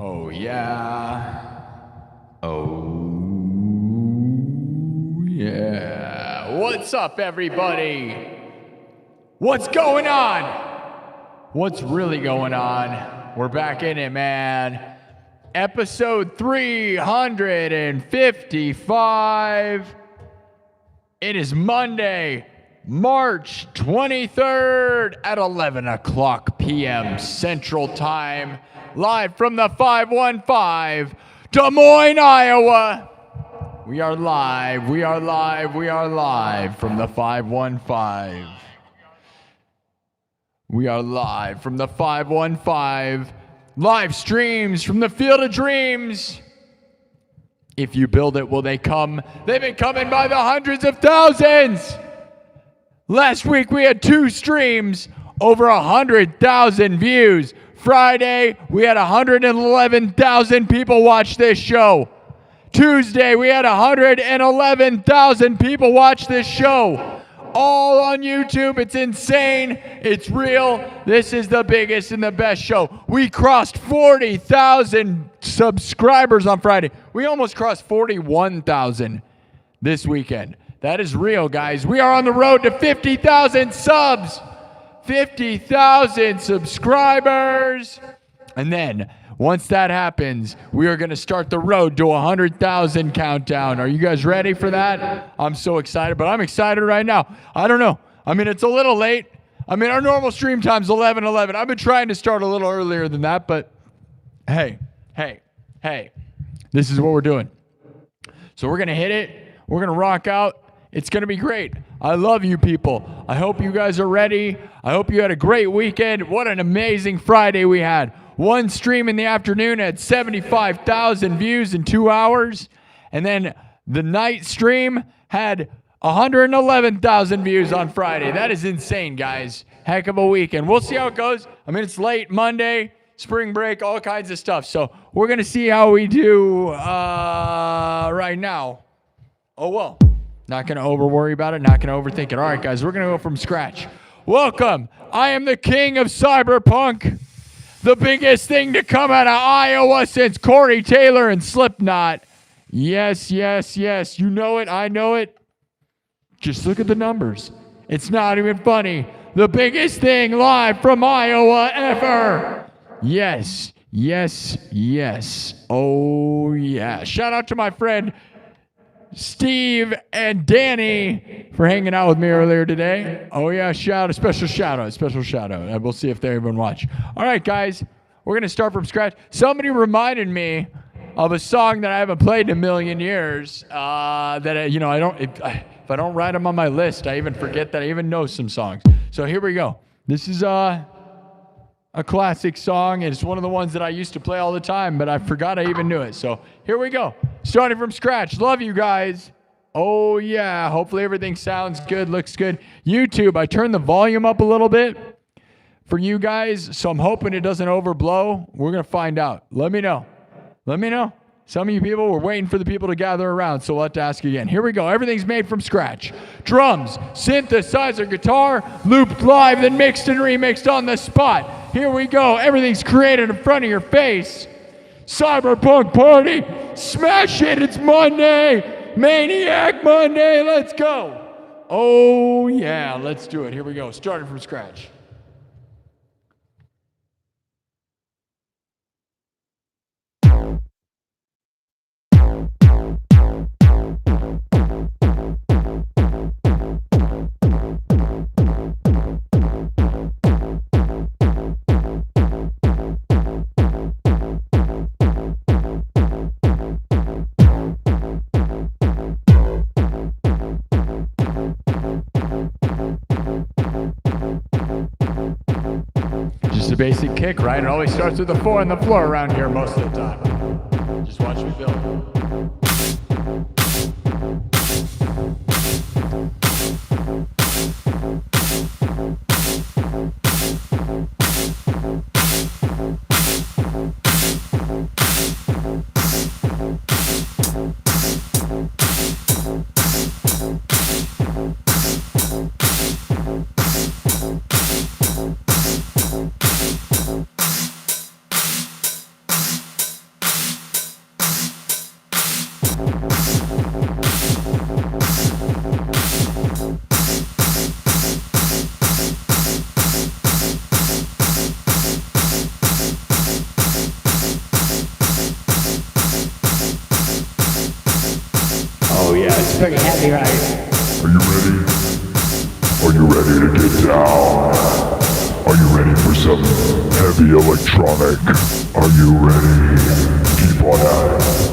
Oh, yeah. Oh, yeah. What's up, everybody? What's going on? What's really going on? We're back in it, man. Episode 355. It is Monday, March 23rd at 11 o'clock p.m. Central Time. Live from the 515, Des Moines, Iowa. We are live from the 515. We are live from the 515. Live streams from the Field of Dreams. If you build it, will they come? They've been coming by the hundreds of thousands. Last week we had 2 streams, over 100,000 views. Friday, we had 111,000 people watch this show. Tuesday, we had 111,000 people watch this show. All on YouTube. It's insane. It's real. This is the biggest and the best show. We crossed 40,000 subscribers on Friday. We almost crossed 41,000 this weekend. That is real, guys. We are on the road to 50,000 subs. 50,000 subscribers. And then once that happens, we are going to start the road to 100,000 countdown. Are you guys ready for that? I'm so excited, but I'm excited right now. I don't know. I mean, it's a little late. I mean, our normal stream time's 11:11. I've been trying to start a little earlier than that, but hey, this is what we're doing. So we're going to hit it. We're going to rock out. It's going to be great. I love you people. I hope you guys are ready. I hope you had a great weekend. What an amazing Friday we had. One stream in the afternoon had 75,000 views in 2 hours. And then the night stream had 111,000 views on Friday. That is insane, guys. Heck of a weekend. We'll see how it goes. I mean, it's late Monday, spring break, all kinds of stuff. So we're going to see how we do right now. Oh, well. Not going to over-worry about it. Not going to overthink it. All right, guys, we're going to go from scratch. Welcome. I am the king of cyberpunk. The biggest thing to come out of Iowa since Corey Taylor and Slipknot. Yes. You know it. I know it. Just look at the numbers. It's not even funny. The biggest thing live from Iowa ever. Yes. Oh, yeah. Shout out to my friend Steve and Danny for hanging out with me earlier today. Oh yeah, special shout out. And we'll see if they even watch. All right, guys, we're gonna start from scratch. Somebody reminded me of a song that I haven't played in a million years. If I don't write them on my list, I even forget that I even know some songs. So here we go. This is a classic song. It's one of the ones that I used to play all the time, but I forgot I even knew it. So here we go. Starting from scratch. Love you guys. Oh, yeah. Hopefully everything sounds good, looks good. YouTube, I turned the volume up a little bit for you guys, so I'm hoping it doesn't overblow. We're going to find out. Let me know. Some of you people were waiting for the people to gather around, so we'll have to ask again. Here we go. Everything's made from scratch. Drums, synthesizer, guitar, looped live, then mixed and remixed on the spot. Here we go. Everything's created in front of your face. Cyberpunk party. Smash it. It's Monday. Maniac Monday. Let's go. Oh, yeah. Let's do it. Here we go. Starting from scratch. Just a basic kick, right? It always starts with a 4 on the floor around here most of the time. Just watch me build. pretty heavy, right? Are you ready? Are you ready to get down? Are you ready for some heavy electronic? Are you ready? Keep on at it.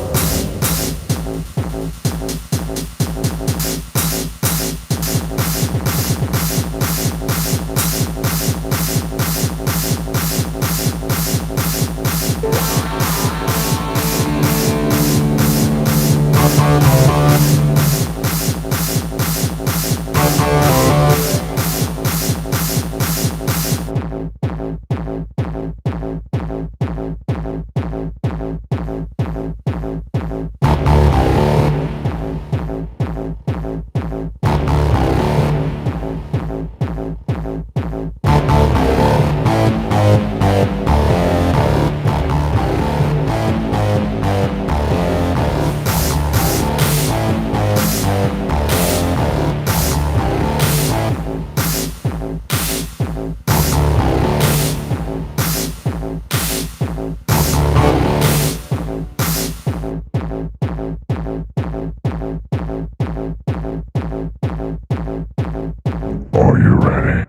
Are you ready?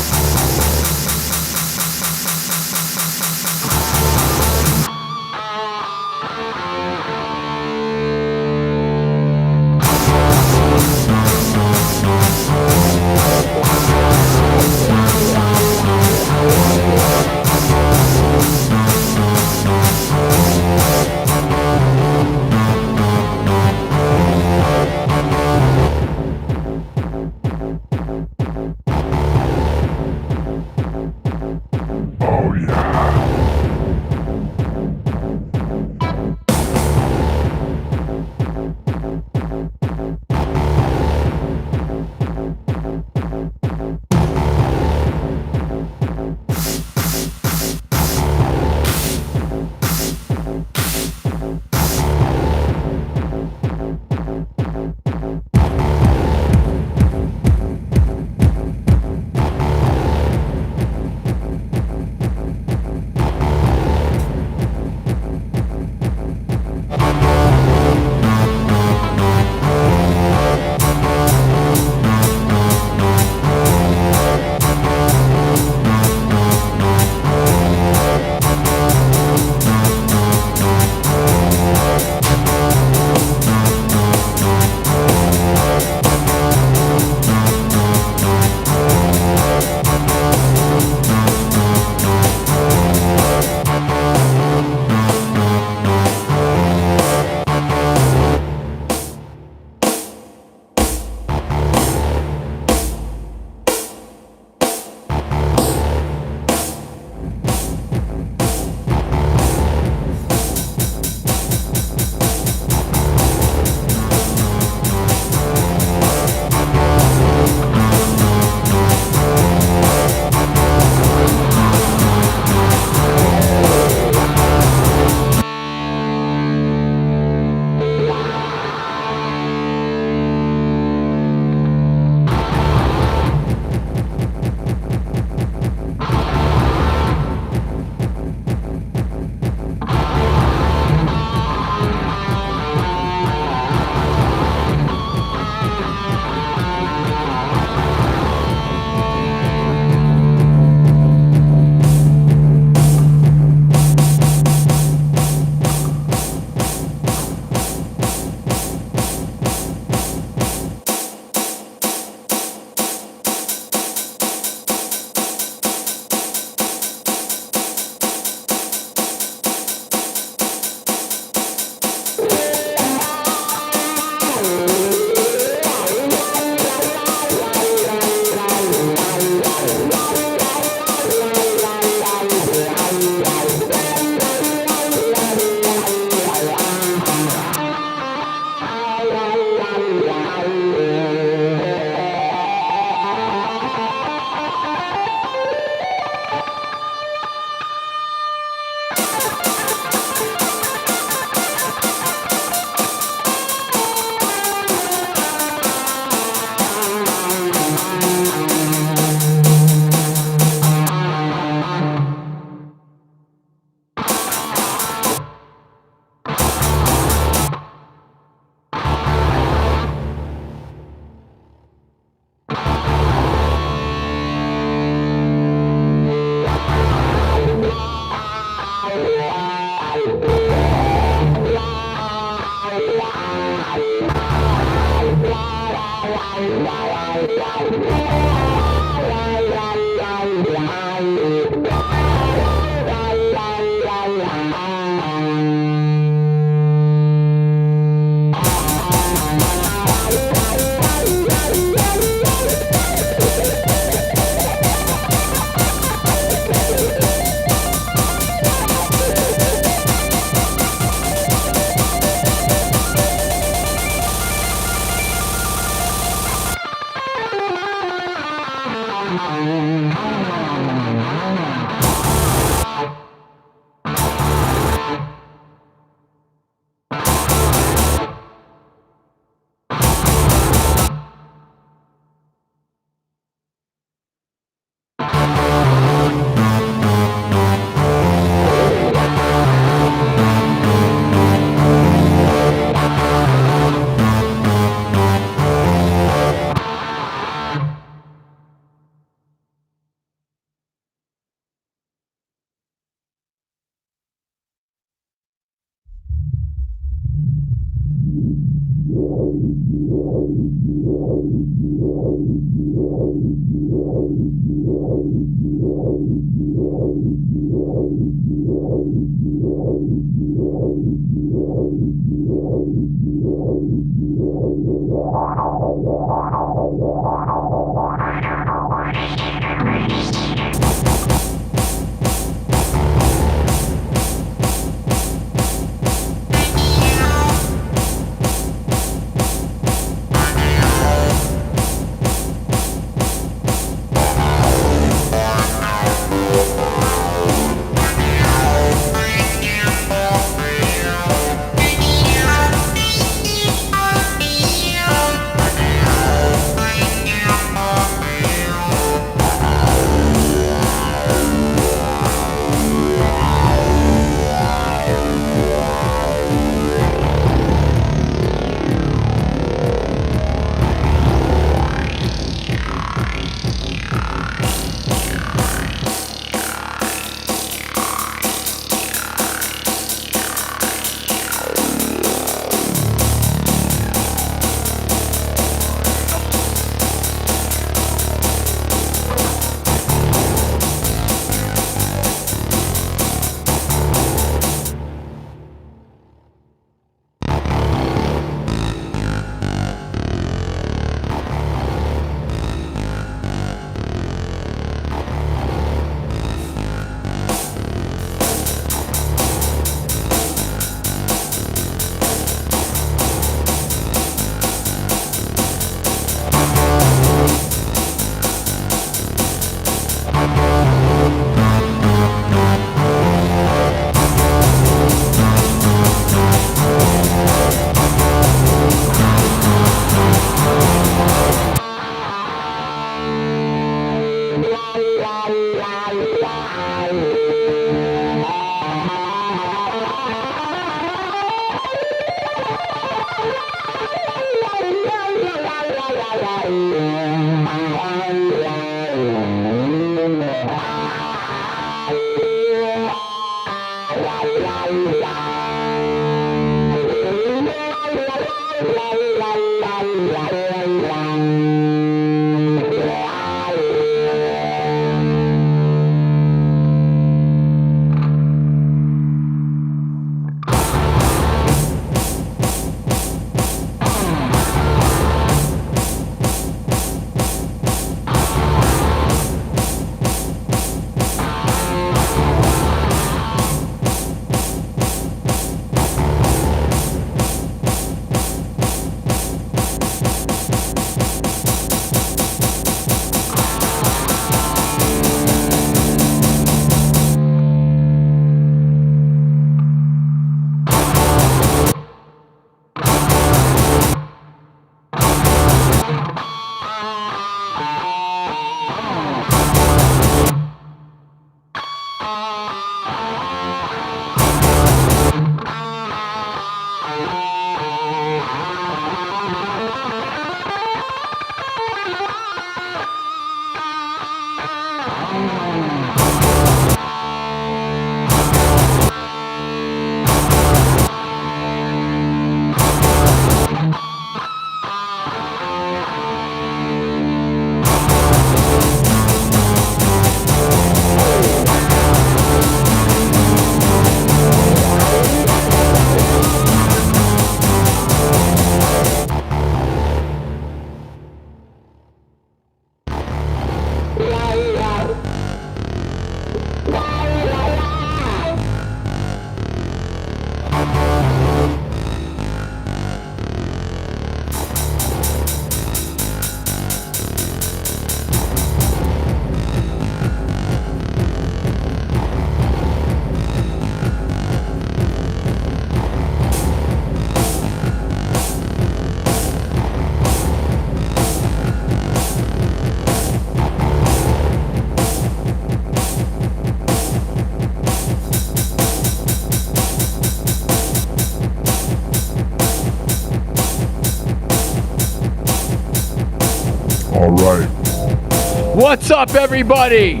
What's up, everybody?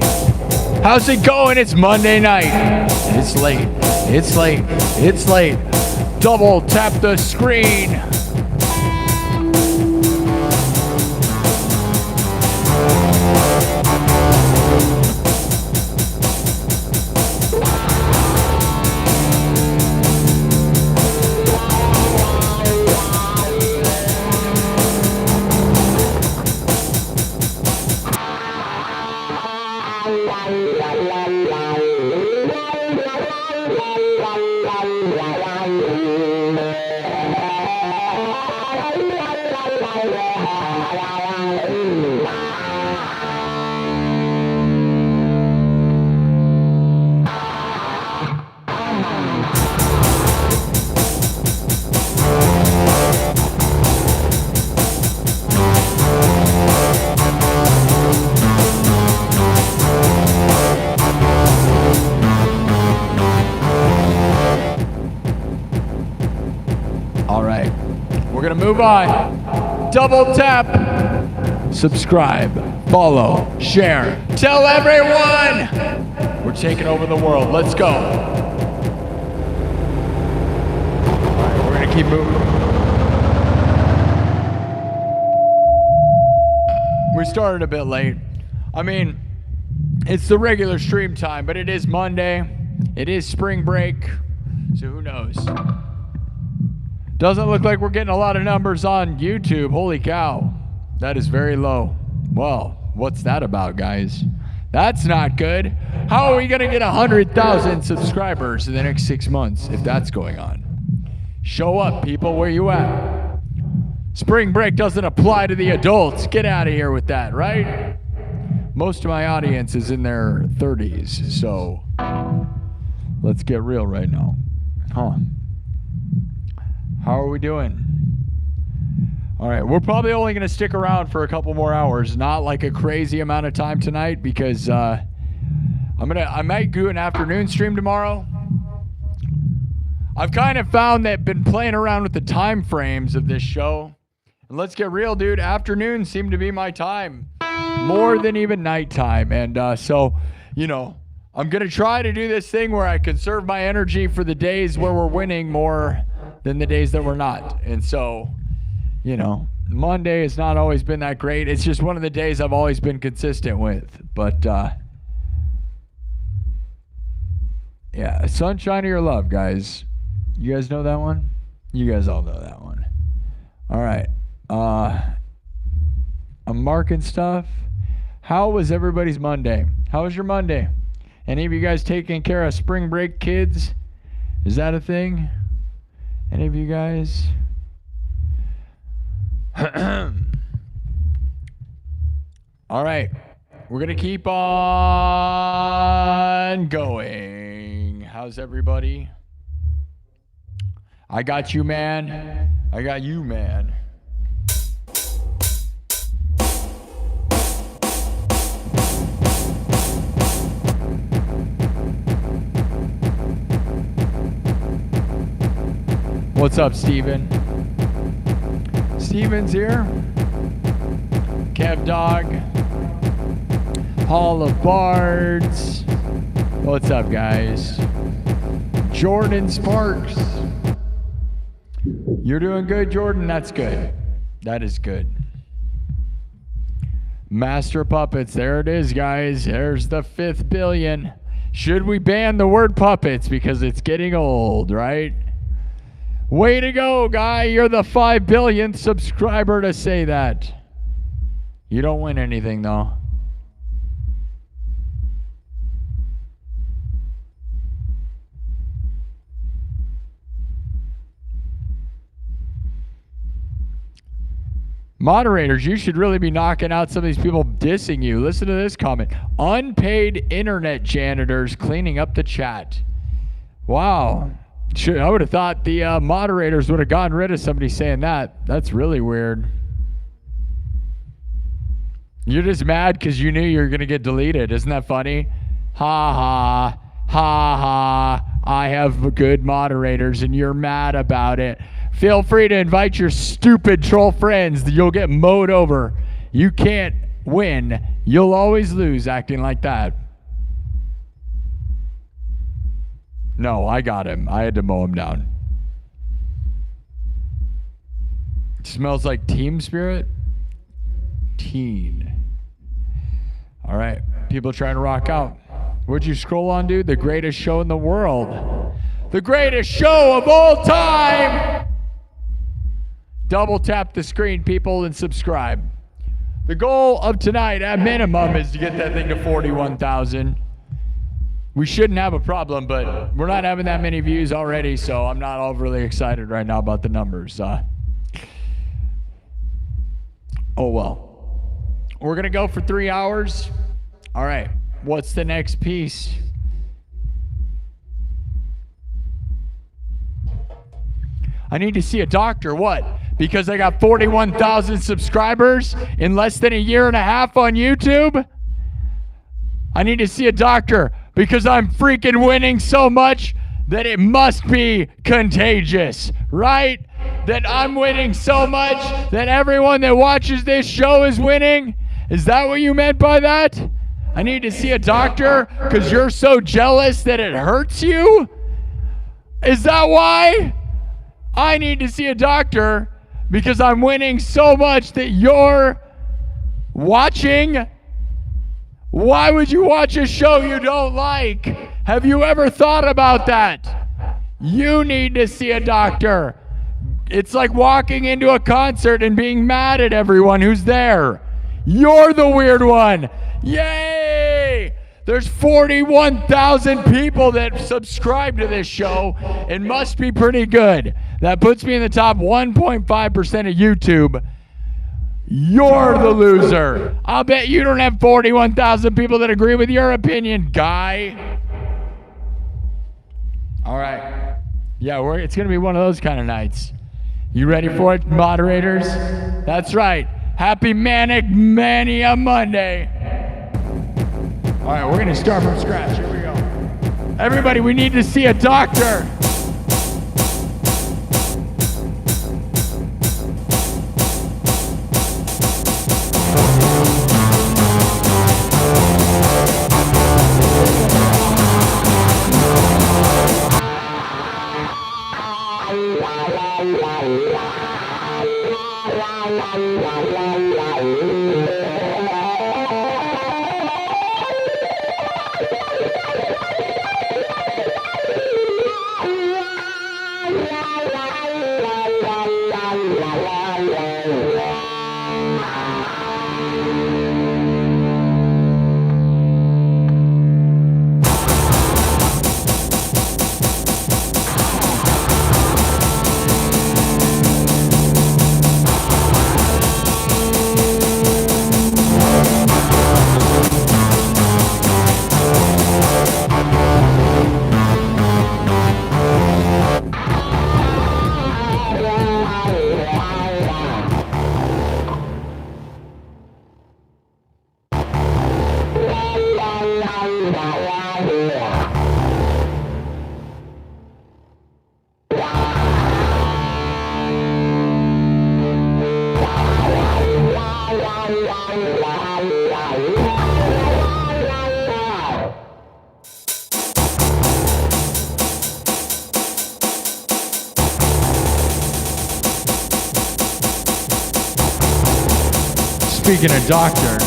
How's it going? It's Monday night. It's late. It's late. It's late. Double tap the screen. Move on. Double tap. Subscribe. Follow. Share. Tell everyone. We're taking over the world. Let's go. All right, we're going to keep moving. We started a bit late. I mean, it's the regular stream time, but it is Monday. It is spring break. So who knows? Doesn't look like we're getting a lot of numbers on YouTube. Holy cow. That is very low. Well, what's that about, guys? That's not good. How are we going to get 100,000 subscribers in the next 6 months if that's going on? Show up, people. Where you at? Spring break doesn't apply to the adults. Get out of here with that, right? Most of my audience is in their 30s, so let's get real right now. Huh. How are we doing? All right, we're probably only going to stick around for a couple more hours, not like a crazy amount of time tonight, because I might do an afternoon stream tomorrow. I've kind of found that been playing around with the time frames of this show. And let's get real, dude. Afternoons seem to be my time more than even nighttime. And so, you know, I'm going to try to do this thing where I conserve my energy for the days where we're winning more than the days that we're not. And so, you know, Monday has not always been that great. It's just one of the days I've always been consistent with. But, yeah, Sunshine of Your Love, guys. You guys know that one? You guys all know that one. All right. I'm marking stuff. How was everybody's Monday? How was your Monday? Any of you guys taking care of spring break kids? Is that a thing? Any of you guys? All right. We're going to keep on going. How's everybody? I got you, man. I got you, man. What's up, Steven? Steven's here. Kev Dog. Hall of Bards. What's up, guys? Jordan Sparks. You're doing good, Jordan? That's good. That is good. Master Puppets. There it is, guys. There's the 5th billion. Should we ban the word puppets because it's getting old, right? Way to go, guy. You're the 5 billionth subscriber to say that. You don't win anything, though. Moderators, you should really be knocking out some of these people dissing you. Listen to this comment. Unpaid internet janitors cleaning up the chat. Wow. I would have thought the moderators would have gotten rid of somebody saying that. That's really weird. You're just mad because you knew you were going to get deleted. Isn't that funny? Ha ha. Ha ha. I have good moderators and you're mad about it. Feel free to invite your stupid troll friends. You'll get mowed over. You can't win, you'll always lose acting like that. No, I got him. I had to mow him down. It smells like team spirit. Teen. All right. People trying to rock out. What'd you scroll on, dude? The greatest show in the world. The greatest show of all time. Double tap the screen, people, and subscribe. The goal of tonight, at minimum, is to get that thing to 41,000. We shouldn't have a problem, but we're not having that many views already, so I'm not overly excited right now about the numbers. Oh, well. We're going to go for 3 hours. All right. What's the next piece? I need to see a doctor. What? Because I got 41,000 subscribers in less than a year and a half on YouTube? I need to see a doctor because I'm freaking winning so much that it must be contagious, right? That I'm winning so much that everyone that watches this show is winning? Is that what you meant by that? I need to see a doctor because you're so jealous that it hurts you? Is that why? I need to see a doctor because I'm winning so much that you're watching. Why would you watch a show you don't like? Have you ever thought about that? You need to see a doctor. It's like walking into a concert and being mad at everyone who's there. You're the weird one. Yay! There's 41,000 people that subscribe to this show. It must be pretty good. That puts me in the top 1.5% of YouTube. You're the loser. I'll bet you don't have 41,000 people that agree with your opinion, guy. All right. Yeah, it's going to be one of those kind of nights. You ready for it, moderators? That's right. Happy Manic Mania Monday. All right, we're going to start from scratch. Here we go. Everybody, we need to see a doctor. Speaking of doctors,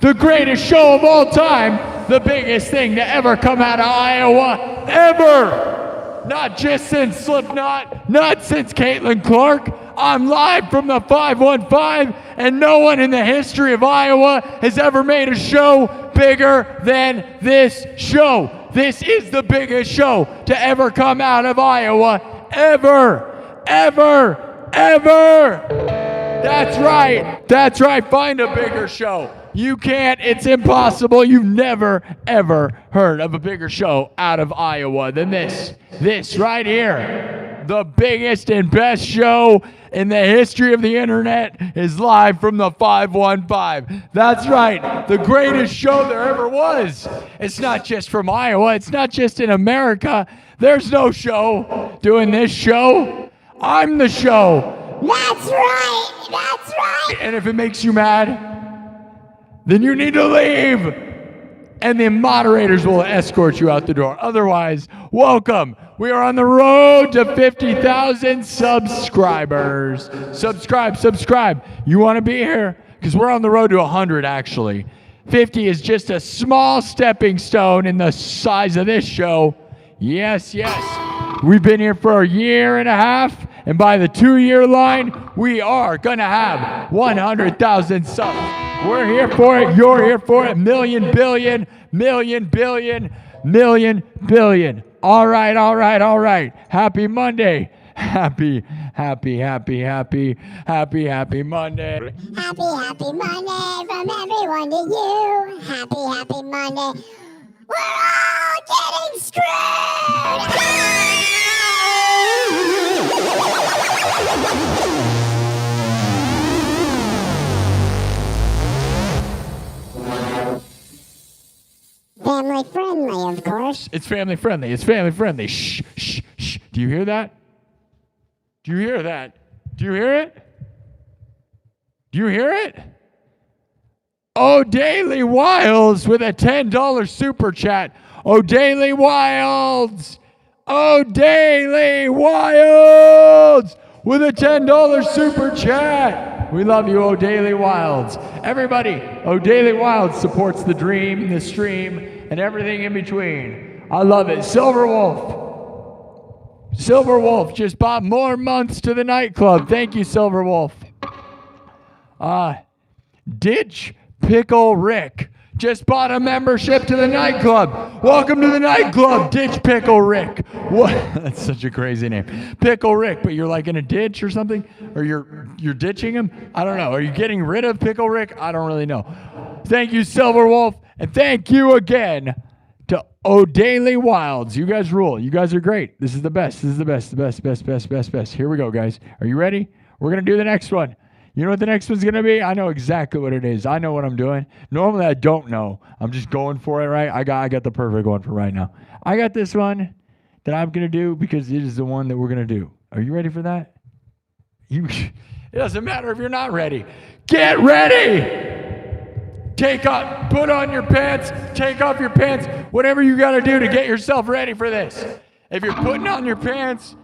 The greatest show of all time, the biggest thing to ever come out of Iowa, ever. Not just since Slipknot, not since Caitlin Clark. I'm live from the 515, and no one in the history of Iowa has ever made a show bigger than this show. This is the biggest show to ever come out of Iowa, ever, ever, ever. That's right. That's right. Find a bigger show. You can't. It's impossible. You've never, ever heard of a bigger show out of Iowa than this. This right here. The biggest and best show in the history of the internet is live from the 515. That's right. The greatest show there ever was. It's not just from Iowa. It's not just in America. There's no show doing this show. I'm the show. That's right. That's right. And if it makes you mad, then you need to leave. And the moderators will escort you out the door. Otherwise, welcome. We are on the road to 50,000 subscribers. Subscribe. You want to be here? Because we're on the road to 100, actually. 50 is just a small stepping stone in the size of this show. Yes. We've been here for a year and a half. And by the 2-year line, we are going to have 100,000 subs. We're here for it. You're here for it. Million, billion. All right. Happy Monday. Happy Monday. Happy Monday from everyone to you. Happy Monday. We're all getting screwed. Family friendly, of course. It's family friendly. Shh. Do you hear that? Do you hear it? O'Daily Wilds with a $10 super chat. O'Daily Wilds with a $10 super chat. We love you, O'Daily Wilds. Everybody, O'Daily Wilds supports the dream, the stream, and everything in between. I love it. Silver Wolf just bought more months to the nightclub. Thank you, Silver Wolf. Ditch Pickle Rick just bought a membership to the nightclub. Welcome to the nightclub, Ditch Pickle Rick. What? That's such a crazy name. Pickle Rick, but you're like in a ditch or something? Or you're ditching him? I don't know. Are you getting rid of Pickle Rick? I don't really know. Thank you, Silver Wolf. And thank you again to O'Daily Wilds. You guys rule. You guys are great. This is the best. The best. Here we go, guys. Are you ready? We're going to do the next one. You know what the next one's going to be? I know exactly what it is. I know what I'm doing. Normally, I don't know. I'm just going for it, right? I got the perfect one for right now. I got this one that I'm going to do because it is the one that we're going to do. Are you ready for that? It doesn't matter if you're not ready. Get ready! Put on your pants, take off your pants, whatever you got to do to get yourself ready for this. If you're putting on your pants,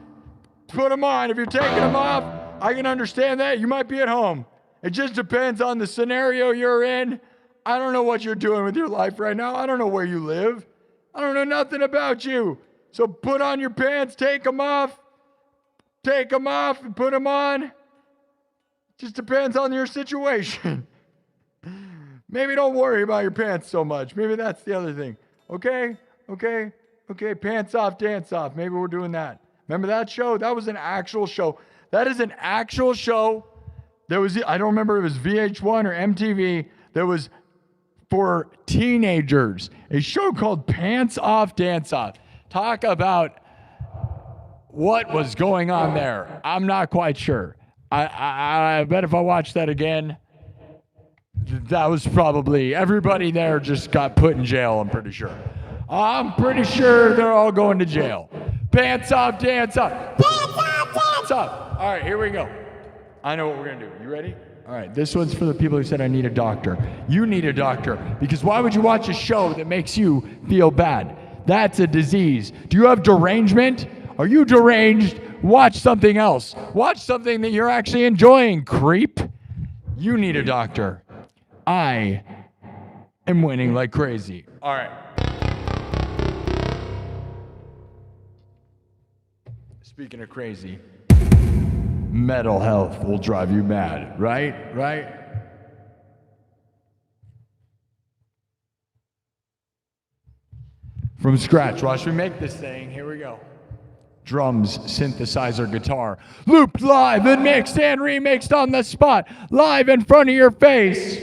put them on. If you're taking them off, I can understand that. You might be at home. It just depends on the scenario you're in. I don't know what you're doing with your life right now. I don't know where you live. I don't know nothing about you. So put on your pants, take them off, and put them on. Just depends on your situation. Maybe don't worry about your pants so much. Maybe that's the other thing. Okay, pants off, dance off. Maybe we're doing that. Remember that show? That was an actual show. That is an actual show. I don't remember if it was VH1 or MTV. That was for teenagers. A show called Pants Off, Dance Off. Talk about what was going on there. I'm not quite sure. I bet if I watched that again, that was probably, everybody there just got put in jail, I'm pretty sure. I'm pretty sure they're all going to jail. Pants off, dance off. Pants off, dance off. All right, here we go. I know what we're going to do. You ready? All right, this one's for the people who said I need a doctor. You need a doctor, because why would you watch a show that makes you feel bad? That's a disease. Do you have derangement? Are you deranged? Watch something else. Watch something that you're actually enjoying, creep. You need a doctor. I am winning like crazy. All right. Speaking of crazy, mental health will drive you mad, right? Right? From scratch, watch me make this thing. Here we go. Drums, synthesizer, guitar, looped live and mixed and remixed on the spot, live in front of your face.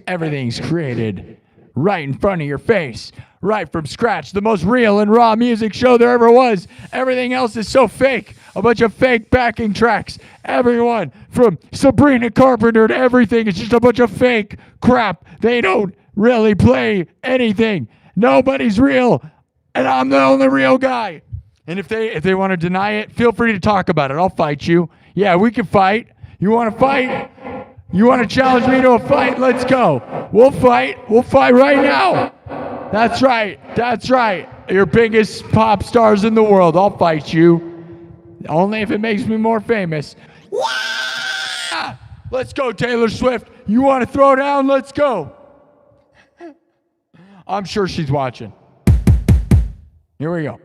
Everything's created right in front of your face, right from scratch. The most real and raw music show there ever was. Everything else is so fake. A bunch of fake backing tracks. Everyone from Sabrina Carpenter to everything is just a bunch of fake crap. They don't really play anything. Nobody's real, and I'm the only real guy. And if they want to deny it, feel free to talk about it. I'll fight you. Yeah, we can fight. You want to fight? You want to challenge me to a fight? Let's go. We'll fight. We'll fight right now. That's right. That's right. Your biggest pop stars in the world. I'll fight you. Only if it makes me more famous. Yeah! Let's go, Taylor Swift. You want to throw down? Let's go. I'm sure she's watching. Here we go.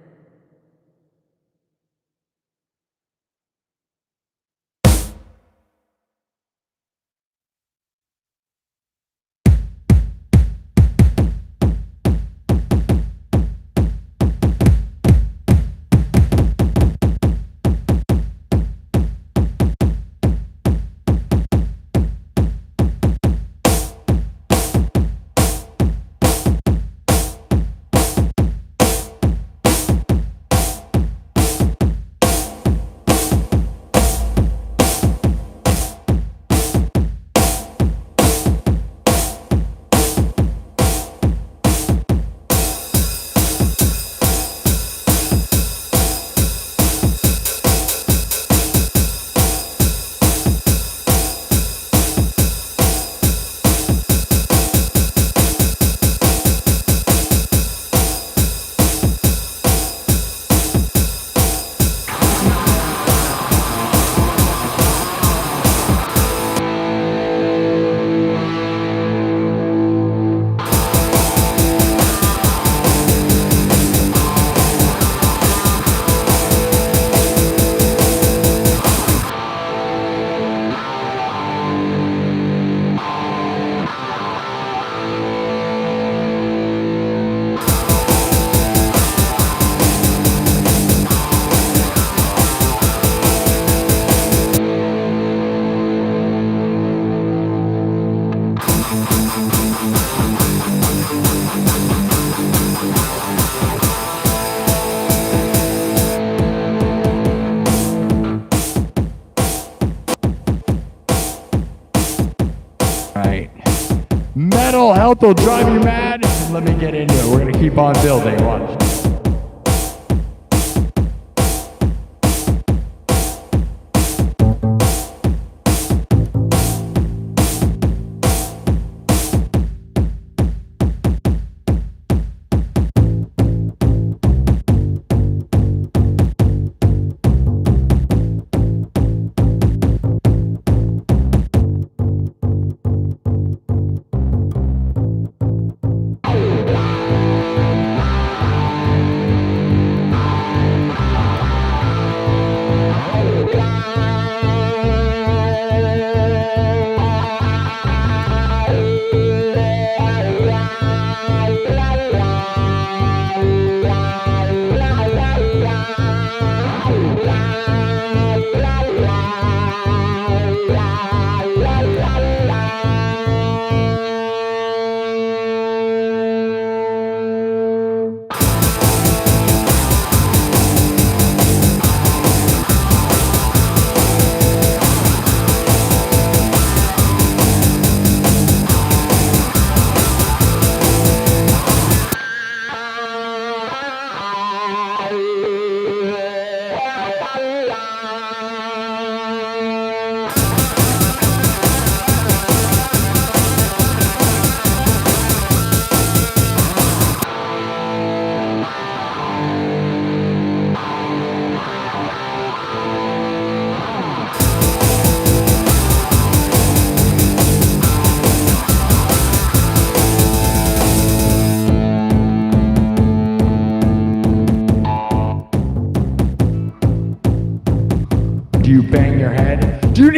Mental health will drive you mad. Let me get into it. We're going to keep on building. Watch.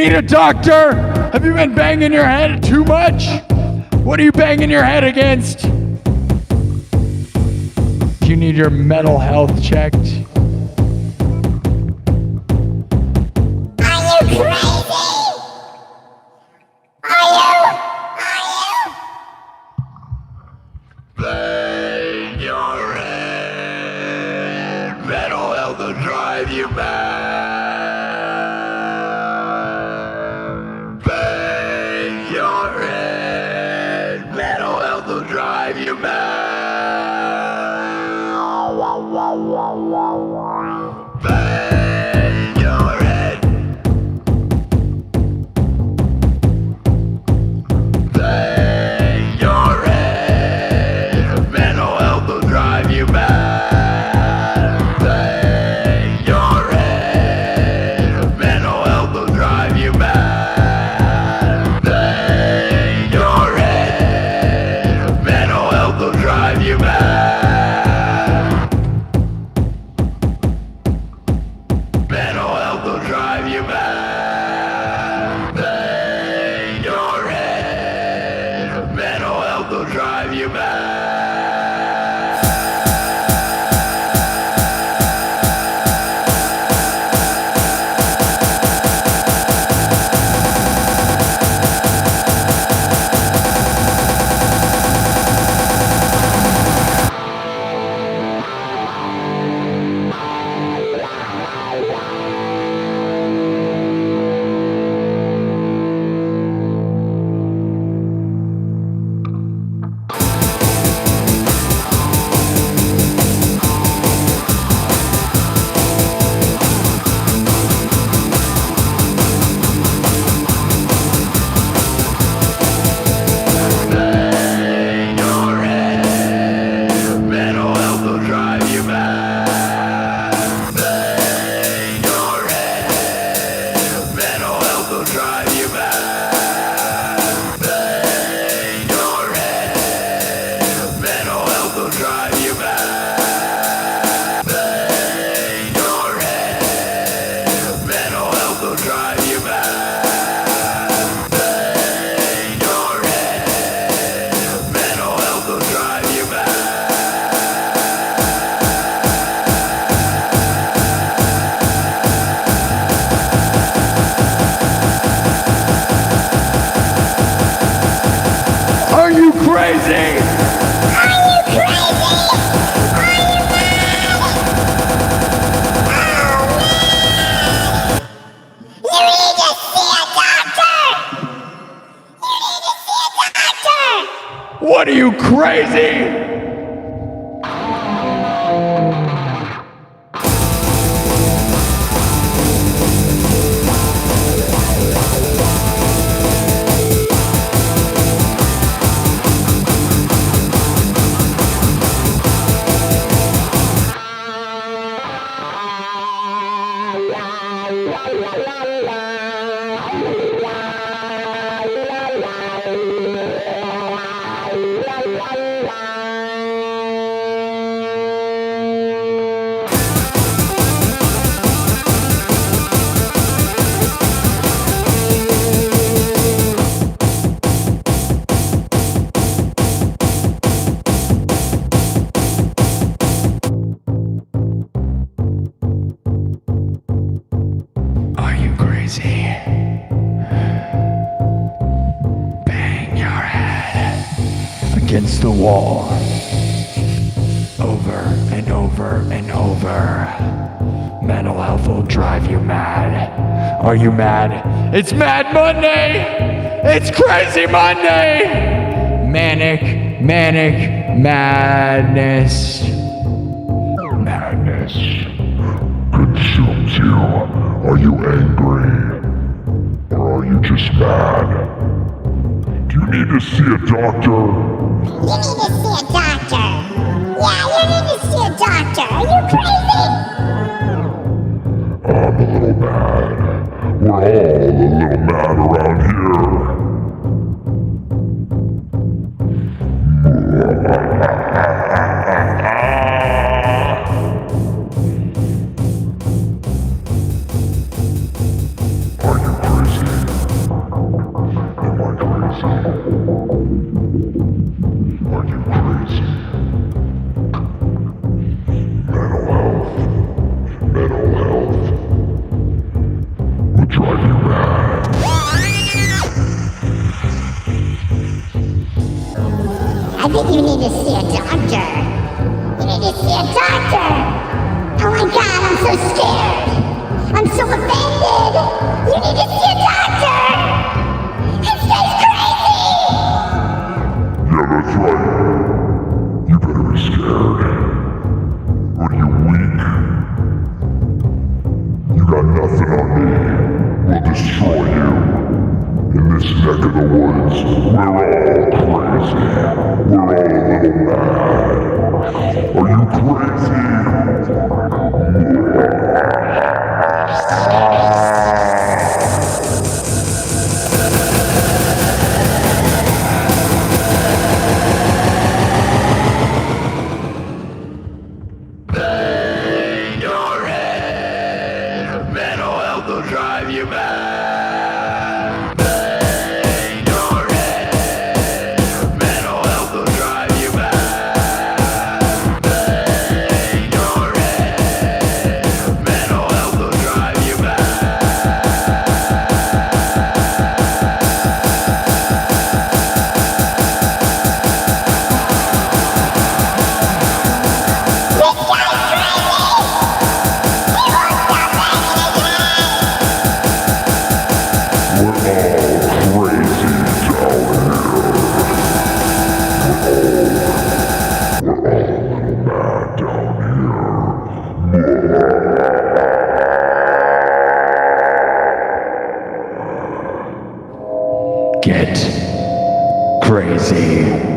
need a doctor? Have you been banging your head too much? What are you banging your head against? Do you need your mental health checked? Are you crazy? Are you? Bang your head. Mental health will drive you mad. Bang your head. Mental health will drive you mad. Bang your head. Bang your head. Mental health will drive you mad. Bang your head. Mental health will drive you mad. Bang your head. Mental health will drive you mad. Mental health will drive you mad. Bang your head. Mental health will drive you mad. Bang your head. Mental health will drive you mad. Bang your head. Mental health will drive you mad. Bang your head. Mental health will drive you mad. Bang your head. Mental health will drive you mad. Bang your head. Mental health will drive you mad. Are you crazy? Are you crazy? Are you mad? Oh, man. You need to see a doctor. You need to see a doctor. What are you crazy? Are you crazy? Bang your head against the wall. Over and over and over. Mental health will drive you mad. Are you mad? It's Mad Monday! It's Crazy Monday! Manic madness. Madness consumes you. Are you angry? Or are you just mad? Do you need to see a doctor? You need to see a doctor. Yeah, you need to see a doctor. Are you crazy? I'm a little mad. We're all a little mad around here. Are you crazy? Are you crazy? Mental health will drive you mad. I think you need to see a doctor. You need to see a doctor. Oh my god, I'm so scared. I'm so offended. You need to see a doctor. This guy's crazy. Yeah, that's right. You better be scared. What are you, weak? You got nothing on me. We'll destroy you. In this neck of the woods, we're all crazy. We're all a little mad. Are you crazy? Bang your head. Mental health will drive you mad. Bang your head. Mental health will drive you mad. Bang your head. Mental health will drive you mad. Get crazy.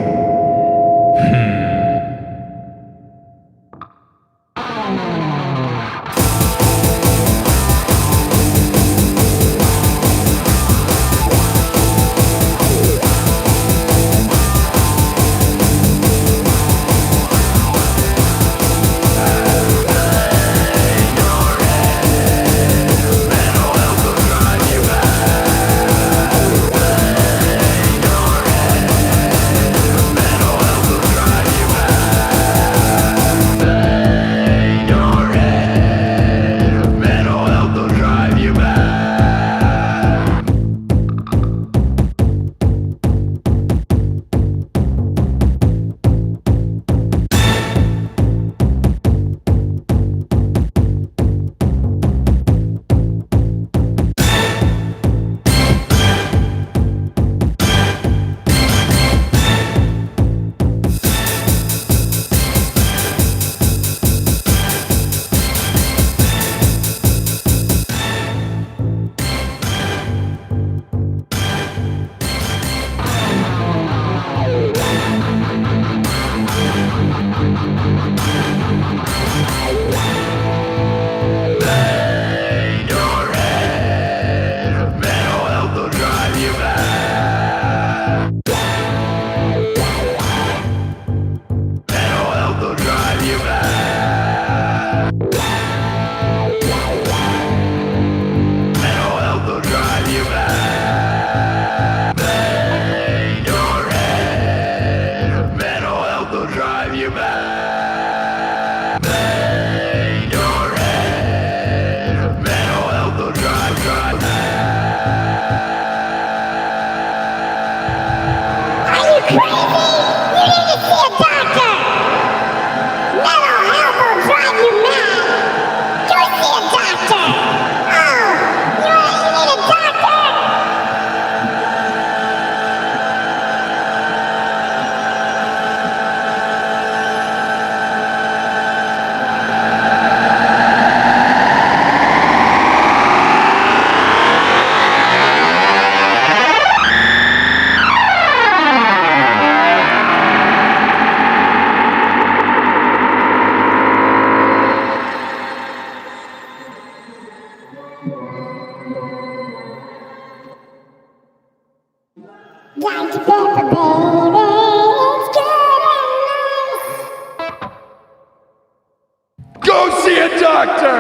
Dr. Pepper, baby, it's good and nice. Go see a doctor!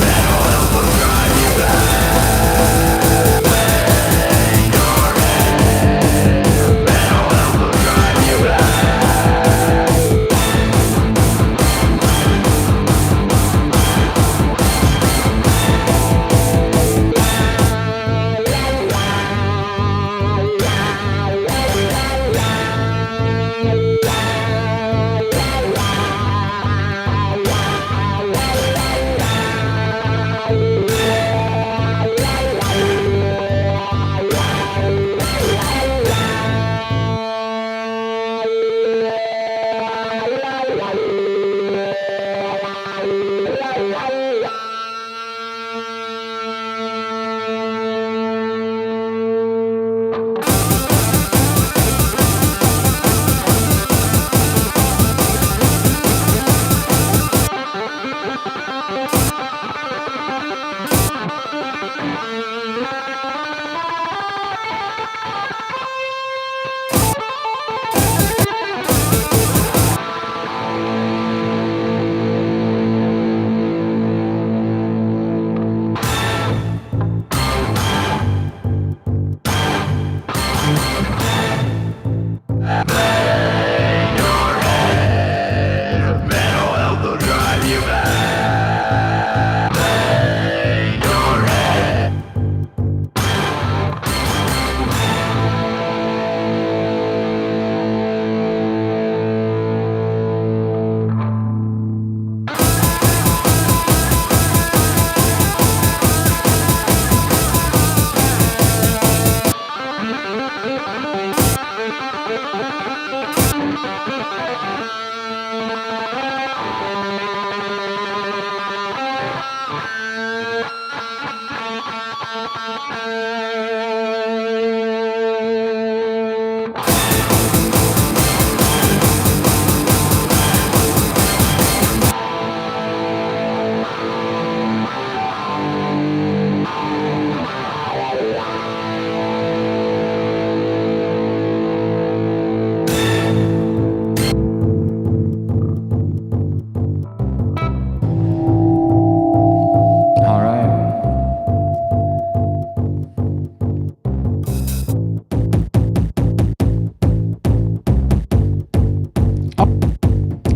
Mental health will drive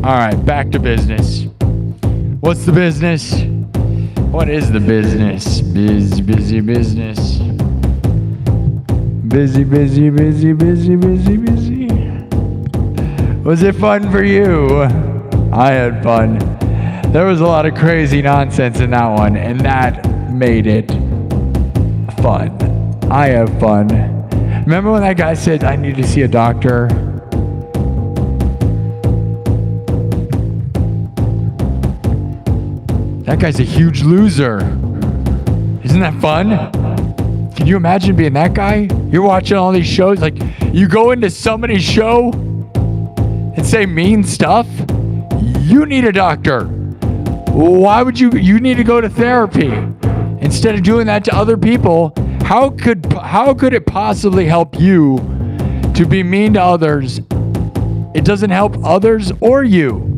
All right, back to business. What's the business? What is the business? Busy business. Busy. Was it fun for you? I had fun. There was a lot of crazy nonsense in that one, and that made it fun. I have fun. Remember when that guy said, I need to see a doctor? That guy's a huge loser. Isn't that fun? Can you imagine being that guy? You're watching all these shows, like you go into somebody's show and say mean stuff. You need a doctor. Why would you need to go to therapy instead of doing that to other people? How could it possibly help you to be mean to others? It doesn't help others or you.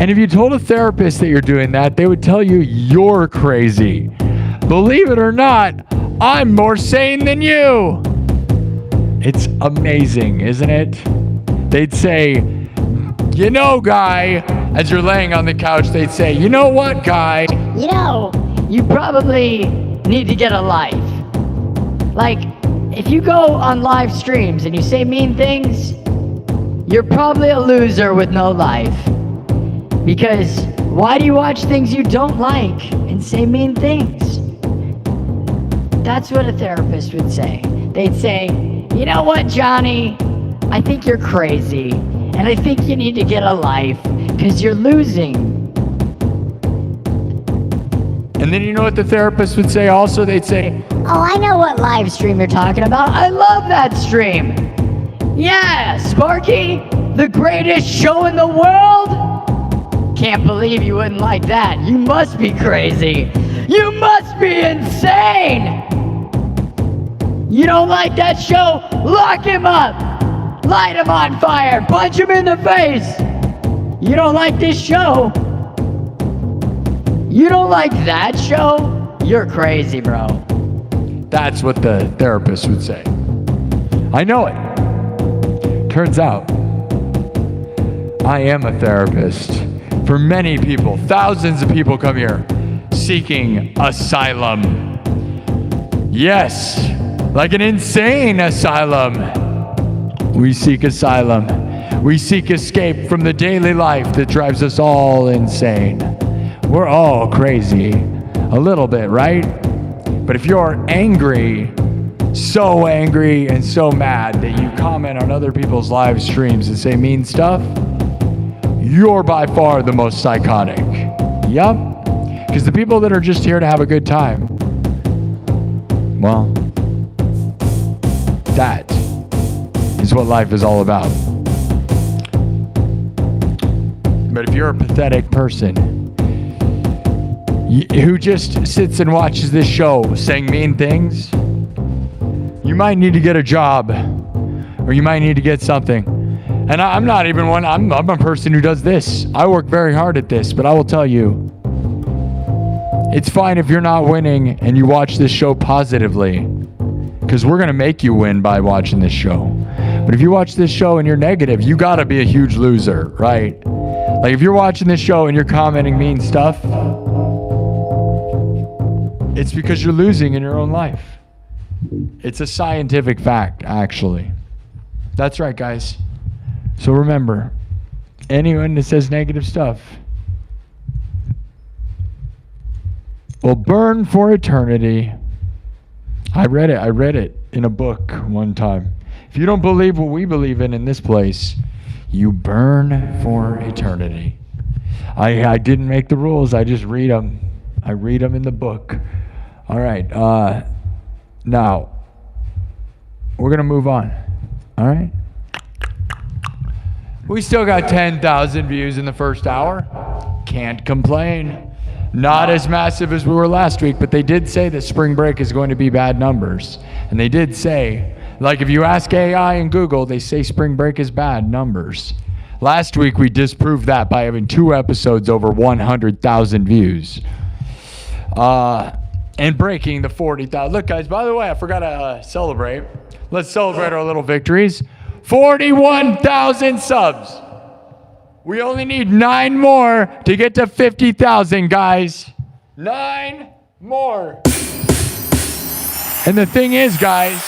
And if you told a therapist that you're doing that, they would tell you you're crazy. Believe it or not, I'm more sane than you. It's amazing, isn't it? They'd say, you know, guy, as you're laying on the couch, they'd say, you know what, guy? You know, you probably need to get a life. Like, if you go on live streams and you say mean things, you're probably a loser with no life. Because why do you watch things you don't like and say mean things? That's what a therapist would say. They'd say, you know what, Johnny? I think you're crazy. And I think you need to get a life because you're losing. And then you know what the therapist would say also? They'd say, oh, I know what live stream you're talking about. I love that stream. Yeah, Sparky, the greatest show in the world? Can't believe you wouldn't like that. You must be crazy. You must be insane. You don't like that show? Lock him up. Light him on fire. Punch him in the face. You don't like this show? You don't like that show? You're crazy, bro. That's what the therapist would say. I know it. Turns out, I am a therapist. For many people, thousands of people come here seeking asylum. Yes, like an insane asylum. We seek asylum. We seek escape from the daily life that drives us all insane. We're all crazy, a little bit, right? But if you're angry, so angry and so mad that you comment on other people's live streams and say mean stuff, you're by far the most psychotic. Yup. Because the people that are just here to have a good time, well, that is what life is all about. But if you're a pathetic person who just sits and watches this show saying mean things, you might need to get a job, or you might need to get something. And I'm not even one, I'm a person who does this. I work very hard at this, but I will tell you, it's fine if you're not winning and you watch this show positively, because we're going to make you win by watching this show. But if you watch this show and you're negative, you got to be a huge loser, right? Like if you're watching this show and you're commenting mean stuff, it's because you're losing in your own life. It's a scientific fact, actually. That's right, guys. So remember, anyone that says negative stuff will burn for eternity. I read it in a book one time. If you don't believe what we believe in this place, you burn for eternity. I didn't make the rules, I just read them. I read them in the book. All right, Now, we're going to move on. All right? We still got 10,000 views in the first hour. Can't complain. Not as massive as we were last week, but they did say that spring break is going to be bad numbers. And they did say, like if you ask AI and Google, they say spring break is bad numbers. Last week we disproved that by having 2 episodes over 100,000 views. And breaking the 40,000. Look guys, by the way, I forgot to celebrate. Let's celebrate our little victories. 41,000 subs. We only need 9 more to get to 50,000, guys. 9 more. And the thing is, guys,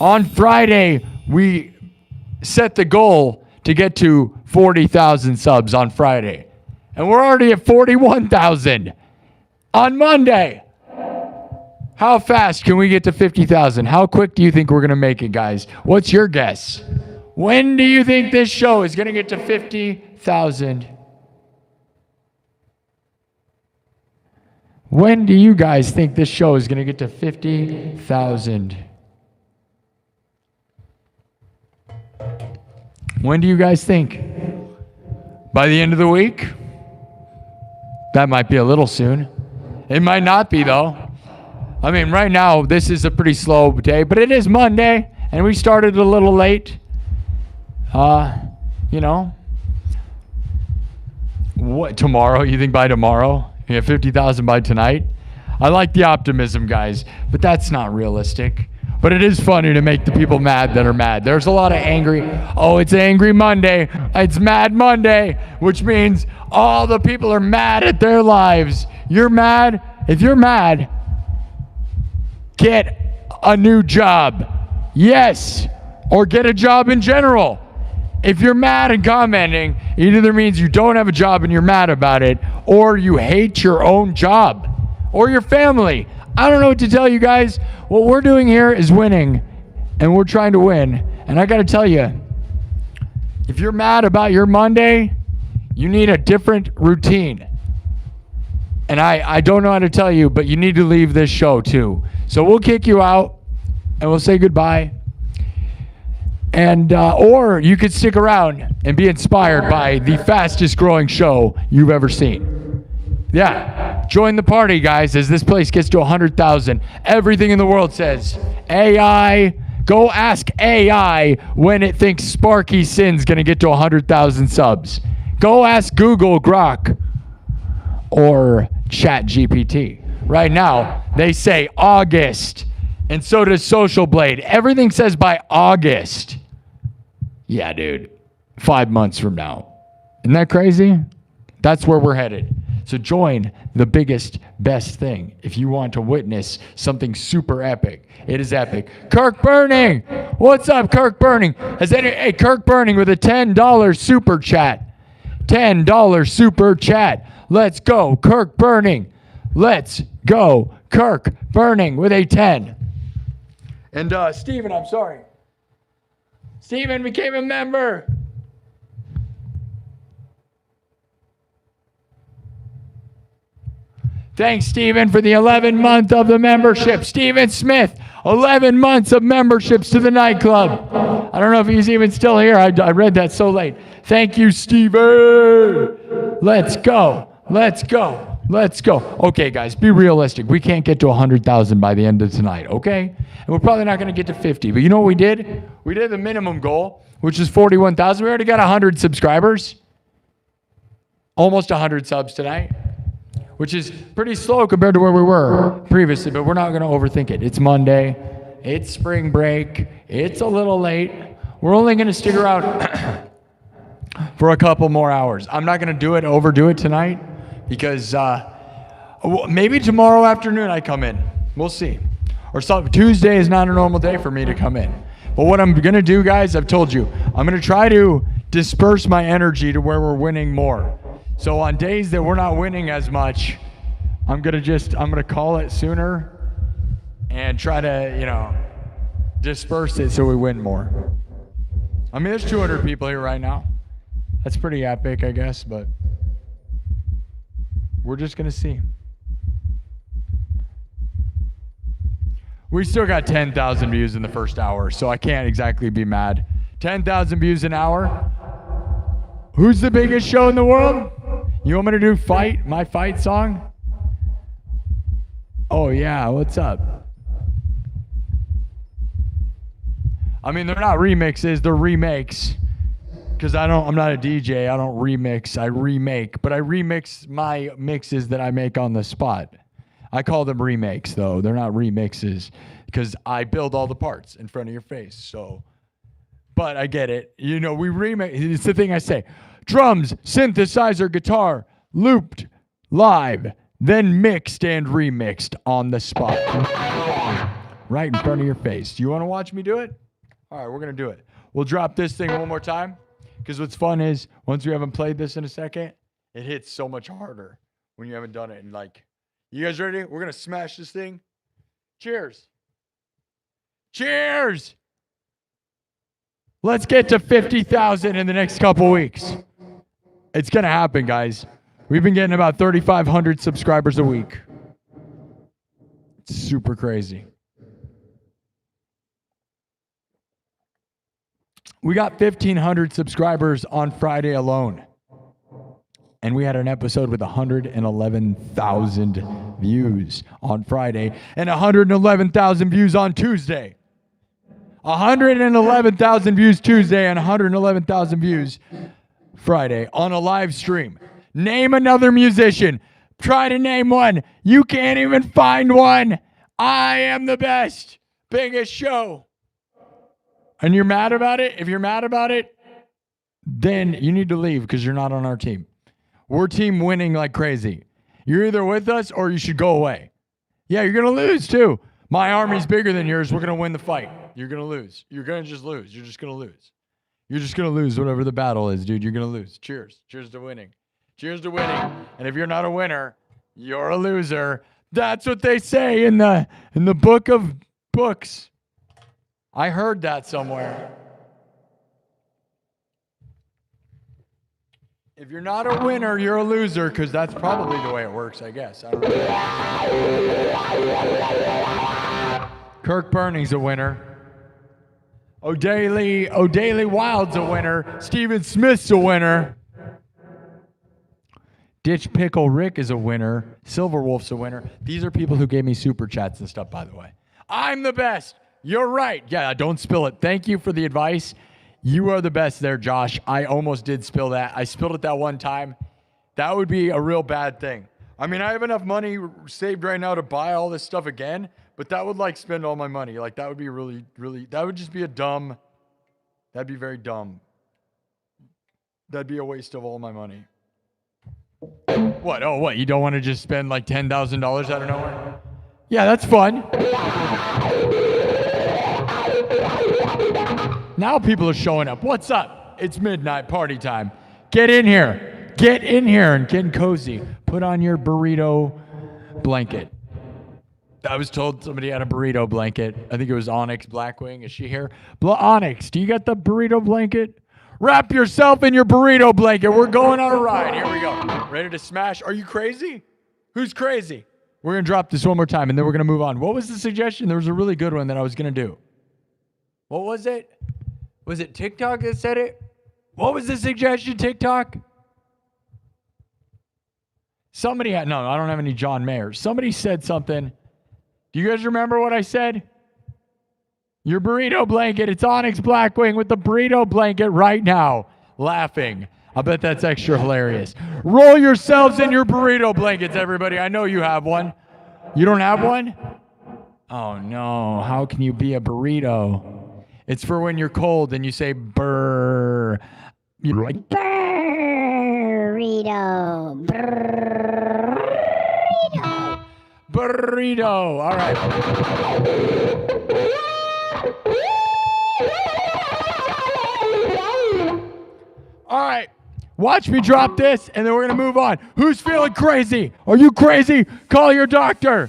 on Friday, we set the goal to get to 40,000 subs on Friday. And we're already at 41,000 on Monday. How fast can we get to 50,000? How quick do you think we're going to make it, guys? What's your guess? When do you think this show is going to get to 50,000? When do you guys think this show is going to get to 50,000? When do you guys think? By the end of the week? That might be a little soon. It might not be, though. I mean, right now, this is a pretty slow day, but it is Monday, and we started a little late. You know. What, tomorrow? You think by tomorrow? You have 50,000 by tonight? I like the optimism, guys, but that's not realistic. But it is funny to make the people mad that are mad. There's a lot of angry, oh, it's Angry Monday. It's Mad Monday, which means all the people are mad at their lives. You're mad? If you're mad, get a new job. Yes. Or get a job in general. If you're mad and commenting, it either means you don't have a job and you're mad about it, or you hate your own job or your family. I don't know what to tell you guys. What we're doing here is winning, and we're trying to win. And I got to tell you, if you're mad about your Monday, you need a different routine. And I don't know how to tell you, but you need to leave this show too. So we'll kick you out, and we'll say goodbye. And or you could stick around and be inspired by the fastest growing show you've ever seen. Yeah, join the party, guys, as this place gets to 100,000. Everything in the world says AI. Go ask AI when it thinks Sparky SINN's going to get to 100,000 subs. Go ask Google Grok or ChatGPT. Right now, they say August, and so does Social Blade. Everything says by August. Yeah, dude, 5 months from now. Isn't that crazy? That's where we're headed. So join the biggest, best thing if you want to witness something super epic. It is epic. Kirk Burning! What's up, Kirk Burning? Hey, Kirk Burning with a $10 super chat. $10 super chat. Let's go, Kirk Burning. Let's go, Kirk Burning with a 10. And Steven, I'm sorry. Steven became a member. Thanks, Steven, for the 11 month of the membership. Steven Smith, 11 months of memberships to the nightclub. I don't know if he's even still here. I read that so late. Thank you, Steven. Let's go. Let's go. Let's go. Okay, guys, be realistic. We can't get to 100,000 by the end of tonight, okay? And we're probably not going to get to 50. But you know what we did? We did the minimum goal, which is 41,000. We already got 100 subscribers. Almost 100 subs tonight, which is pretty slow compared to where we were previously, but we're not going to overthink it. It's Monday. It's spring break. It's a little late. We're only going to stick around for a couple more hours. I'm not going to overdo it tonight because maybe tomorrow afternoon I come in. We'll see. Or Tuesday is not a normal day for me to come in. But what I'm going to do, guys, I've told you, I'm going to try to disperse my energy to where we're winning more. So on days that we're not winning as much, I'm gonna call it sooner and try to, disperse it so we win more. I mean, there's 200 people here right now. That's pretty epic, I guess, but we're just gonna see. We still got 10,000 views in the first hour, so I can't exactly be mad. 10,000 views an hour. Who's the biggest show in the world? You want me to do my fight song? Oh yeah, what's up? I mean, they're not remixes, they're remakes. Because I'm not a DJ, I don't remix, I remake. But I remix my mixes that I make on the spot. I call them remakes though, they're not remixes. Because I build all the parts in front of your face, so. But I get it. You know, we remake, it's the thing I say. Drums, synthesizer, guitar, looped, live, then mixed and remixed on the spot. Right in front of your face. Do you want to watch me do it? All right, we're going to do it. We'll drop this thing one more time. Because what's fun is, once we haven't played this in a second, it hits so much harder when you haven't done it. And like, you guys ready? We're going to smash this thing. Cheers. Cheers. Let's get to 50,000 in the next couple weeks. It's going to happen, guys. We've been getting about 3,500 subscribers a week. It's super crazy. We got 1,500 subscribers on Friday alone. And we had an episode with 111,000 views on Friday and 111,000 views on Tuesday. 111,000 views Tuesday and 111,000 views Friday on a live stream. Name another musician. Try to name one. You can't even find one. I am the best. Biggest show. And you're mad about it? If you're mad about it, then you need to leave because you're not on our team. We're team winning like crazy. You're either with us or you should go away. Yeah, you're going to lose too. My army's bigger than yours. We're going to win the fight. You're going to lose. You're going to just lose. You're just going to lose. You're just going to lose whatever the battle is, dude. You're going to lose. Cheers. Cheers to winning. Cheers to winning. And if you're not a winner, you're a loser. That's what they say in the book of books. I heard that somewhere. If you're not a winner, you're a loser, because that's probably the way it works, I guess. I don't know. Kirk Burning's a winner. O'Daly Wild's a winner. Steven Smith's a winner. Ditch Pickle Rick is a winner. Silverwolf's a winner. These are people who gave me super chats and stuff, by the way. I'm the best. You're right. Yeah, don't spill it. Thank you for the advice. You are the best there, Josh. I almost did spill that. I spilled it that one time. That would be a real bad thing. I mean, I have enough money saved right now to buy all this stuff again, but that would like spend all my money. Like that would be really, that would just be that'd be very dumb. That'd be a waste of all my money. What? Oh, what? You don't want to just spend like $10,000 out of nowhere? Yeah, that's fun. Now people are showing up. What's up? It's midnight party time. Get in here. Get in here and get cozy. Put on your burrito blanket. I was told somebody had a burrito blanket. I think it was Onyx Blackwing. Is she here? Onyx, do you got the burrito blanket? Wrap yourself in your burrito blanket. We're going on a ride. Here we go. Ready to smash? Are you crazy? Who's crazy? We're going to drop this one more time, and then we're going to move on. What was the suggestion? There was a really good one that I was going to do. What was it? Was it TikTok that said it? What was the suggestion, TikTok? Somebody had, no, I don't have any John Mayers. Somebody said something. Do you guys remember what I said? Your burrito blanket. It's Onyx Blackwing with the burrito blanket right now. Laughing. I bet that's extra hilarious. Roll yourselves in your burrito blankets, everybody. I know you have one. You don't have one? Oh, no. How can you be a burrito? It's for when you're cold and you say burr. You're like, burrito. Burrito. Burrito. All right. All right. Watch me drop this, and then we're going to move on. Who's feeling crazy? Are you crazy? Call your doctor.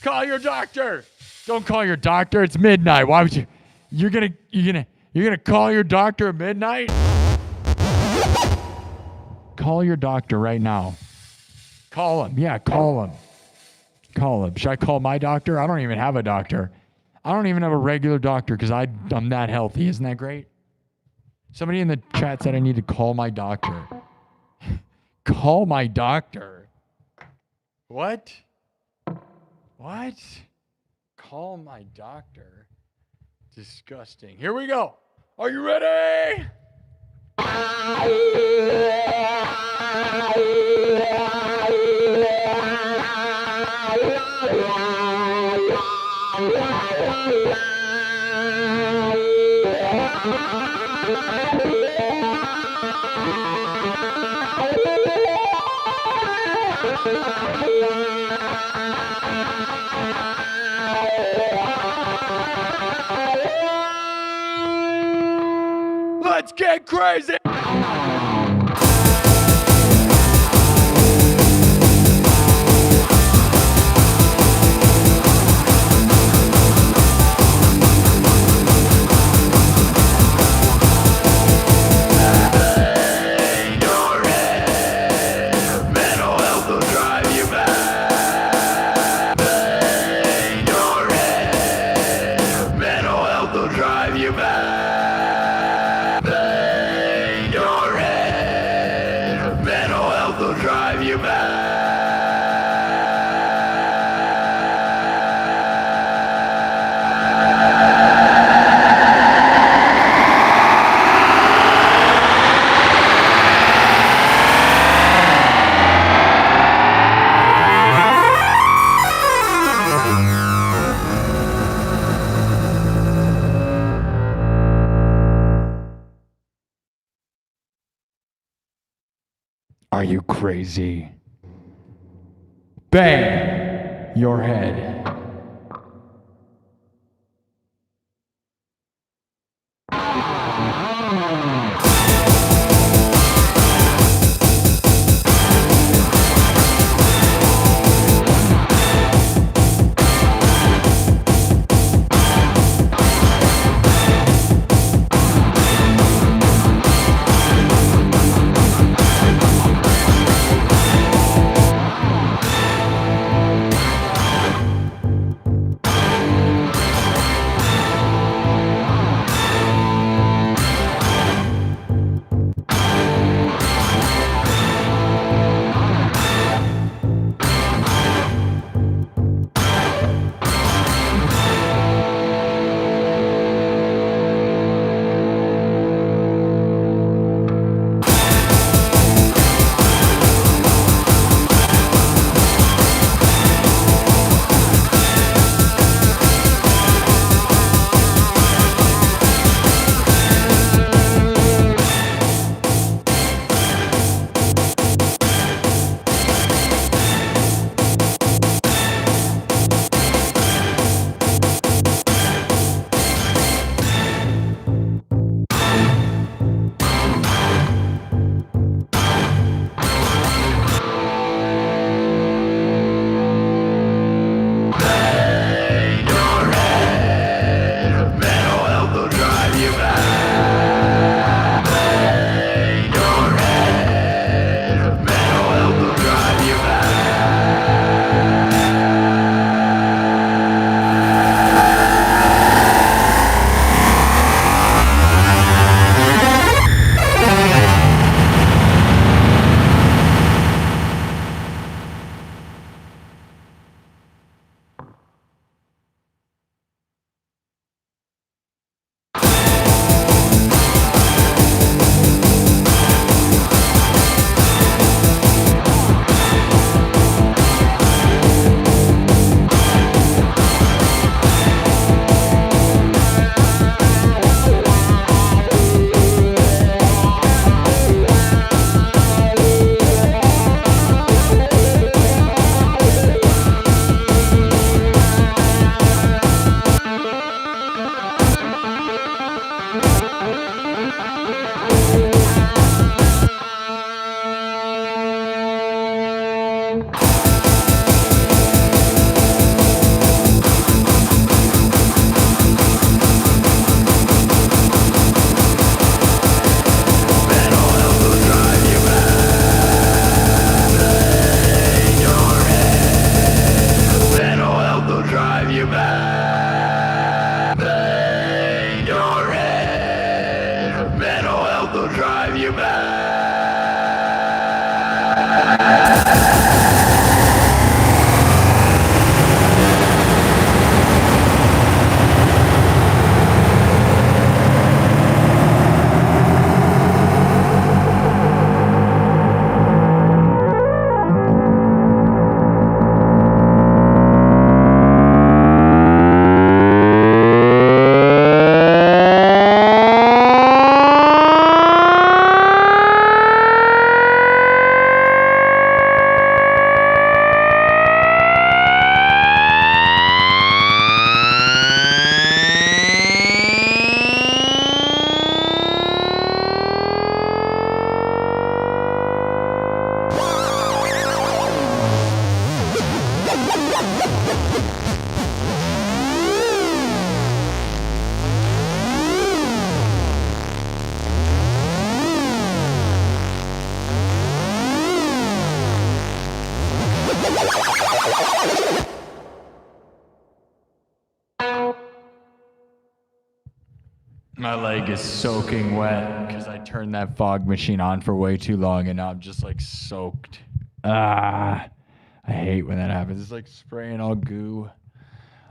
Call your doctor. Don't call your doctor. It's midnight. Why would you? You're gonna call your doctor at midnight? Call your doctor right now. Call him. Yeah, call him. Call him. Should I call my doctor? I don't even have a doctor. I don't even have a regular doctor because I'm that healthy. Isn't that great? Somebody in the chat said I need to call my doctor. Call my doctor? What? What? Call my doctor? Disgusting. Here we go. Are you ready? Let's get crazy! Are you crazy? Bang your head. My leg is soaking wet because I turned that fog machine on for way too long and now I'm just like soaked. I hate when that happens. It's like spraying all goo.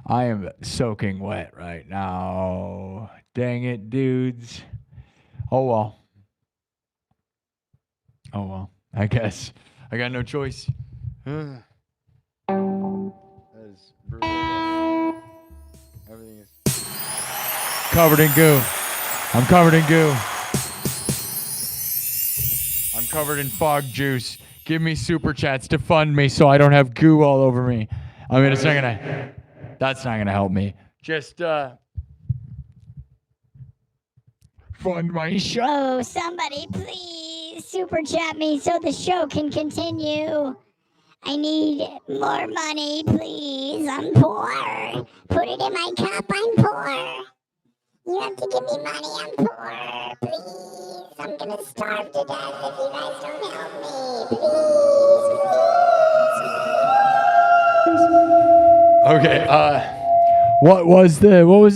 I am soaking wet right now. Dang it, dudes. Oh well. Oh well. I guess I got no choice. That is brutal. Everything is covered in goo. I'm covered in goo. I'm covered in fog juice. Give me super chats to fund me so I don't have goo all over me. I mean, that's not gonna help me. Just fund my show. Oh, somebody please super chat me so the show can continue. I need more money, please. I'm poor. Put it in my cup. I'm poor. You have to give me money. I'm poor. Please. I'm gonna starve to death if you guys don't help me. Please. Okay. What was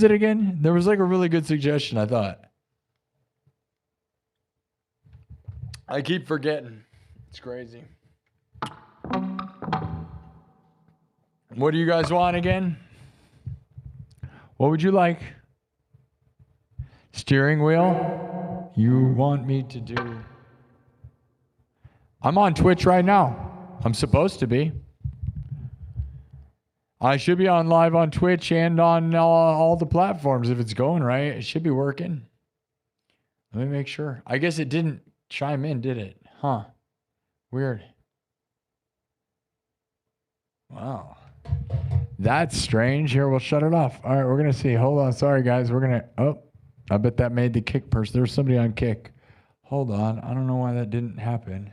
it again? There was like a really good suggestion, I thought. I keep forgetting. It's crazy. What do you guys want again? What would you like? Steering wheel? You want me to do? I'm on Twitch right now. I'm supposed to be. I should be on live on Twitch and on all the platforms if it's going right. It should be working. Let me make sure. I guess it didn't chime in, did it? Huh. Weird. Wow. That's strange. Here, we'll shut it off. All right, we're going to see. Hold on. Sorry, guys. We're going to... Oh, I bet that made the kick person. There was somebody on kick. Hold on. I don't know why that didn't happen.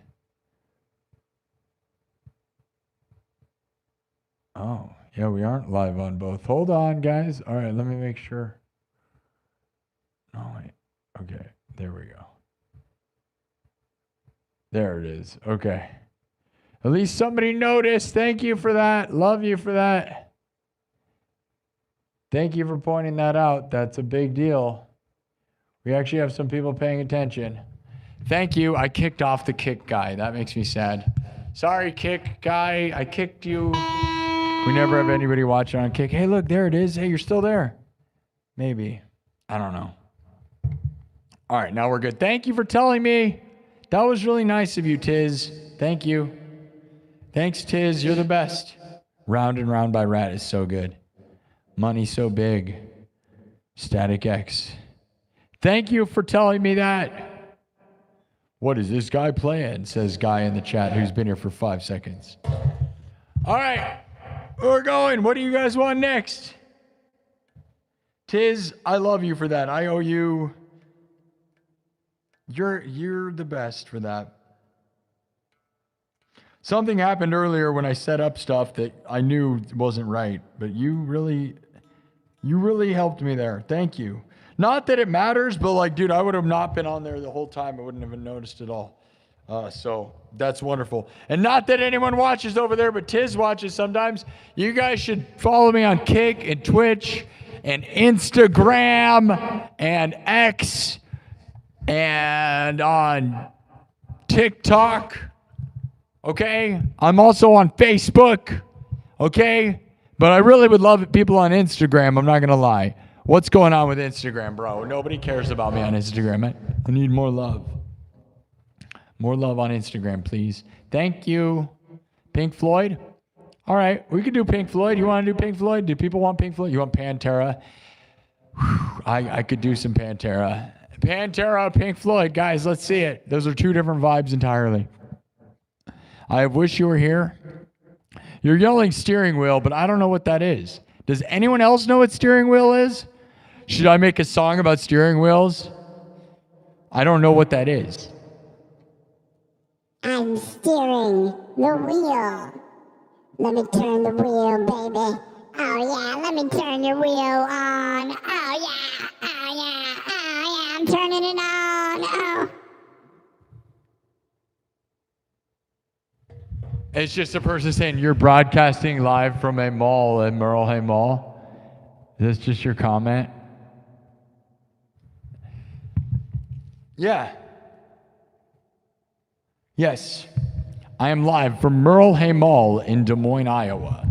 Oh, yeah, we aren't live on both. Hold on, guys. All right, let me make sure. Oh, wait. Okay, there we go. There it is. Okay. At least somebody noticed. Thank you for that. Love you for that. Thank you for pointing that out. That's a big deal. We actually have some people paying attention. Thank you. I kicked off the kick guy. That makes me sad. Sorry, kick guy. I kicked you. We never have anybody watching on kick. Hey, look, there it is. Hey, you're still there. Maybe. I don't know. All right, now we're good. Thank you for telling me. That was really nice of you, Tiz. Thank you. Thanks, Tiz. You're the best. Round and Round by Rat is so good. Money so big. Static X. Thank you for telling me that. What is this guy playing? Says guy in the chat who's been here for 5 seconds. All right. We're going. What do you guys want next? Tiz, I love you for that. I owe you. You're the best for that. Something happened earlier when I set up stuff that I knew wasn't right, but you really helped me there. Thank you. Not that it matters, but like, dude, I would have not been on there the whole time. I wouldn't have noticed it all. So that's wonderful. And not that anyone watches over there, but Tiz watches sometimes. You guys should follow me on Kick and Twitch and Instagram and X and on TikTok. Okay? I'm also on Facebook. Okay? But I really would love people on Instagram. I'm not going to lie. What's going on with Instagram, bro? Nobody cares about me on Instagram. I need more love. More love on Instagram, please. Thank you. Pink Floyd? All right, we could do Pink Floyd. You want to do Pink Floyd? Do people want Pink Floyd? You want Pantera? Whew, I could do some Pantera. Pantera, Pink Floyd. Guys, let's see it. Those are two different vibes entirely. I wish you were here. You're yelling steering wheel, but I don't know what that is. Does anyone else know what steering wheel is? Should I make a song about steering wheels? I don't know what that is. I'm steering the wheel. Let me turn the wheel, baby. Oh yeah, let me turn your wheel on. Oh yeah, oh yeah, oh yeah, I'm turning it on. Oh. It's just a person saying you're broadcasting live from a mall in Merle Mall. Is this just your comment? Yeah. Yes. I am live from Merle Mall in Des Moines, Iowa.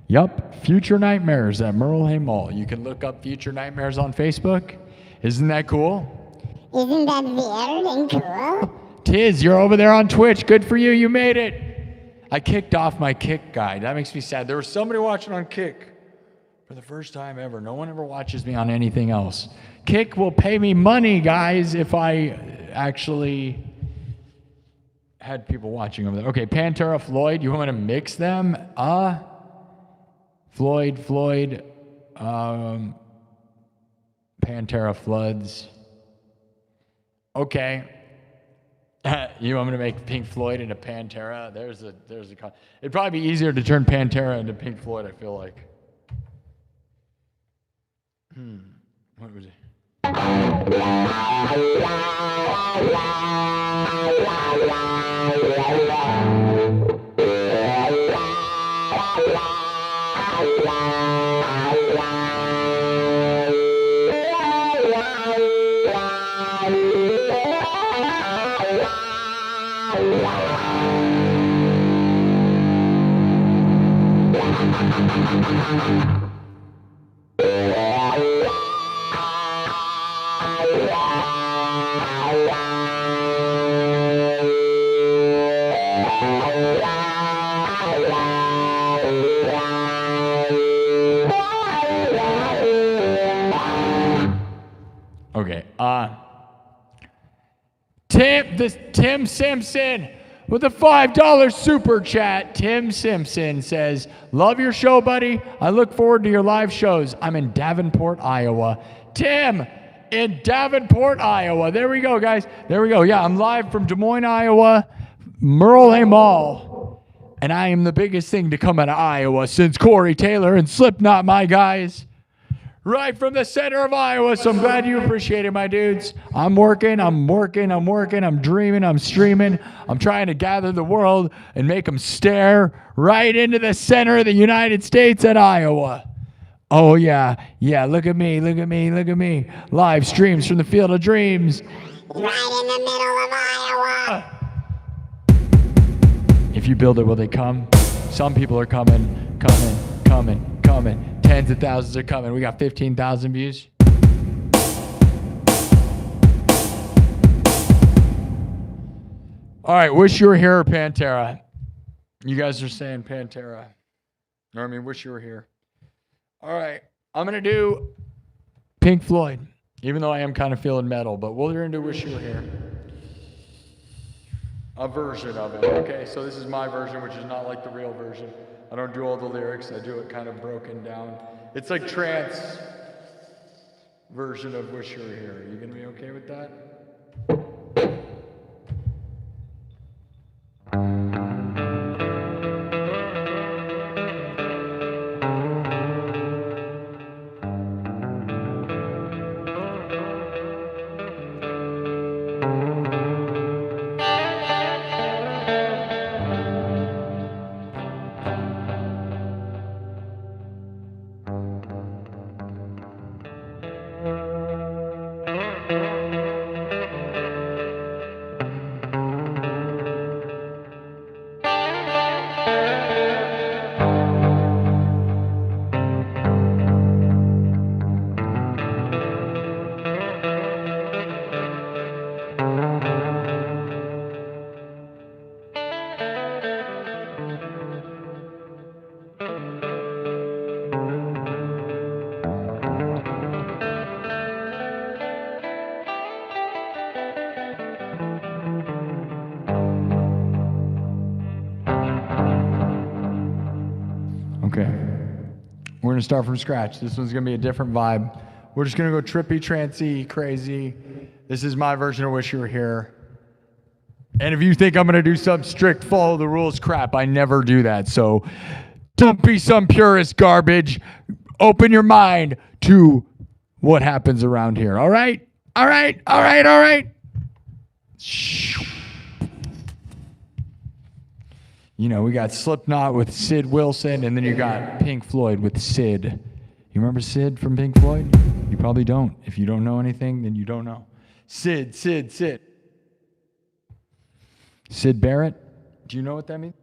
Yup, Future Nightmares at Merle Mall. You can look up Future Nightmares on Facebook. Isn't that cool? Isn't that weird and cool? Tiz, you're over there on Twitch. Good for you. You made it. I kicked off my Kick guide. That makes me sad. There was somebody watching on Kick for the first time ever. No one ever watches me on anything else. Kick will pay me money, guys, if I actually had people watching over there. Okay, Pantera, Floyd. You want me to mix them? Floyd, Pantera, Floods. Okay. You want me to make Pink Floyd into Pantera? There's a it'd probably be easier to turn Pantera into Pink Floyd, I feel like. What was it? Okay. Tim Simpson with a $5 super chat. Tim Simpson says, "Love your show, buddy. I look forward to your live shows. I'm in Davenport, Iowa." Tim in Davenport, Iowa. There we go, guys. There we go. Yeah, I'm live from Des Moines, Iowa, Merle Mall. And I am the biggest thing to come out of Iowa since Corey Taylor and Slipknot, my guys. Right from the center of Iowa, so I'm glad you appreciate it, my dudes. I'm working, I'm dreaming, I'm streaming. I'm trying to gather the world and make them stare right into the center of the United States at Iowa. Oh, yeah, look at me. Live streams from the Field of Dreams. Right in the middle of Iowa. If you build it, will they come? Some people are coming. Tens of thousands are coming. We got 15,000 views. All right, wish you were here, Pantera. You guys are saying Pantera. Wish you were here. All right, I'm going to do Pink Floyd, even though I am kind of feeling metal, but we're going to do Wish You Were Here. A version of it, okay? So this is my version, which is not like the real version. I don't do all the lyrics. I do it kind of broken down. It's like trance version of Wish You Were Here. Are you going to be okay with that? Okay. We're going to start from scratch. This one's going to be a different vibe. We're just going to go trippy, trancy, crazy. This is my version of Wish You Were Here. And if you think I'm going to do some strict follow the rules crap, I never do that. So don't be some purist garbage. Open your mind to what happens around here. All right? All right. All right. All right. You know, we got Slipknot with Sid Wilson, and then you got Pink Floyd with Sid. You remember Sid from Pink Floyd? You probably don't. If you don't know anything, then you don't know. Sid. Sid Barrett? Do you know what that means?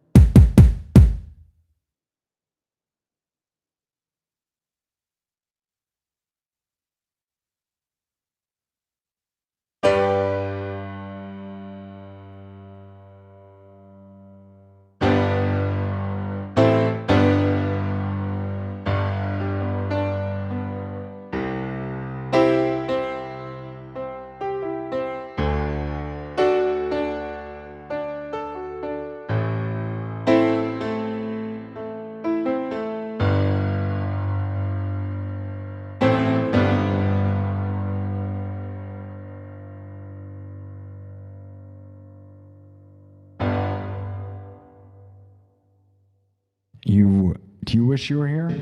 Do you wish you were here?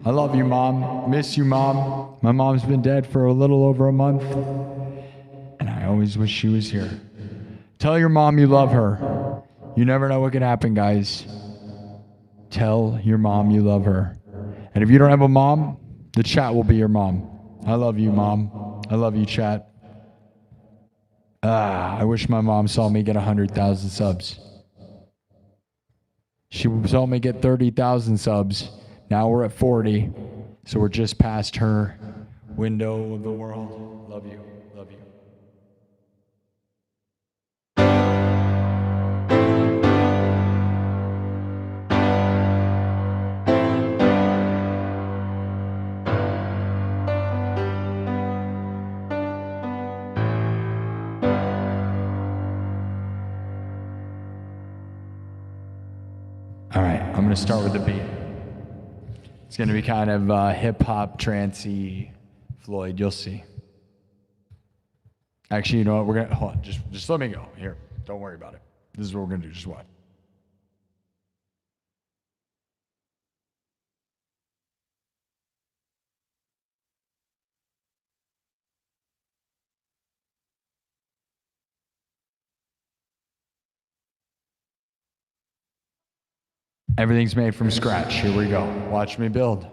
I love you, Mom. Miss you, Mom. My mom's been dead for a little over a month, and I always wish she was here. Tell your mom you love her. You never know what could happen, guys. Tell your mom you love her. And if you don't have a mom, the chat will be your mom. I love you, Mom. I love you, chat. I wish my mom saw me get 100,000 subs. She saw me get 30,000 subs. Now we're at 40. So we're just past her window of the world. Love you. Love you. All right, I'm going to start with the beat. It's going to be kind of hip-hop, trancey, Floyd, you'll see. Actually, you know what, we're going to, hold on, just let me go. Here, don't worry about it. This is what we're going to do, just watch. Everything's made from scratch. Here we go. Watch me build.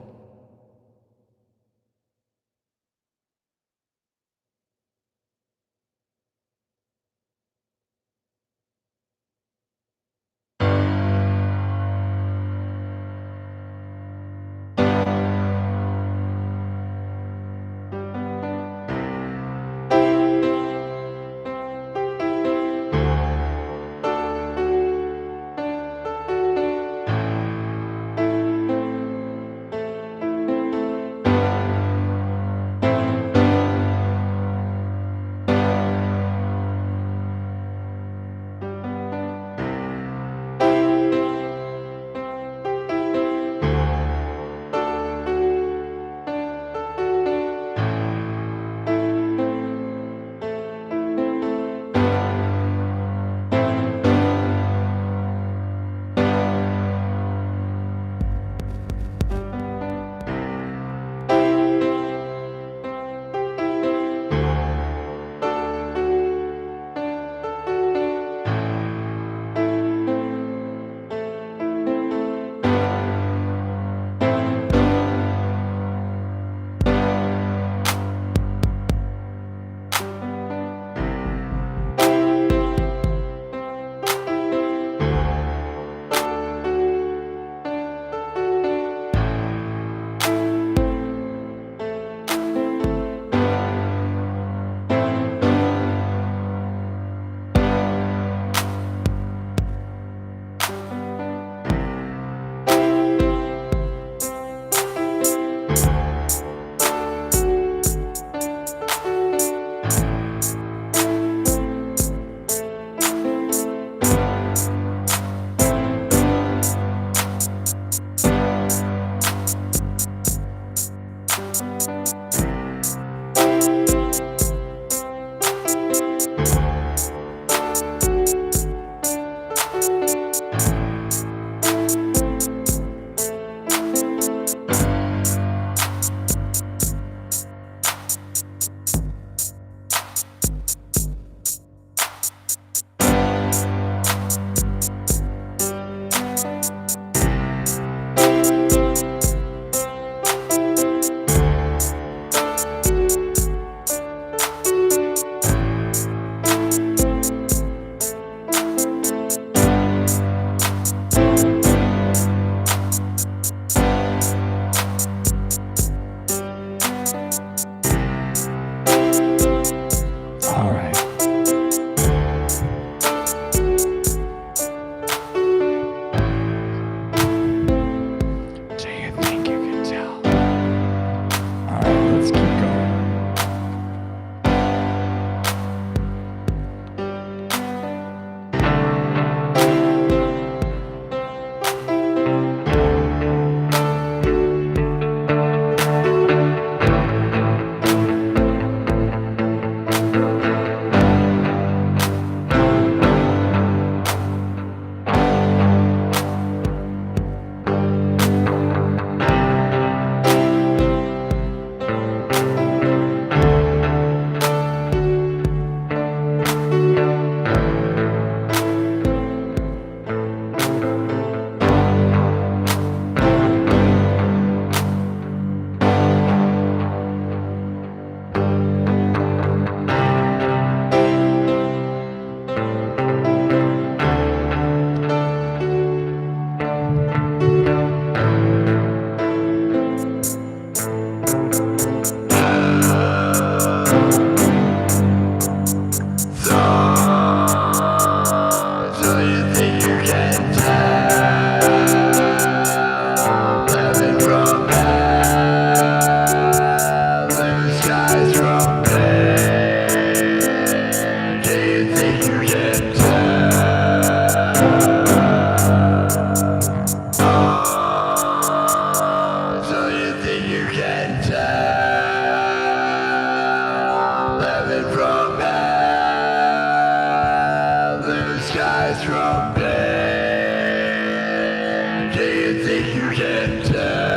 think you can tell?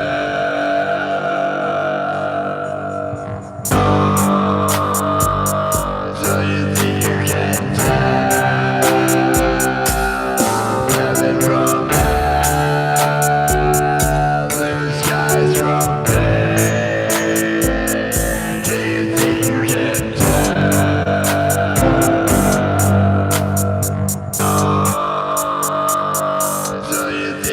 So you think you can tell heaven from hell, blue skies from pain? Do you think you can tell? So you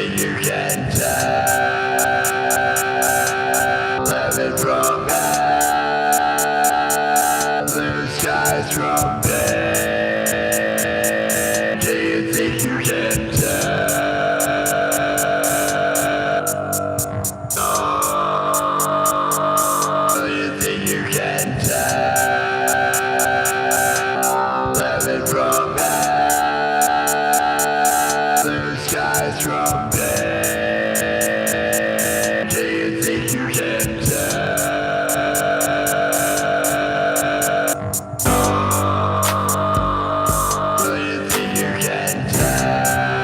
think you can tell heaven from hell, blue skies from pain? Do you think you can tell? Do you think you can tell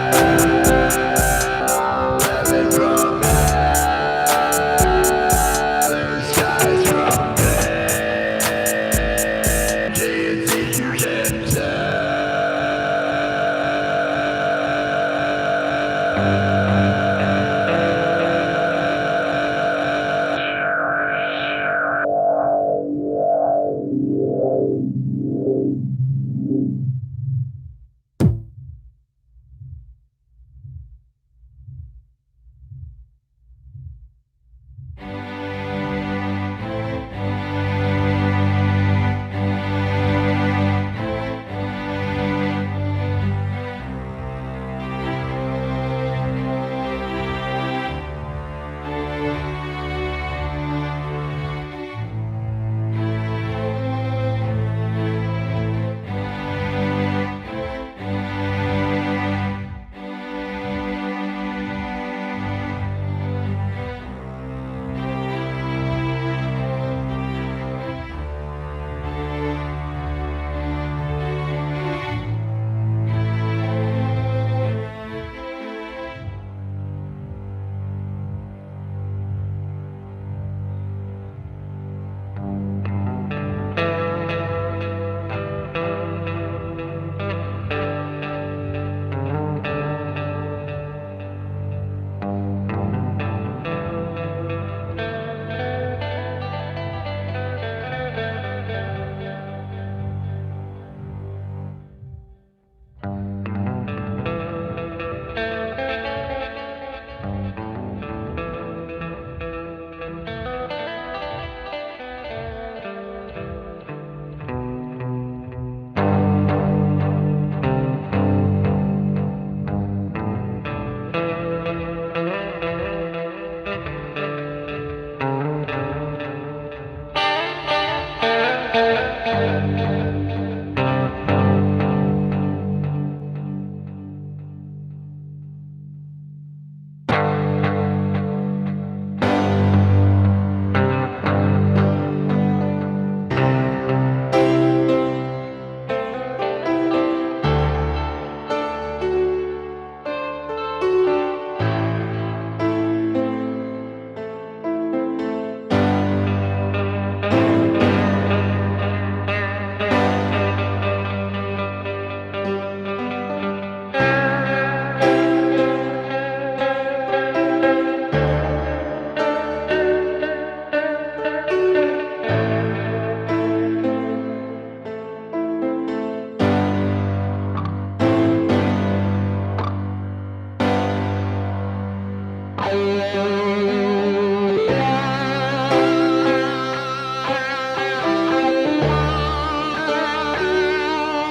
heaven from hell, blue skies from pain? Do you think you can tell? Do you think you can tell heaven from hell, blue skies from pain? Do you think you can tell?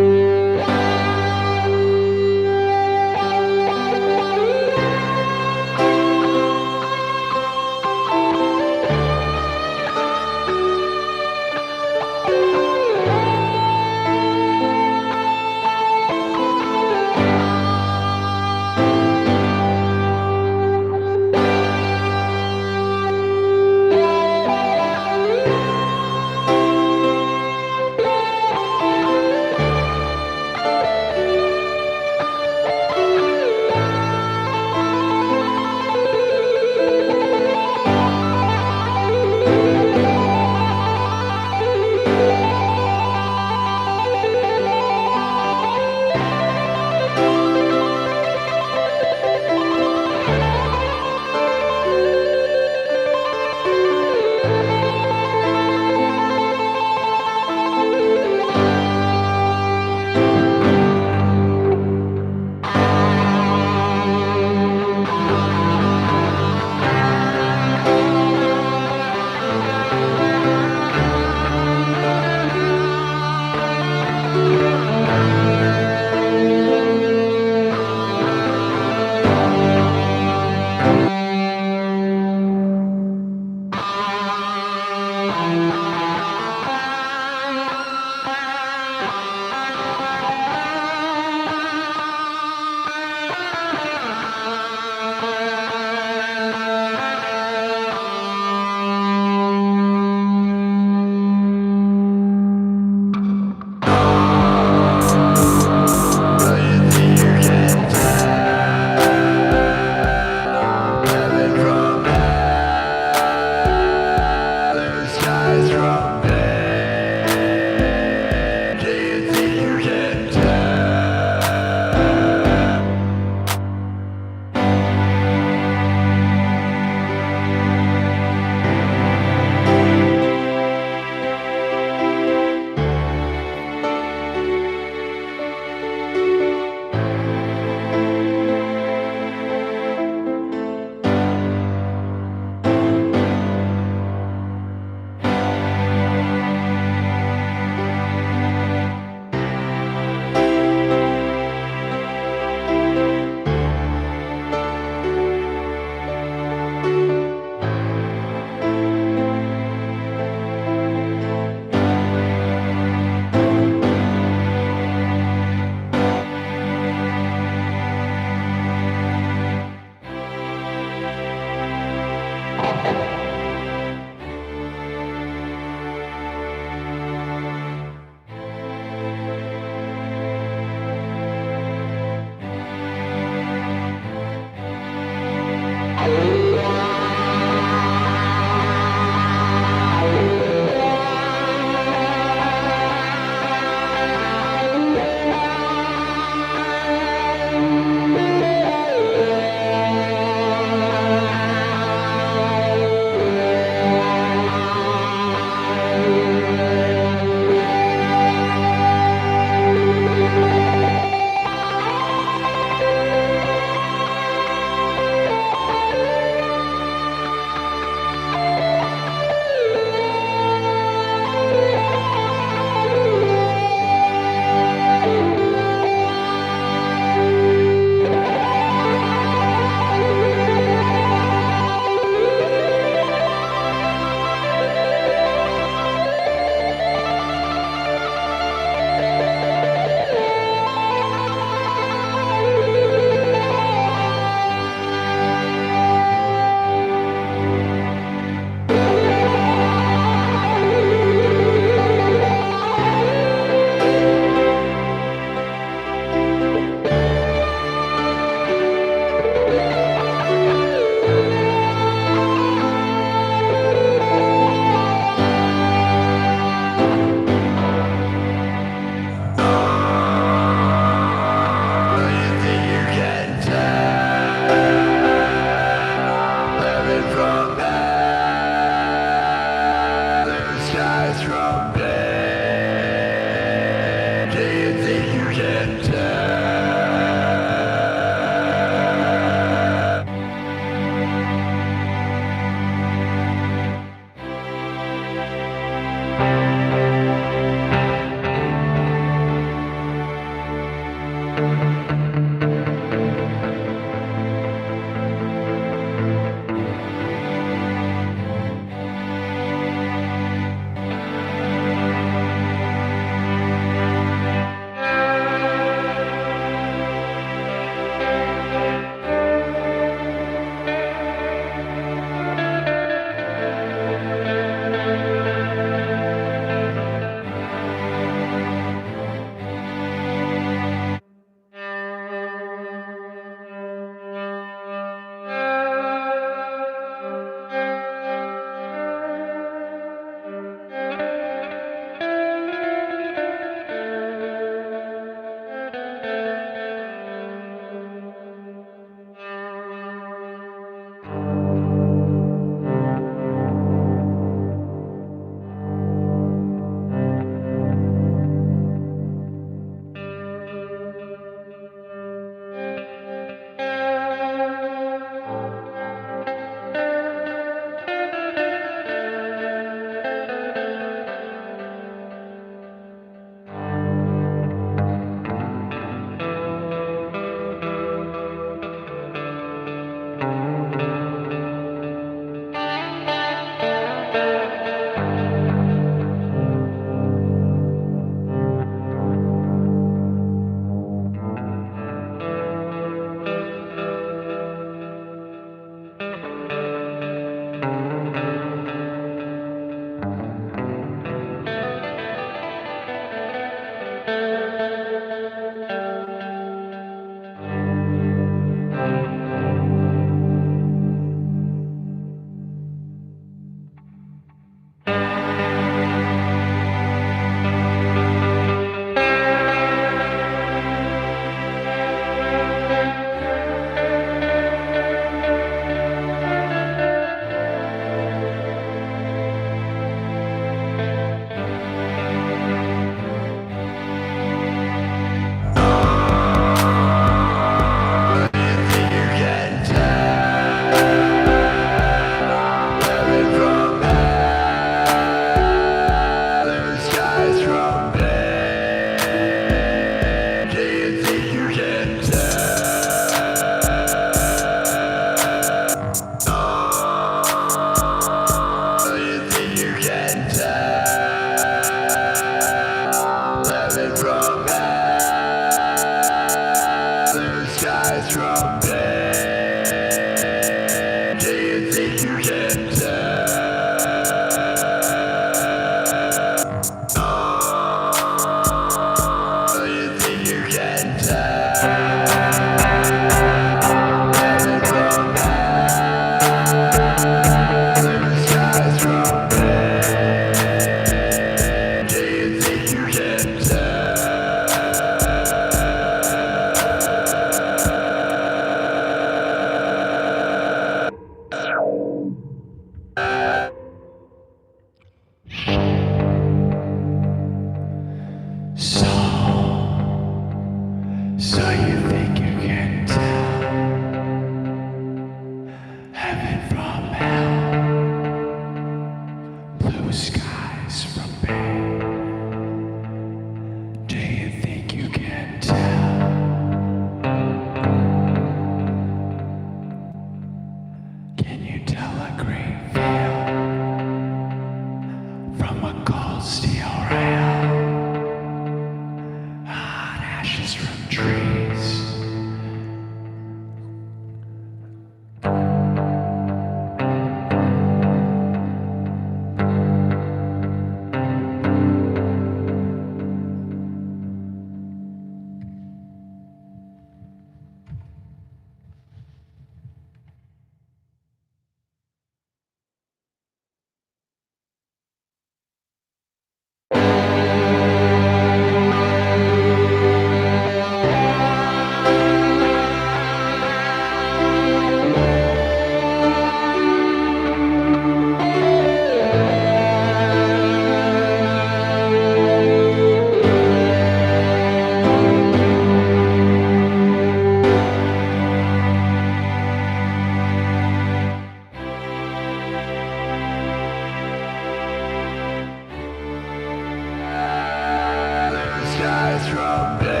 skies from pain.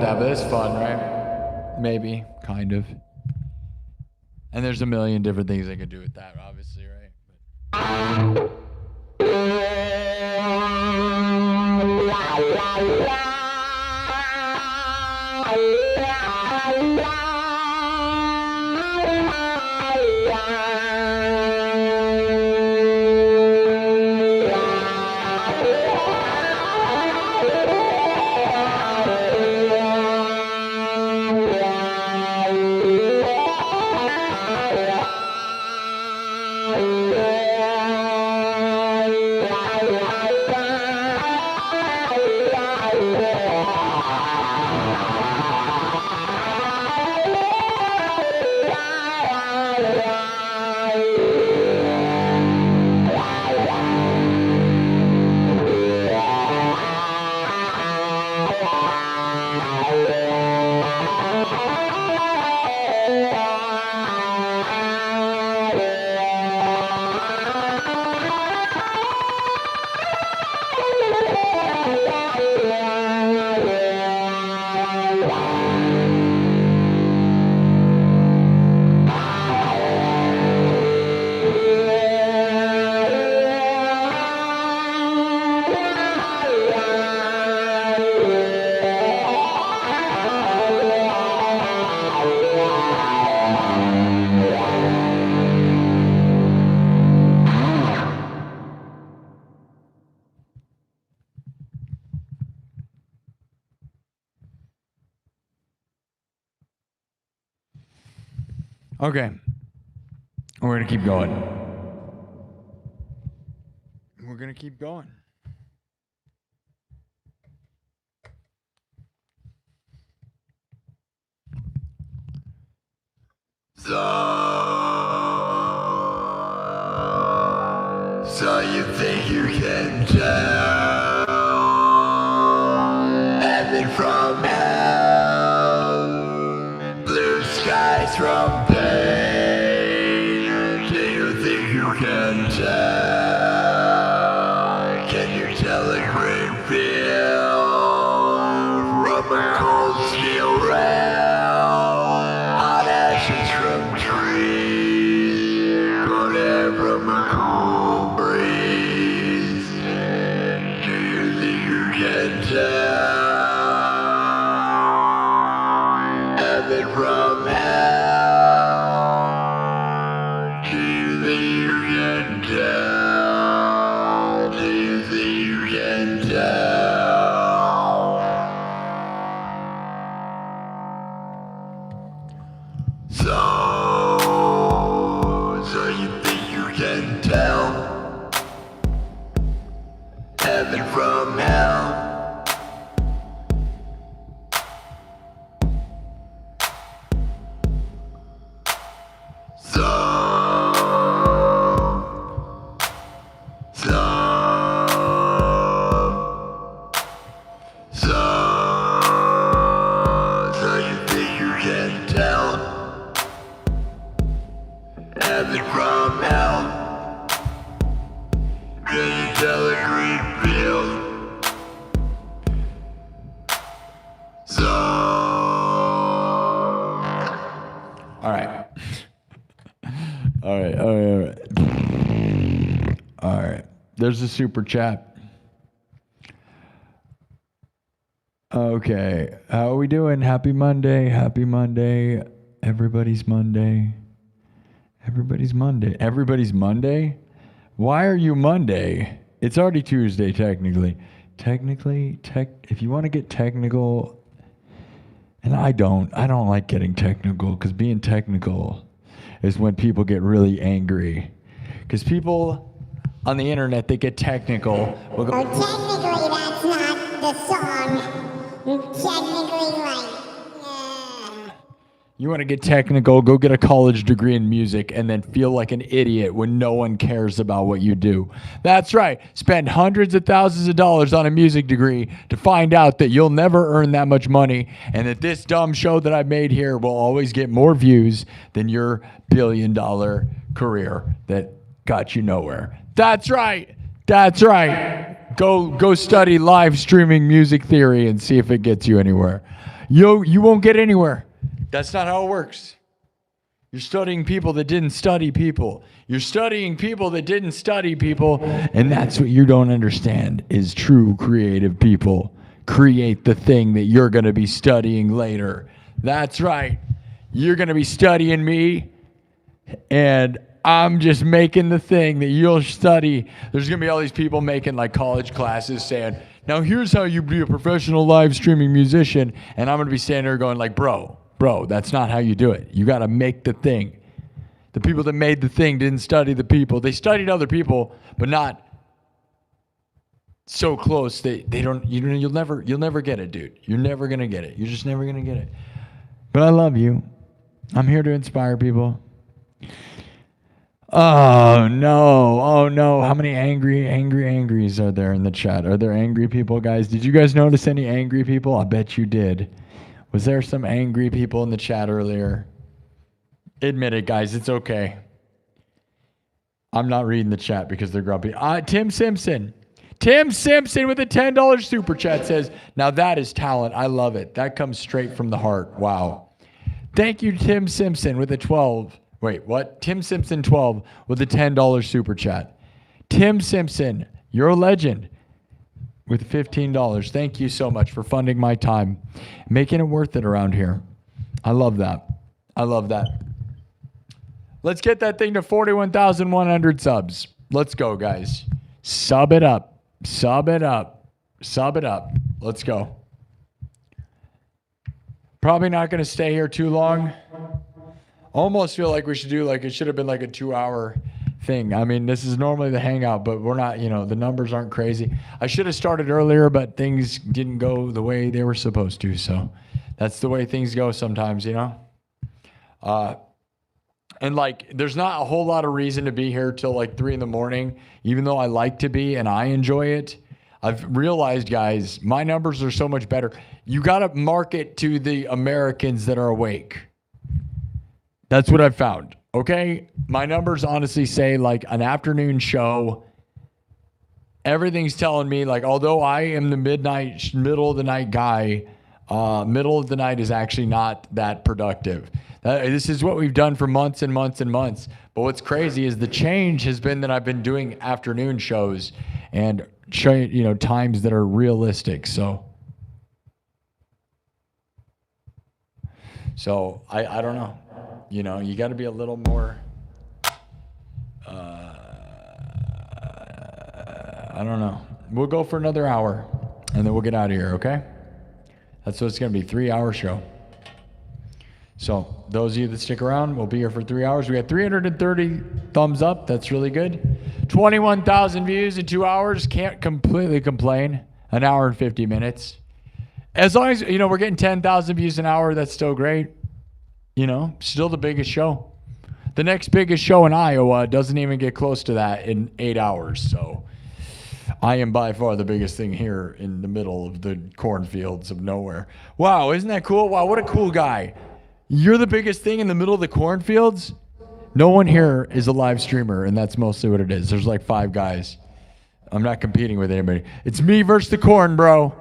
that, but it's fun, right? Maybe, kind of. And there's a million different things they could do with that, obviously, right? Okay. We're going to keep going. We're going to keep going. So you think you can tell heaven from hell, blue skies from pain? Do you think you can tell? Can you tell a great feel from a cold steel rail, hot ashes from trees, cold air from a cool breeze? Do you think you can tell heaven from hell? Do you think you can tell? Do you think you can tell? So you think you can tell heaven from hell? So you think you can tell heaven from hell? Can you tell a green field? All right. All right. There's a super chat. Okay. How are we doing? Happy Monday. Happy Monday. Everybody's Monday. Everybody's Monday. Everybody's Monday? Why are you Monday? It's already Tuesday, technically. If you want to get technical, and I don't like getting technical, because being technical is when people get really angry. Because people on the internet, they get technical. Will go, Oh, technically, that's not the song. Technically, you want to get technical, go get a college degree in music and then feel like an idiot when no one cares about what you do. That's right. Spend hundreds of thousands of dollars on a music degree to find out that you'll never earn that much money and that this dumb show that I made here will always get more views than your billion-dollar career that got you nowhere. That's right. That's right. Go study live streaming music theory and see if it gets you anywhere. you won't get anywhere. That's not how it works. You're studying people that didn't study people. You're studying people that didn't study people. And that's what you don't understand is true creative people create the thing that you're going to be studying later. That's right. You're going to be studying me, and I'm just making the thing that you'll study. There's going to be all these people making like college classes saying, now here's how you be a professional live streaming musician. And I'm going to be standing there going like, bro, that's not how you do it. You got to make the thing. The people that made the thing didn't study the people. They studied other people, but not so close that they don't, you'll never get it, dude. You're never going to get it. You're just never going to get it. But I love you. I'm here to inspire people. Oh no. How many angries are there in the chat? Are there angry people, guys? Did you guys notice any angry people? I bet you did. Was there some angry people in the chat earlier? Admit it, guys. It's okay. I'm not reading the chat because they're grumpy. Tim Simpson with a $10 super chat says, now that is talent. I love it. That comes straight from the heart. Wow. Thank you, Tim Simpson with a 12. Wait, what? Tim Simpson 12 with a $10 super chat. Tim Simpson, you're a legend with $15. Thank you so much for funding my time, making it worth it around here. I love that. Let's get that thing to 41,100 subs. Let's go, guys. Sub it up. Let's go. Probably not going to stay here too long. Almost feel like we should do like, it should have been like a 2-hour thing. I mean, this is normally the hangout, but we're not, the numbers aren't crazy. I should have started earlier, but things didn't go the way they were supposed to. So that's the way things go sometimes, And like, there's not a whole lot of reason to be here till like 3 a.m, even though I like to be and I enjoy it. I've realized, guys, my numbers are so much better. You got to market to the Americans that are awake. That's what I've found. Okay. My numbers honestly say like an afternoon show. Everything's telling me like, although I am the middle of the night guy, middle of the night is actually not that productive. This is what we've done for months and months and months. But what's crazy is the change has been that I've been doing afternoon shows and times that are realistic. So I don't know. You got to be a little more. I don't know. We'll go for another hour, and then we'll get out of here. Okay. That's what it's gonna be. 3-hour show. So those of you that stick around, we'll be here for 3 hours. We got 330 thumbs up. That's really good. 21,000 views in 2 hours. Can't completely complain. An hour and 50 minutes. As long as, we're getting 10,000 views an hour, that's still great. Still the biggest show. The next biggest show in Iowa doesn't even get close to that in 8 hours. So I am by far the biggest thing here in the middle of the cornfields of nowhere. Wow, isn't that cool? Wow, what a cool guy. You're the biggest thing in the middle of the cornfields? No one here is a live streamer, and that's mostly what it is. There's like 5 guys. I'm not competing with anybody. It's me versus the corn, bro.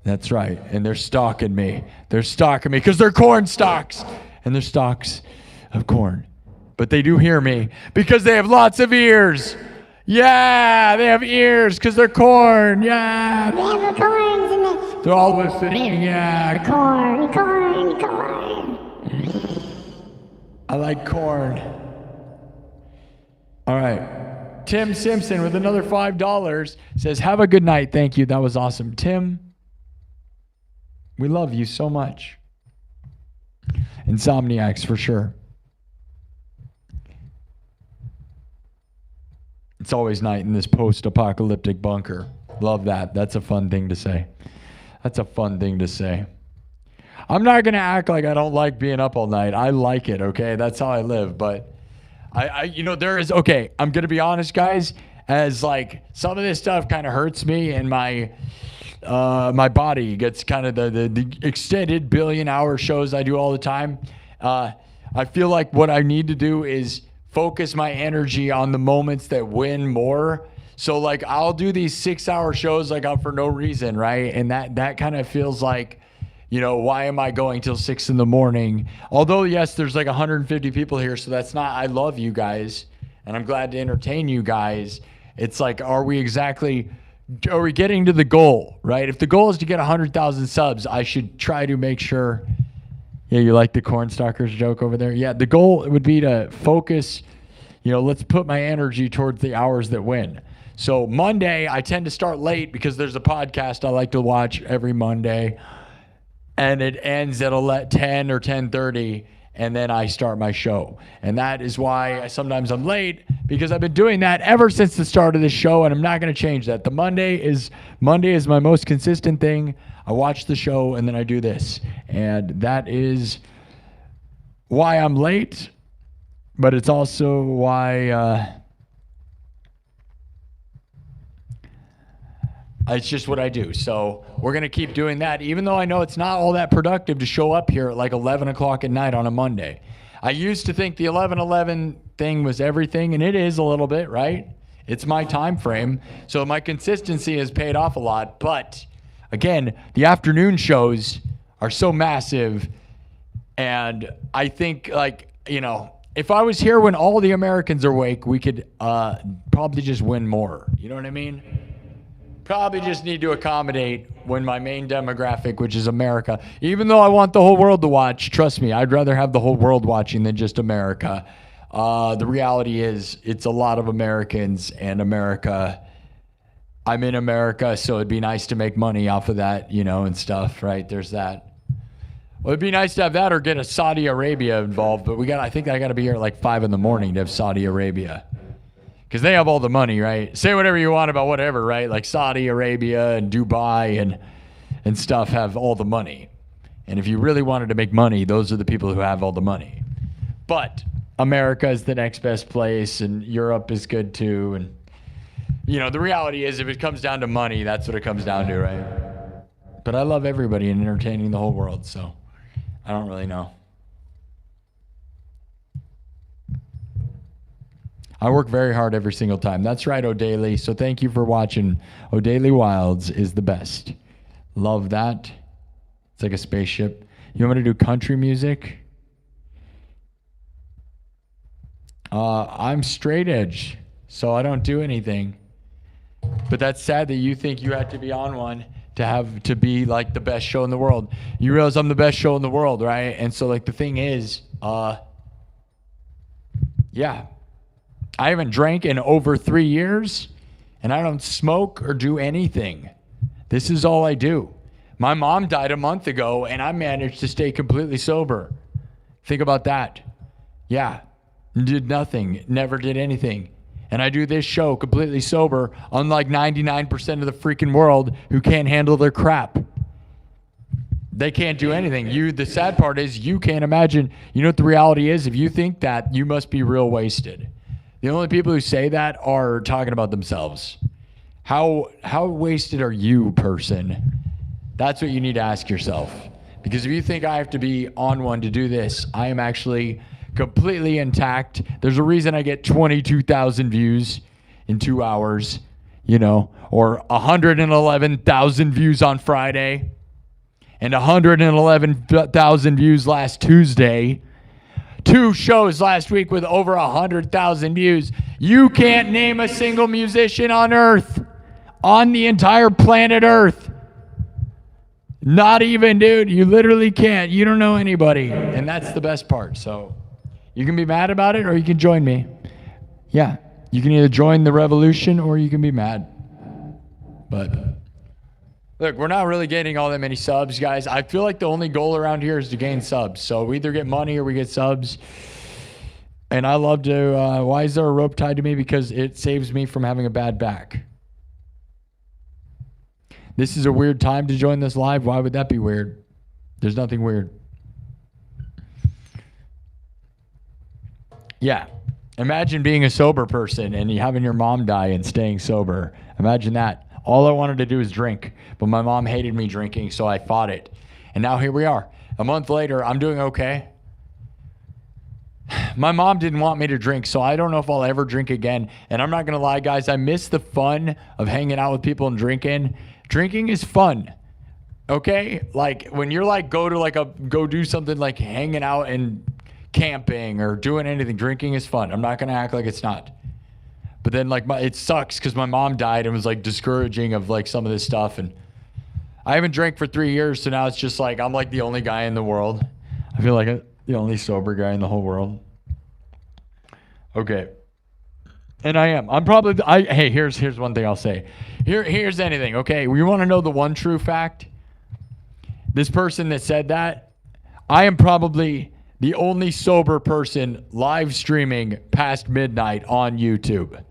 That's right. And they're stalking me. They're stalking me because they're corn stalks. And they're stalks of corn. But they do hear me because they have lots of ears. Yeah, they have ears because they're corn. Yeah. They have the corns in the... They're all listening. Yeah. Corn. I like corn. All right. Tim Simpson with another $5 says, have a good night. Thank you. That was awesome. Tim, we love you so much. Insomniacs for sure. It's always night in this post-apocalyptic bunker. Love that. That's a fun thing to say. I'm not going to act like I don't like being up all night. I like it, okay? That's how I live. But I'm going to be honest, guys, as like some of this stuff kind of hurts me and my body gets kind of the extended billion-hour shows I do all the time. I feel like what I need to do is focus my energy on the moments that win more. So like I'll do these 6-hour shows like out for no reason, right? And that kind of feels like why am I going till 6 in the morning? Although, yes, there's like 150 people here, so that's not, I love you guys, and I'm glad to entertain you guys. It's like, are we getting to the goal, right? If the goal is to get 100,000 subs, I should try to make sure. Yeah, you like the cornstalkers joke over there? Yeah, the goal would be to focus, let's put my energy towards the hours that win. So Monday, I tend to start late because there's a podcast I like to watch every Monday. And it ends at 10 or 10:30, and then I start my show. And that is why sometimes I'm late, because I've been doing that ever since the start of this show, and I'm not going to change that. Monday is my most consistent thing. I watch the show, and then I do this. And that is why I'm late, but it's also why it's just what I do. So we're going to keep doing that, even though I know it's not all that productive to show up here at like 11 o'clock at night on a Monday. I used to think the 11:11 thing was everything, and it is a little bit, right? It's my time frame. So my consistency has paid off a lot. But again, the afternoon shows are so massive. And I think, if I was here when all the Americans are awake, we could probably just win more. You know what I mean? Probably just need to accommodate when my main demographic, which is America, even though I want the whole world to watch, trust me, I'd rather have the whole world watching than just America. The reality is it's a lot of Americans, and I'm in America, so it'd be nice to make money off of that, and stuff, right? There's that. Well, it'd be nice to have that or get a Saudi Arabia involved, but I think I got to be here at like 5 in the morning to have Saudi Arabia. Because they have all the money, right? Say whatever you want about whatever, right? Like Saudi Arabia and Dubai and stuff have all the money. And if you really wanted to make money, those are the people who have all the money. But America is the next best place, and Europe is good too. And, the reality is if it comes down to money, that's what it comes down to, right? But I love everybody and entertaining the whole world, so I don't really know. I work very hard every single time. That's right, O'Daly. So thank you for watching. O'Daly Wilds is the best. Love that. It's like a spaceship. You want me to do country music? I'm straight edge, so I don't do anything. But that's sad that you think you have to be on one to be like the best show in the world. You realize I'm the best show in the world, right? And so the thing is, yeah. I haven't drank in over 3 years, and I don't smoke or do anything. This is all I do. My mom died a month ago, and I managed to stay completely sober. Think about that. Yeah, did nothing, never did anything. And I do this show completely sober, unlike 99% of the freaking world who can't handle their crap. They can't do anything. The sad part is you can't imagine. You know what the reality is? If you think that, you must be real wasted. The only people who say that are talking about themselves. How wasted are you, person? That's what you need to ask yourself. Because if you think I have to be on one to do this, I am actually completely intact. There's a reason I get 22,000 views in 2 hours, or 111,000 views on Friday and 111,000 views last Tuesday. 2 shows last week with over 100,000 views. You can't name a single musician on Earth, on the entire planet Earth. Not even, dude. You literally can't. You don't know anybody. And that's the best part. So you can be mad about it or you can join me. Yeah. You can either join the revolution or you can be mad. But look, we're not really getting all that many subs, guys. I feel like the only goal around here is to gain subs. So we either get money or we get subs. And I love to, why is there a rope tied to me? Because it saves me from having a bad back. This is a weird time to join this live. Why would that be weird? There's nothing weird. Yeah. Imagine being a sober person and you having your mom die and staying sober. Imagine that. All I wanted to do was drink, but my mom hated me drinking, so I fought it. And now here we are. A month later, I'm doing okay. My mom didn't want me to drink, so I don't know if I'll ever drink again. And I'm not going to lie, guys, I miss the fun of hanging out with people and drinking. Drinking is fun. Okay? Like when you're like go do something like hanging out and camping or doing anything, drinking is fun. I'm not going to act like it's not. But then like it sucks because my mom died and was like discouraging of like some of this stuff. And I haven't drank for 3 years. So now it's just like, I'm like the only guy in the world. I feel like the only sober guy in the whole world. Okay. And I am. I'm probably, hey, here's one thing I'll say. Here's anything. Okay. You want to know the one true fact? This person that said that, I am probably the only sober person live streaming past midnight on YouTube.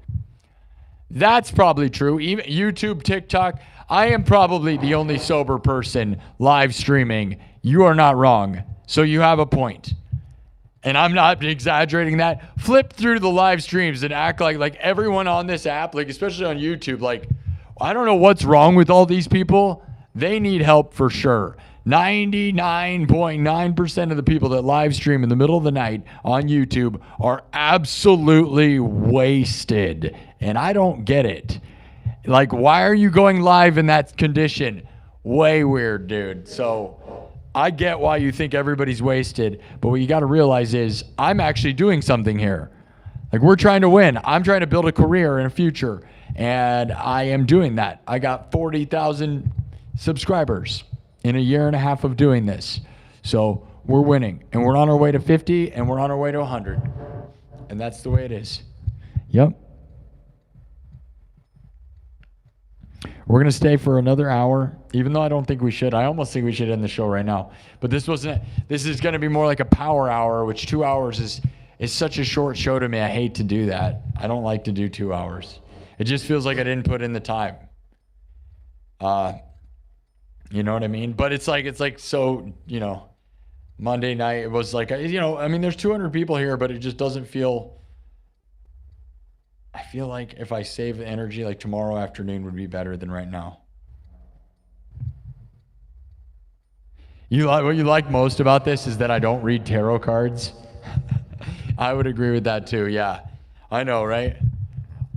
That's probably true. Even YouTube, TikTok, I am probably the only sober person live streaming. You are not wrong. So you have a point. And I'm not exaggerating that. Flip through the live streams and act like everyone on this app, like especially on YouTube, like I don't know what's wrong with all these people. They need help for sure. 99.9% of the people that live stream in the middle of the night on YouTube are absolutely wasted. And I don't get it. Like, why are you going live in that condition? Way weird, dude. So I get why you think everybody's wasted. But what you got to realize is I'm actually doing something here. Like, we're trying to win. I'm trying to build a career and a future. And I am doing that. I got 40,000 subscribers in a year and a half of doing this. So we're winning. And we're on our way to 50 and we're on our way to 100. And that's the way it is. Yep. We're going to stay for another hour, even though I don't think we should. I almost think we should end the show right now. But this is going to be more like a power hour, which 2 hours is such a short show to me. I hate to do that. I don't like to do 2 hours. It just feels like I didn't put in the time. You know what I mean? But it's like so, you know, Monday night, it was like, you know, I mean, there's 200 people here, but it just doesn't feel, I feel like if I save the energy, like tomorrow afternoon would be better than right now. What you like most about this is that I don't read tarot cards. I would agree with that too. Yeah, I know, right?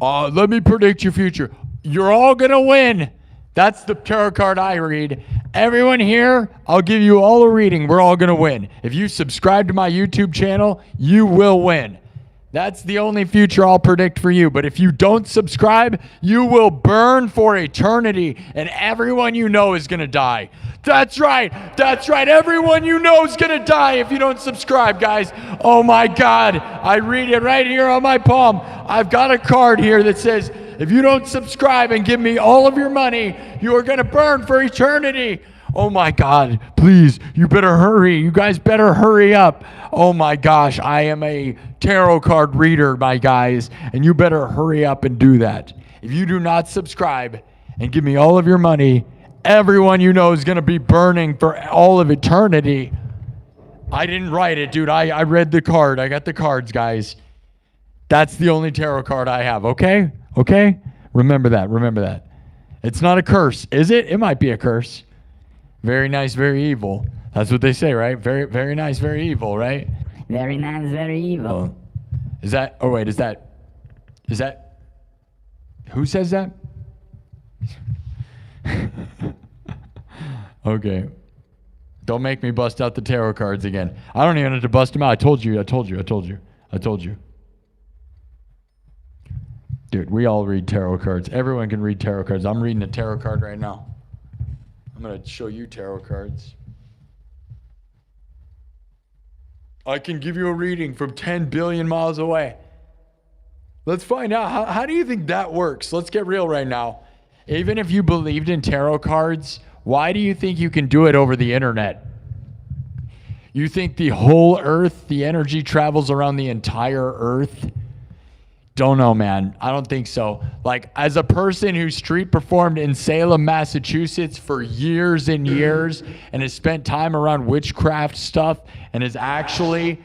Let me predict your future. You're all going to win. That's the tarot card I read. Everyone here, I'll give you all a reading. We're all going to win. If you subscribe to my YouTube channel, you will win. That's the only future I'll predict for you. But if you don't subscribe, you will burn for eternity, and everyone you know is going to die. That's right. That's right. Everyone you know is going to die if you don't subscribe, guys. Oh, my God. I read it right here on my palm. I've got a card here that says, if you don't subscribe and give me all of your money, you are going to burn for eternity. Oh my God, please, you better hurry. You guys better hurry up. Oh my gosh, I am a tarot card reader, my guys, and you better hurry up and do that. If you do not subscribe and give me all of your money, everyone you know is going to be burning for all of eternity. I didn't write it, dude. I read the card. I got the cards, guys. That's the only tarot card I have, okay? Okay? Remember that. Remember that. It's not a curse, is it? It might be a curse. Very nice, very evil. That's what they say, right? Very, very nice, very evil, right? Very nice, very evil. Is that, oh wait, is that, who says that? Okay. Don't make me bust out the tarot cards again. I don't even have to bust them out. I told you. Dude, we all read tarot cards. Everyone can read tarot cards. I'm reading a tarot card right now. I'm going to show you tarot cards. I can give you a reading from 10 billion miles away. Let's find out. How do you think that works? Let's get real right now. Even if you believed in tarot cards, why do you think you can do it over the internet? You think the whole earth, the energy travels around the entire earth? Don't know, man. I don't think so. Like, as a person who street performed in Salem, Massachusetts for years and years and has spent time around witchcraft stuff and is actually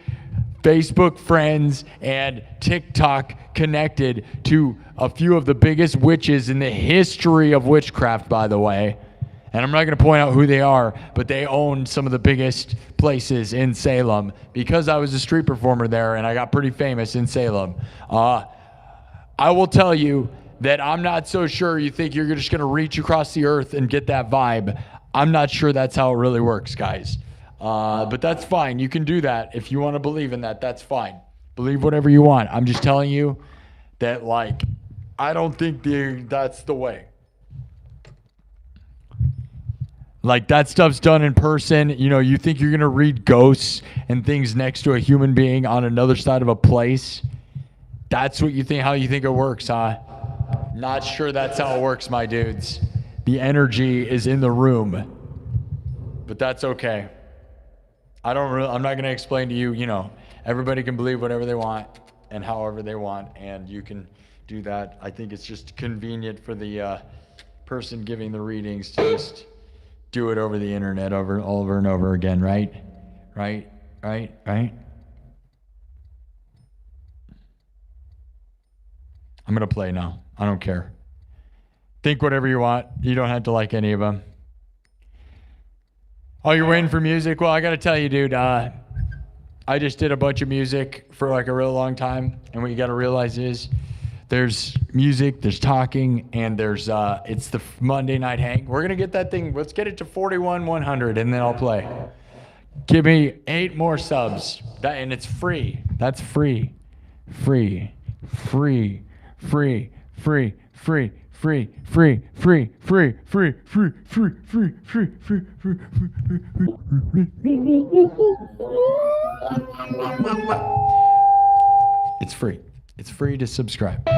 Facebook friends and TikTok connected to a few of the biggest witches in the history of witchcraft, by the way. And I'm not going to point out who they are, but they own some of the biggest places in Salem because I was a street performer there and I got pretty famous in Salem. I will tell you that I'm not so sure you think you're just going to reach across the earth and get that vibe. I'm not sure that's how it really works, guys. But that's fine. You can do that. If you want to believe in that, that's fine. Believe whatever you want. I'm just telling you that, like, I don't think that's the way. Like, that stuff's done in person. You know, you think you're going to read ghosts and things next to a human being on another side of a place? That's what you think, how you think it works, huh? Not sure that's how it works, my dudes. The energy is in the room. But that's okay. I'm not going to explain to you, you know, everybody can believe whatever they want and however they want, and you can do that. I think it's just convenient for the person giving the readings to just do it over the internet over and over again, right? Right? I'm going to play now. I don't care. Think whatever you want. You don't have to like any of them. Oh, you're waiting for music? Well, I got to tell you, dude, I just did a bunch of music for like a real long time. And what you got to realize is there's music, there's talking, and there's it's the Monday night hang. We're going to get that thing. Let's get it to 41,100 and then I'll play. Give me 8 more subs. And it's free. That's free. Free. It's free. It's free to subscribe.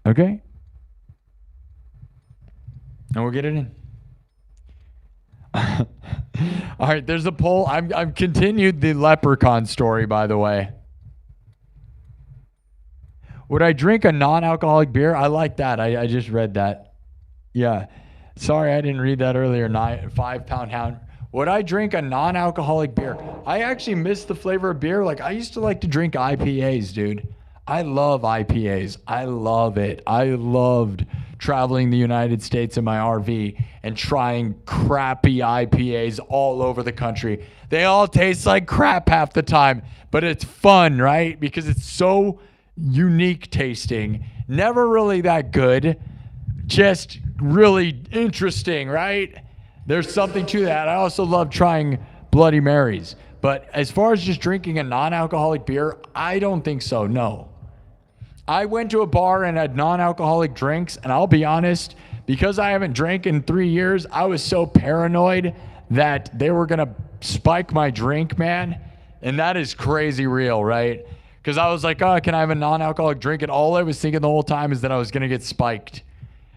Okay? And we'll get it in. All right, there's a poll. I've continued the Leprechaun story, by the way. Would I drink a non-alcoholic beer? I like that. I just read that. Yeah. Sorry, I didn't read that earlier. 5 Pound Hound. Would I drink a non-alcoholic beer? I actually miss the flavor of beer. Like, I used to like to drink IPAs, dude. I love IPAs. I love it. I loved traveling the United States in my RV and trying crappy IPAs all over the country. They all taste like crap half the time, but it's fun, right? Because it's so unique tasting, never really that good, just really interesting, right? There's something to that. I also love trying Bloody Marys, but as far as just drinking a non-alcoholic beer, I don't think so. No. I went to a bar and had non-alcoholic drinks, and I'll be honest, because I haven't drank in 3 years, I was so paranoid that they were gonna spike my drink, man, and that is crazy real, right? Because I was like, oh, can I have a non-alcoholic drink? And all I was thinking the whole time is that I was going to get spiked.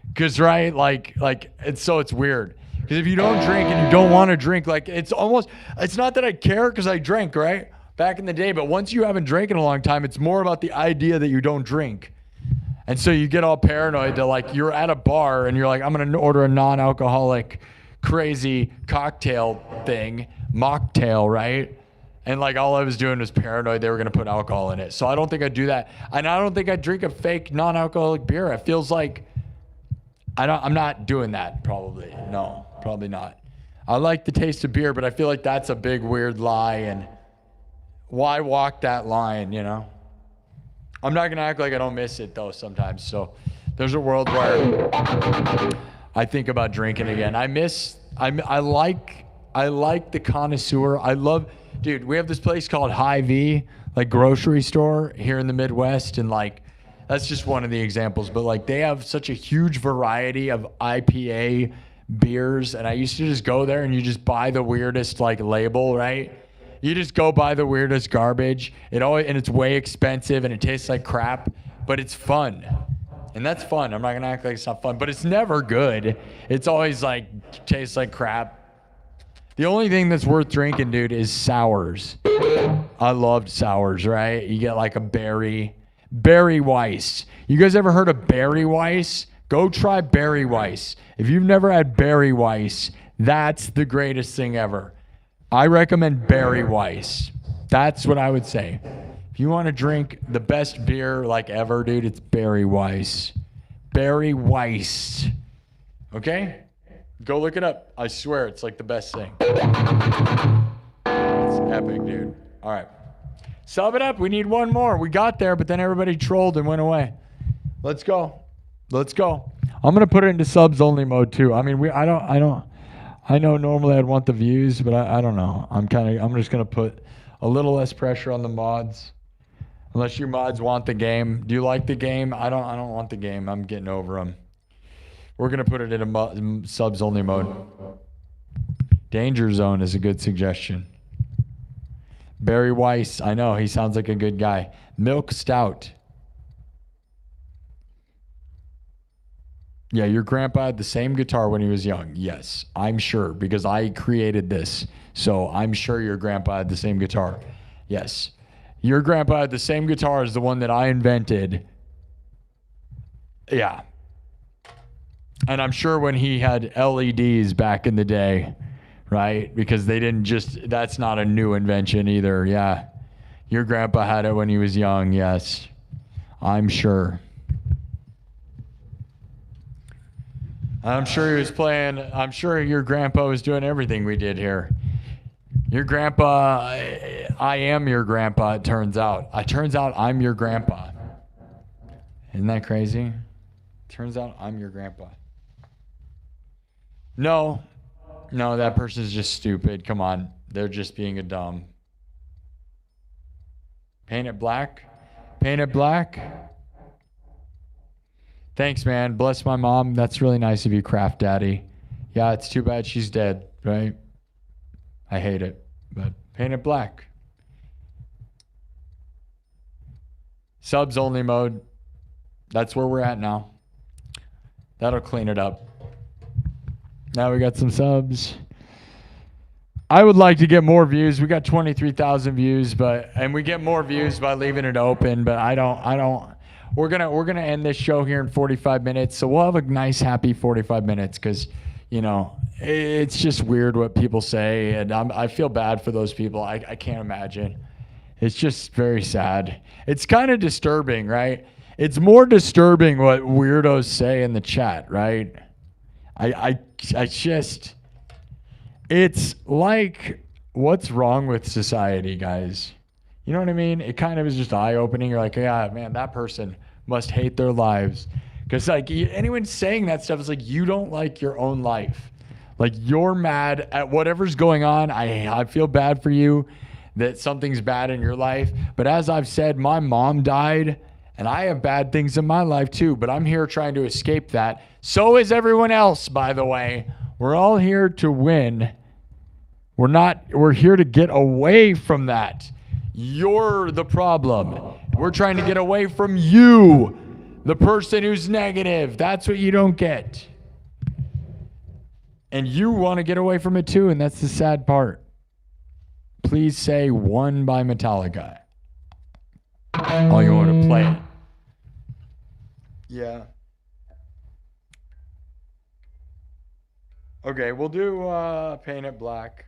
Because, right, like, it's weird. Because if you don't drink and you don't want to drink, like, it's not that I care because I drank, right? Back in the day. But once you haven't drank in a long time, it's more about the idea that you don't drink. And so you get all paranoid that, like, you're at a bar and you're like, I'm going to order a non-alcoholic crazy cocktail thing, mocktail, right? And like all I was doing was paranoid they were going to put alcohol in it. So I don't think I'd do that. And I don't think I'd drink a fake non-alcoholic beer. It feels like I'm not doing that probably. No, probably not. I like the taste of beer, but I feel like that's a big weird lie. And why walk that line, you know? I'm not going to act like I don't miss it though sometimes. So there's a world where I think about drinking again. I like the connoisseur. Dude, we have this place called Hy-Vee, like grocery store here in the Midwest, and like that's just one of the examples. But like they have such a huge variety of IPA beers, and I used to just go there and you just buy the weirdest like label, right? You just go buy the weirdest garbage. And it's way expensive and it tastes like crap, but it's fun. And that's fun. I'm not gonna act like it's not fun, but it's never good. It's always like tastes like crap. The only thing that's worth drinking, dude, is sours. I loved sours, right? You get like a Berry Weiss. You guys ever heard of Berry Weiss? Go try Berry Weiss. If you've never had Berry Weiss, that's the greatest thing ever. I recommend Berry Weiss. That's what I would say. If you want to drink the best beer like ever, dude, it's Berry Weiss. Berry Weiss. Okay? Go look it up. I swear it's like the best thing. It's epic, dude. All right. Sub it up. We need one more. We got there, but then everybody trolled and went away. Let's go. I'm gonna put it into subs only mode too. I mean, I know normally I'd want the views, but I don't know. I'm just gonna put a little less pressure on the mods. Unless you mods want the game. Do you like the game? I don't want the game. I'm getting over them. We're gonna put it in a subs only mode. Danger Zone is a good suggestion. Barry Weiss, I know, he sounds like a good guy. Milk Stout. Yeah, your grandpa had the same guitar when he was young. Yes, I'm sure, because I created this. So I'm sure your grandpa had the same guitar. Yes. Your grandpa had the same guitar as the one that I invented. Yeah. And I'm sure when he had LEDs back in the day, right? Because they didn't just, that's not a new invention either. Yeah. Your grandpa had it when he was young. Yes. I'm sure. I'm sure he was playing, I'm sure your grandpa was doing everything we did here. Your grandpa, I am your grandpa, it turns out. It turns out I'm your grandpa. Isn't that crazy? Turns out I'm your grandpa. No, that person's just stupid. Come on. They're just being a dumb. Paint it black? Paint it black? Thanks, man. Bless my mom. That's really nice of you, Craft Daddy. Yeah, it's too bad she's dead, right? I hate it, but paint it black. Subs only mode. That's where we're at now. That'll clean it up. Now we got some subs. I would like to get more views. We got 23,000 views, and we get more views by leaving it open, but I don't. We're gonna end this show here in 45 minutes, so we'll have a nice, happy 45 minutes because, you know, it's just weird what people say, and I feel bad for those people. I can't imagine. It's just very sad. It's kind of disturbing, right? It's more disturbing what weirdos say in the chat, right? I just, it's like, what's wrong with society, guys? You know what I mean? It kind of is just eye-opening. You're like, yeah, man, that person must hate their lives. Because, like, anyone saying that stuff is like, you don't like your own life. Like, you're mad at whatever's going on. I feel bad for you that something's bad in your life. But as I've said, my mom died, and I have bad things in my life too. But I'm here trying to escape that. So is everyone else, by the way. We're all here to win. We're here to get away from that. You're the problem. We're trying to get away from you, the person who's negative. That's what you don't get. And you want to get away from it too, and that's the sad part. Please say One by Metallica. Oh, you want to play it? Yeah. Okay, we'll do Paint It Black.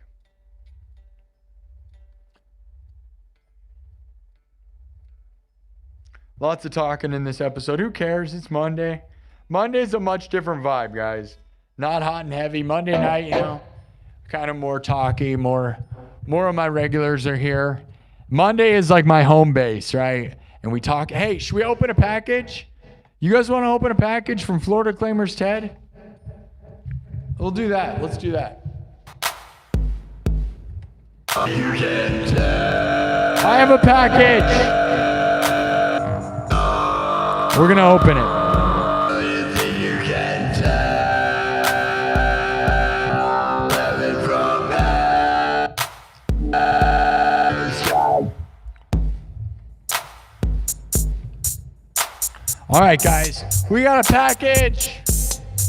Lots of talking in this episode. Who cares? It's Monday. Monday's a much different vibe, guys. Not hot and heavy. Monday night, you know, kind of more talky, more of my regulars are here. Monday is like my home base, right? And we talk, hey, should we open a package? You guys want to open a package from Florida Claimers Ted? We'll do that. Let's do that. I have a package. We're going to open it. All right, guys, we got a package.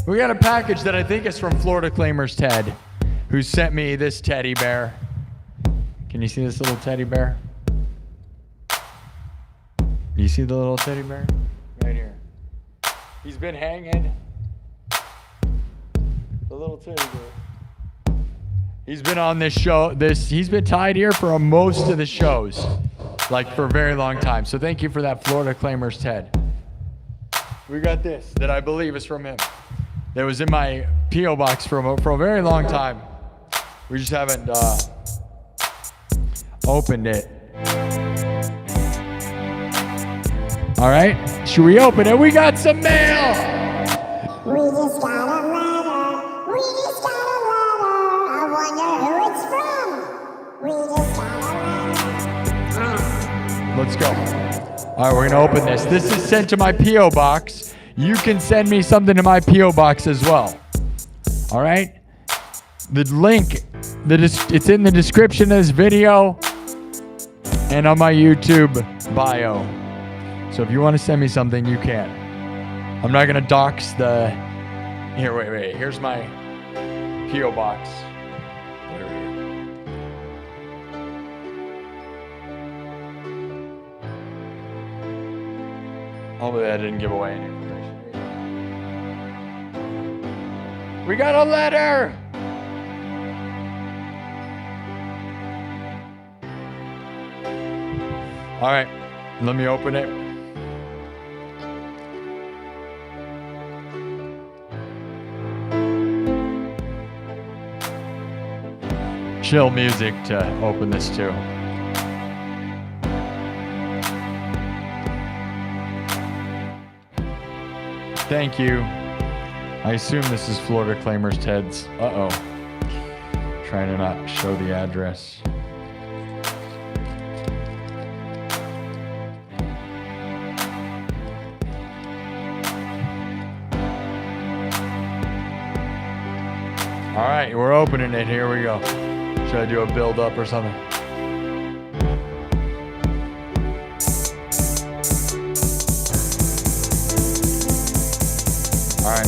We got a package that I think is from Florida Claimers Ted, who sent me this teddy bear. Can you see this little teddy bear? You see the little teddy bear? Right here. He's been hanging. The little teddy bear. He's been on this show. He's been tied here for most of the shows, like for a very long time. So thank you for that, Florida Claimers Ted. We got this that I believe is from him. That was in my P.O. box for a very long time. We just haven't opened it. All right, should we open it? We got some mail. We just got a letter. We just got a letter. I wonder who it's from. We just got a letter. Let's go. All right, we're going to open this. This is sent to my P.O. box. You can send me something to my P.O. box as well. All right? The link, it's in the description of this video and on my YouTube bio. So if you want to send me something, you can. I'm not going to dox the... Here, wait. Here's my P.O. box. Hopefully that didn't give away any information. We got a letter! All right, let me open it. Chill music to open this too. Thank you. I assume this is Florida Claimers Ted's. Uh-oh. Trying to not show the address. All right, we're opening it. Here we go. Should I do a build up or something? All right.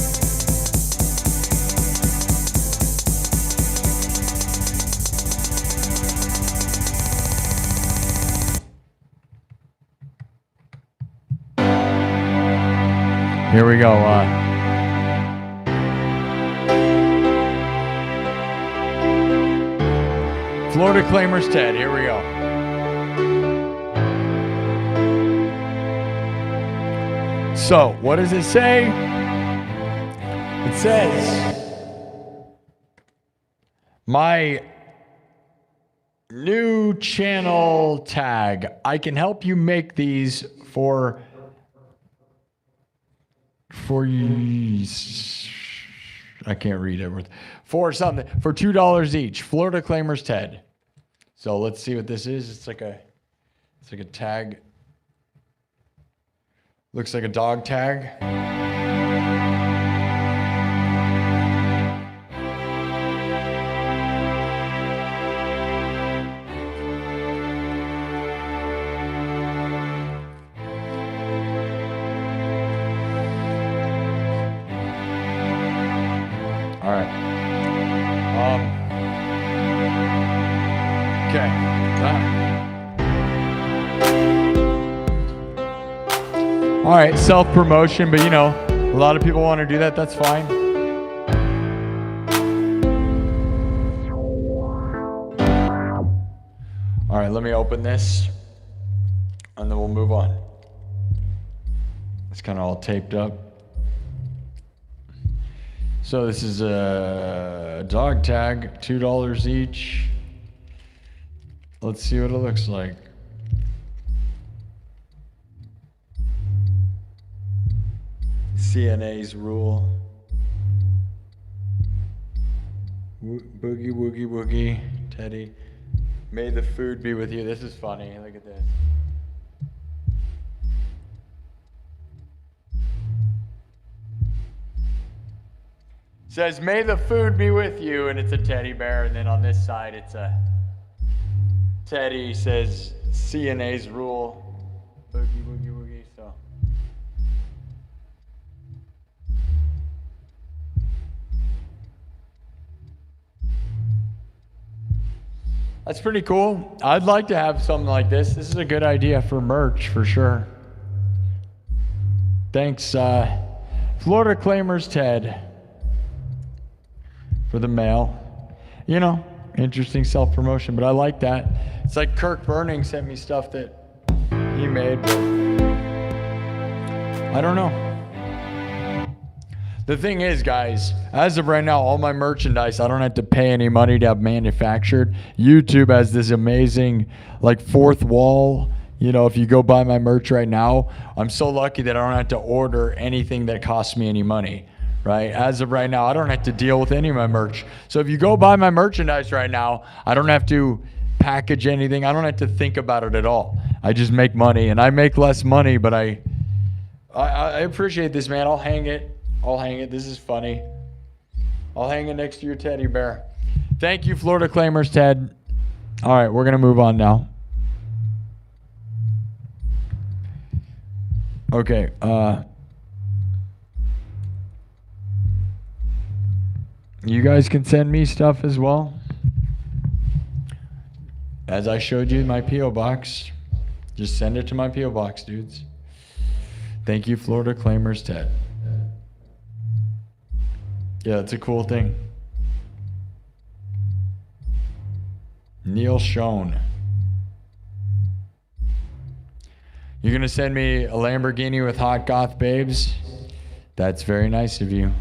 Here we go. Florida Claimers Ted, here we go. So, what does it say? It says, my new channel tag. I can help you make these for I can't read it. For something, for $2 each. Florida Claimers Ted. So let's see what this is. It's like a tag. Looks like a dog tag. All right. Okay. All right, self-promotion, but you know, a lot of people want to do that. That's fine. All right, let me open this, and then we'll move on. It's kind of all taped up. So this is a dog tag, $2 each. Let's see what it looks like. CNA's rule. Boogie, woogie, woogie, Teddy. May the food be with you. This is funny. Look at this. Says, may the food be with you, and it's a teddy bear, and then on this side it's a Teddy says CNA's rule. Boogie, woogie, woogie, so. That's pretty cool. I'd like to have something like this. This is a good idea for merch, for sure. Thanks, Florida Claimers Ted, for the mail. You know, interesting self-promotion, but I like that. It's like Kirk Burning sent me stuff that he made, but I don't know. The thing is, guys, as of right now, all my merchandise, I don't have to pay any money to have manufactured. YouTube has this amazing, like, fourth wall. You know, if you go buy my merch right now, I'm so lucky that I don't have to order anything that costs me any money, right? As of right now, I don't have to deal with any of my merch. So if you go buy my merchandise right now, I don't have to package anything. I don't have to think about it at all. I just make money, and I make less money, but I appreciate this, man. I'll hang it. This is funny. I'll hang it next to your teddy bear. Thank you, Florida Claimers, Ted. All right, we're going to move on now. Okay. You guys can send me stuff as well. As I showed you my P.O. box. Just send it to my P.O. box, dudes. Thank you, Florida Claimers, Ted. Yeah, it's a cool thing. Neil Schoen. You're going to send me a Lamborghini with hot goth babes? That's very nice of you.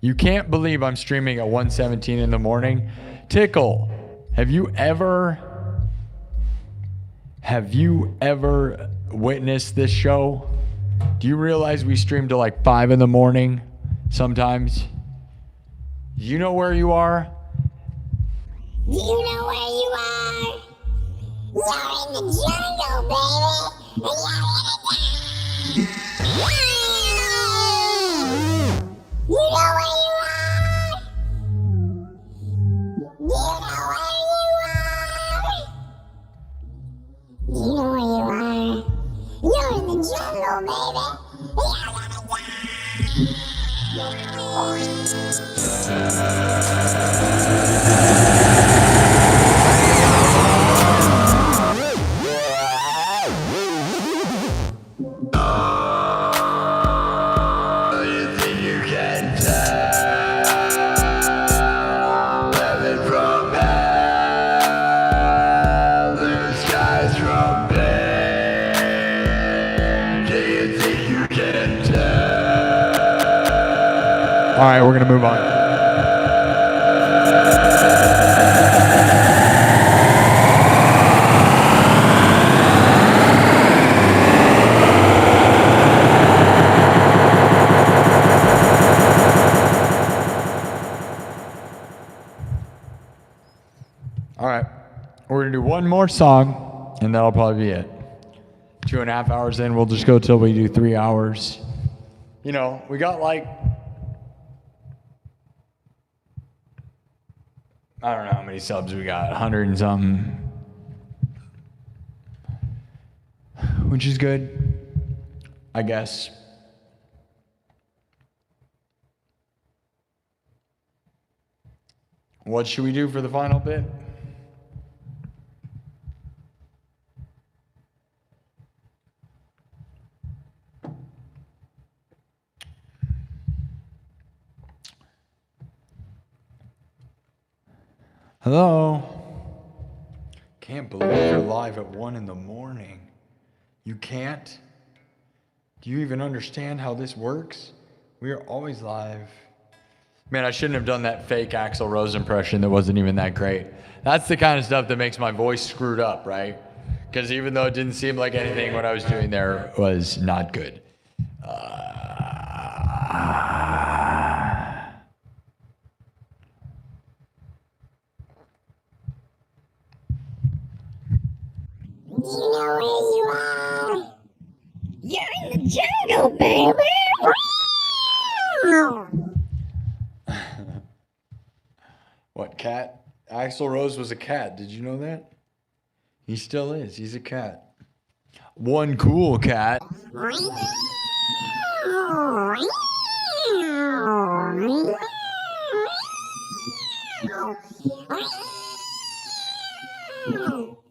You can't believe I'm streaming at 1:17 in the morning. Tickle, have you ever witnessed this show? Do you realize we stream to like 5 in the morning sometimes? You know where you are? Do you know where you are? You're in the jungle, baby. And you're in You know where you are? Do you know where you are? Do you know where you are? You're in the jungle, baby. All right, we're going to move on. All right, we're going to do one more song, and that'll probably be it. 2.5 hours in, we'll just go till we do 3 hours. You know, we got like, I don't know how many subs we got, 100 and something, which is good, I guess. What should we do for the final bit? Hello? Can't believe you're live at 1 in the morning. You can't? Do you even understand how this works? We are always live. Man, I shouldn't have done that fake Axl Rose impression that wasn't even that great. That's the kind of stuff that makes my voice screwed up, right? Because even though it didn't seem like anything, what I was doing there was not good. Do you know where you are? You're in the jungle, baby. What, cat? Axl Rose was a cat. Did you know that? He still is. He's a cat. One cool cat.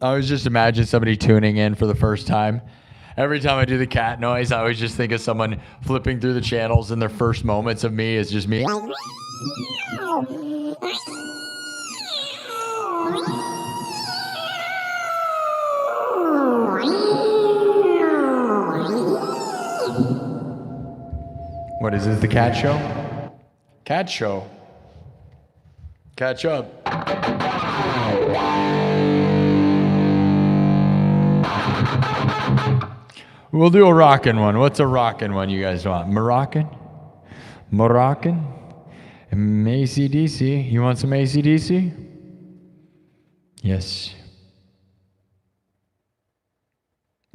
I always just imagine somebody tuning in for the first time. Every time I do the cat noise, I always just think of someone flipping through the channels, and their first moments of me is just me. What is this, the cat show? Cat show. Catch up. We'll do a rockin' one. What's a rockin' one you guys want? Moroccan? Moroccan. AC/DC. You want some AC/DC? Yes.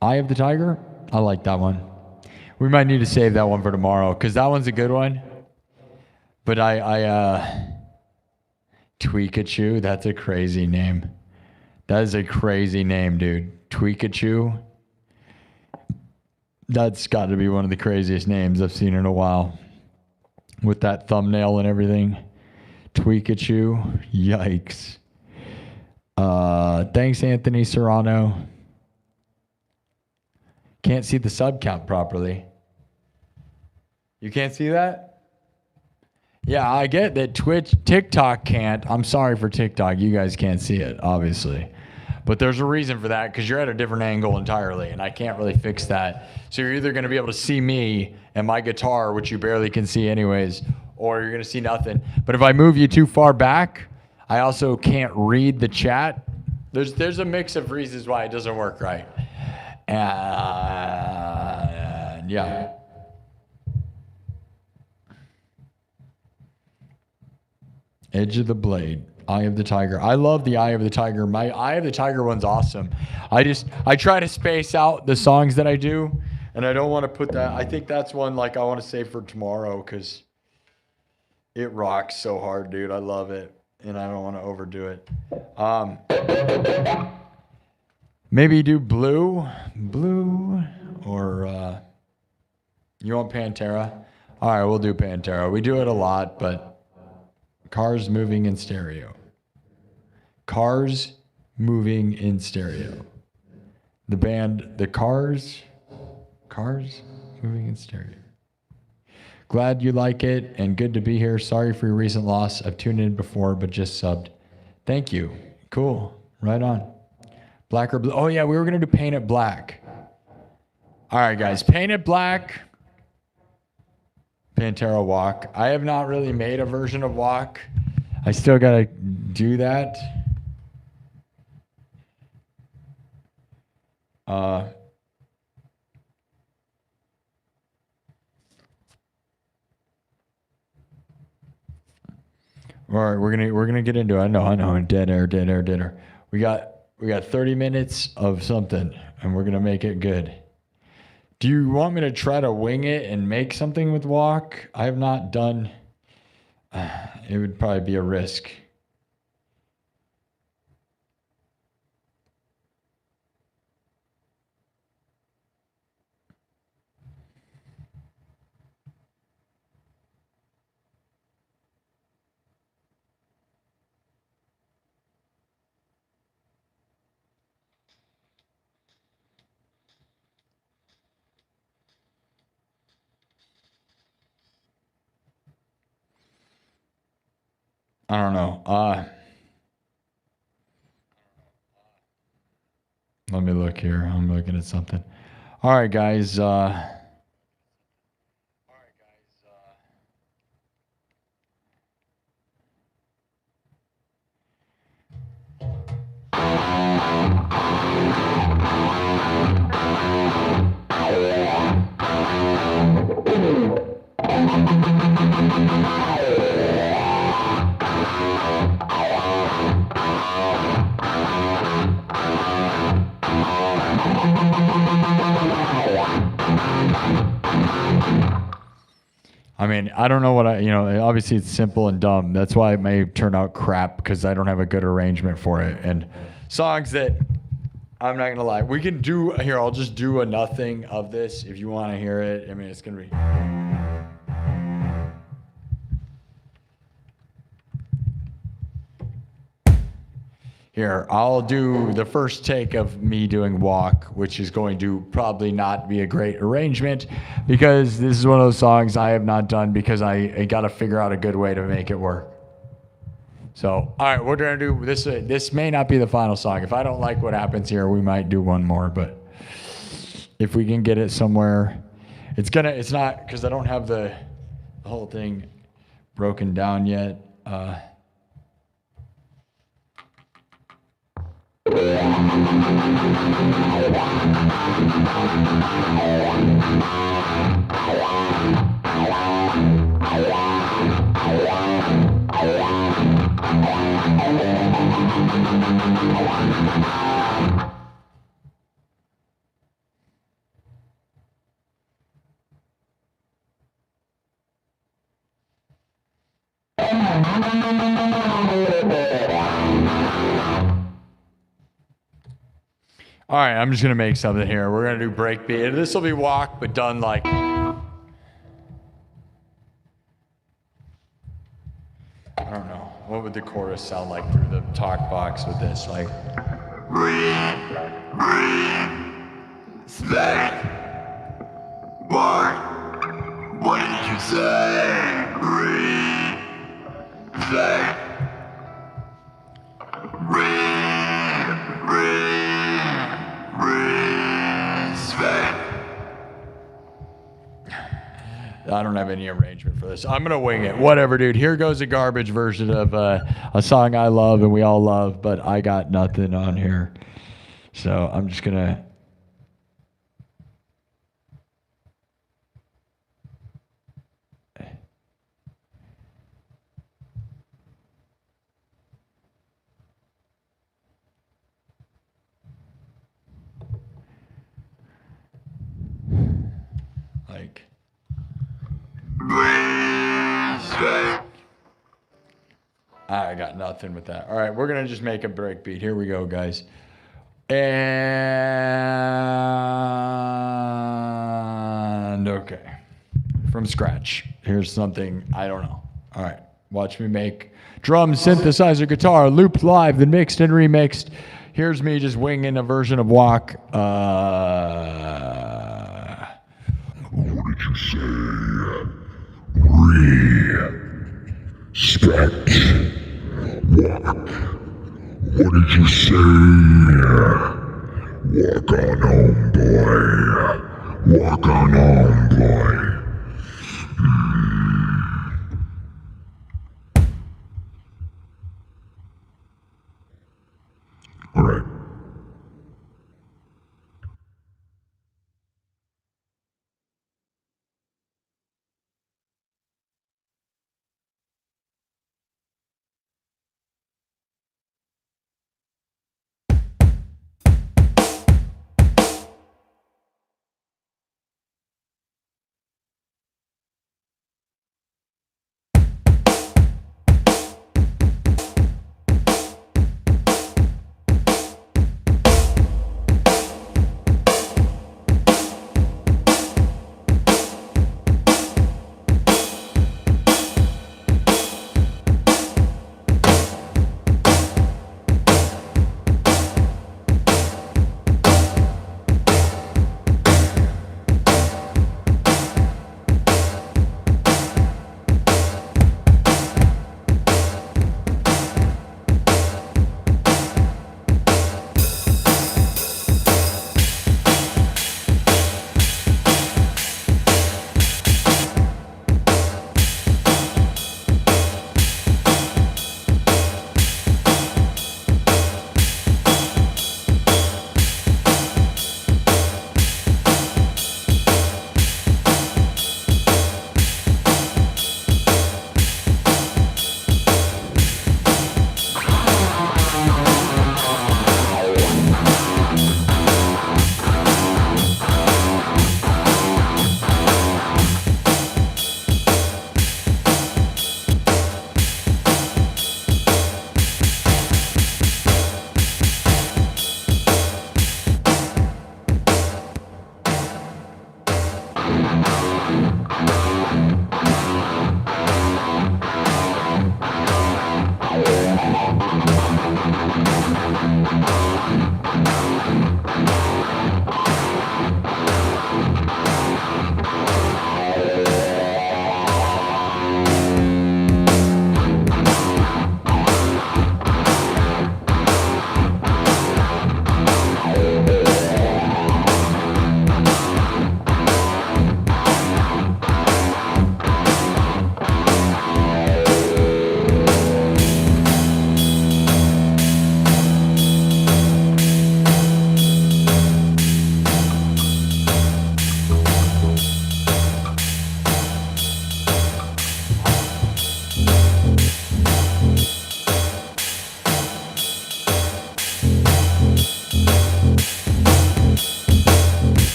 Eye of the Tiger? I like that one. We might need to save that one for tomorrow, because that one's a good one. But Tweakachu, that's a crazy name. That is a crazy name, dude. Tweakachu. That's got to be one of the craziest names I've seen in a while. With that thumbnail and everything. Tweakachu. Yikes. Thanks, Anthony Serrano. Can't see the sub count properly. You can't see that? Yeah, I get that TikTok can't. I'm sorry for TikTok. You guys can't see it, obviously. But there's a reason for that, because you're at a different angle entirely, and I can't really fix that. So you're either going to be able to see me and my guitar, which you barely can see anyways, or you're going to see nothing. But if I move you too far back, I also can't read the chat. There's a mix of reasons why it doesn't work right. And yeah. Edge of the Blade. Eye of the Tiger. I love the Eye of the Tiger. My Eye of the Tiger one's awesome. I try to space out the songs that I do, and I don't want to put that. I think that's one like I want to save for tomorrow, because it rocks so hard, dude. I love it, and I don't want to overdo it. Maybe do Blue, or you want Pantera? All right, we'll do Pantera. We do it a lot, but Cars Moving in Stereo. Cars Moving in Stereo. The band, the Cars Moving in Stereo. Glad you like it and good to be here. Sorry for your recent loss. I've tuned in before, but just subbed. Thank you. Cool. Right on. Black or blue? Oh yeah, we were gonna do Paint It Black. All right, guys, Paint It Black. Pantera Walk. I have not really made a version of Walk. I still gotta do that. All right, we're gonna get into it. I know. Dead air. We got 30 minutes of something, and we're gonna make it good. Do you want me to try to wing it and make something with Walk? I have not done. It would probably be a risk. I don't know. Let me look here. I'm looking at something. All right, guys. I mean, I don't know what obviously it's simple and dumb. That's why it may turn out crap, because I don't have a good arrangement for it. And songs that, I'm not going to lie, we can do, here, I'll just do a nothing of this if you want to hear it. I mean, it's going to be. Here, I'll do the first take of me doing Walk, which is going to probably not be a great arrangement, because this is one of those songs I have not done, because I got to figure out a good way to make it work. So, all right, we're going to do this. This may not be the final song. If I don't like what happens here, we might do one more, but if we can get it somewhere, it's not, because I don't have the whole thing broken down yet. All right, I'm just gonna make something here. We're gonna do breakbeat. This will be walk, but done like. I don't know. What would the chorus sound like through the talk box with this? Like. What did you say? I don't have any arrangement for this. I'm gonna wing it. Whatever, dude. Here goes a garbage version of a song I love and we all love, but I got nothing on here. So I'm just gonna. Like. I got nothing with that. All right, we're gonna just make a break beat. Here we go, guys. And okay, from scratch. Here's something I don't know. All right, watch me make drums, synthesizer, guitar, looped live, then mixed and remixed. Here's me just winging a version of walk. What did you say? Respect. Walk. What did you say? Walk on home, boy. Walk on home, boy. All right.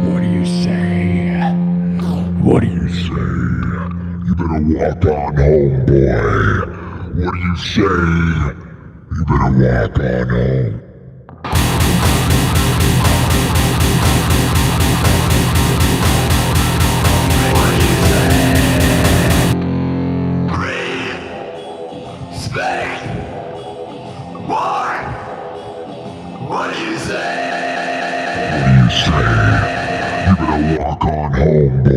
What do you say? What do you say? You better walk on home, boy. What do you say? You better walk on home. You better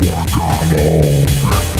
walk on home, boy.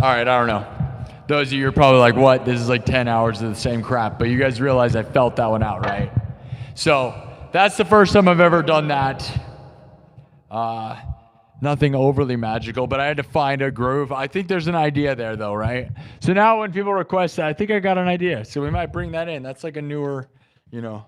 All right, I don't know. Those of you are probably like, what? This is like 10 hours of the same crap. But you guys realize I felt that one out, right? So that's the first time I've ever done that. Nothing overly magical, but I had to find a groove. I think there's an idea there, though, right? So now when people request that, I think I got an idea. So we might bring that in. That's like a newer, you know.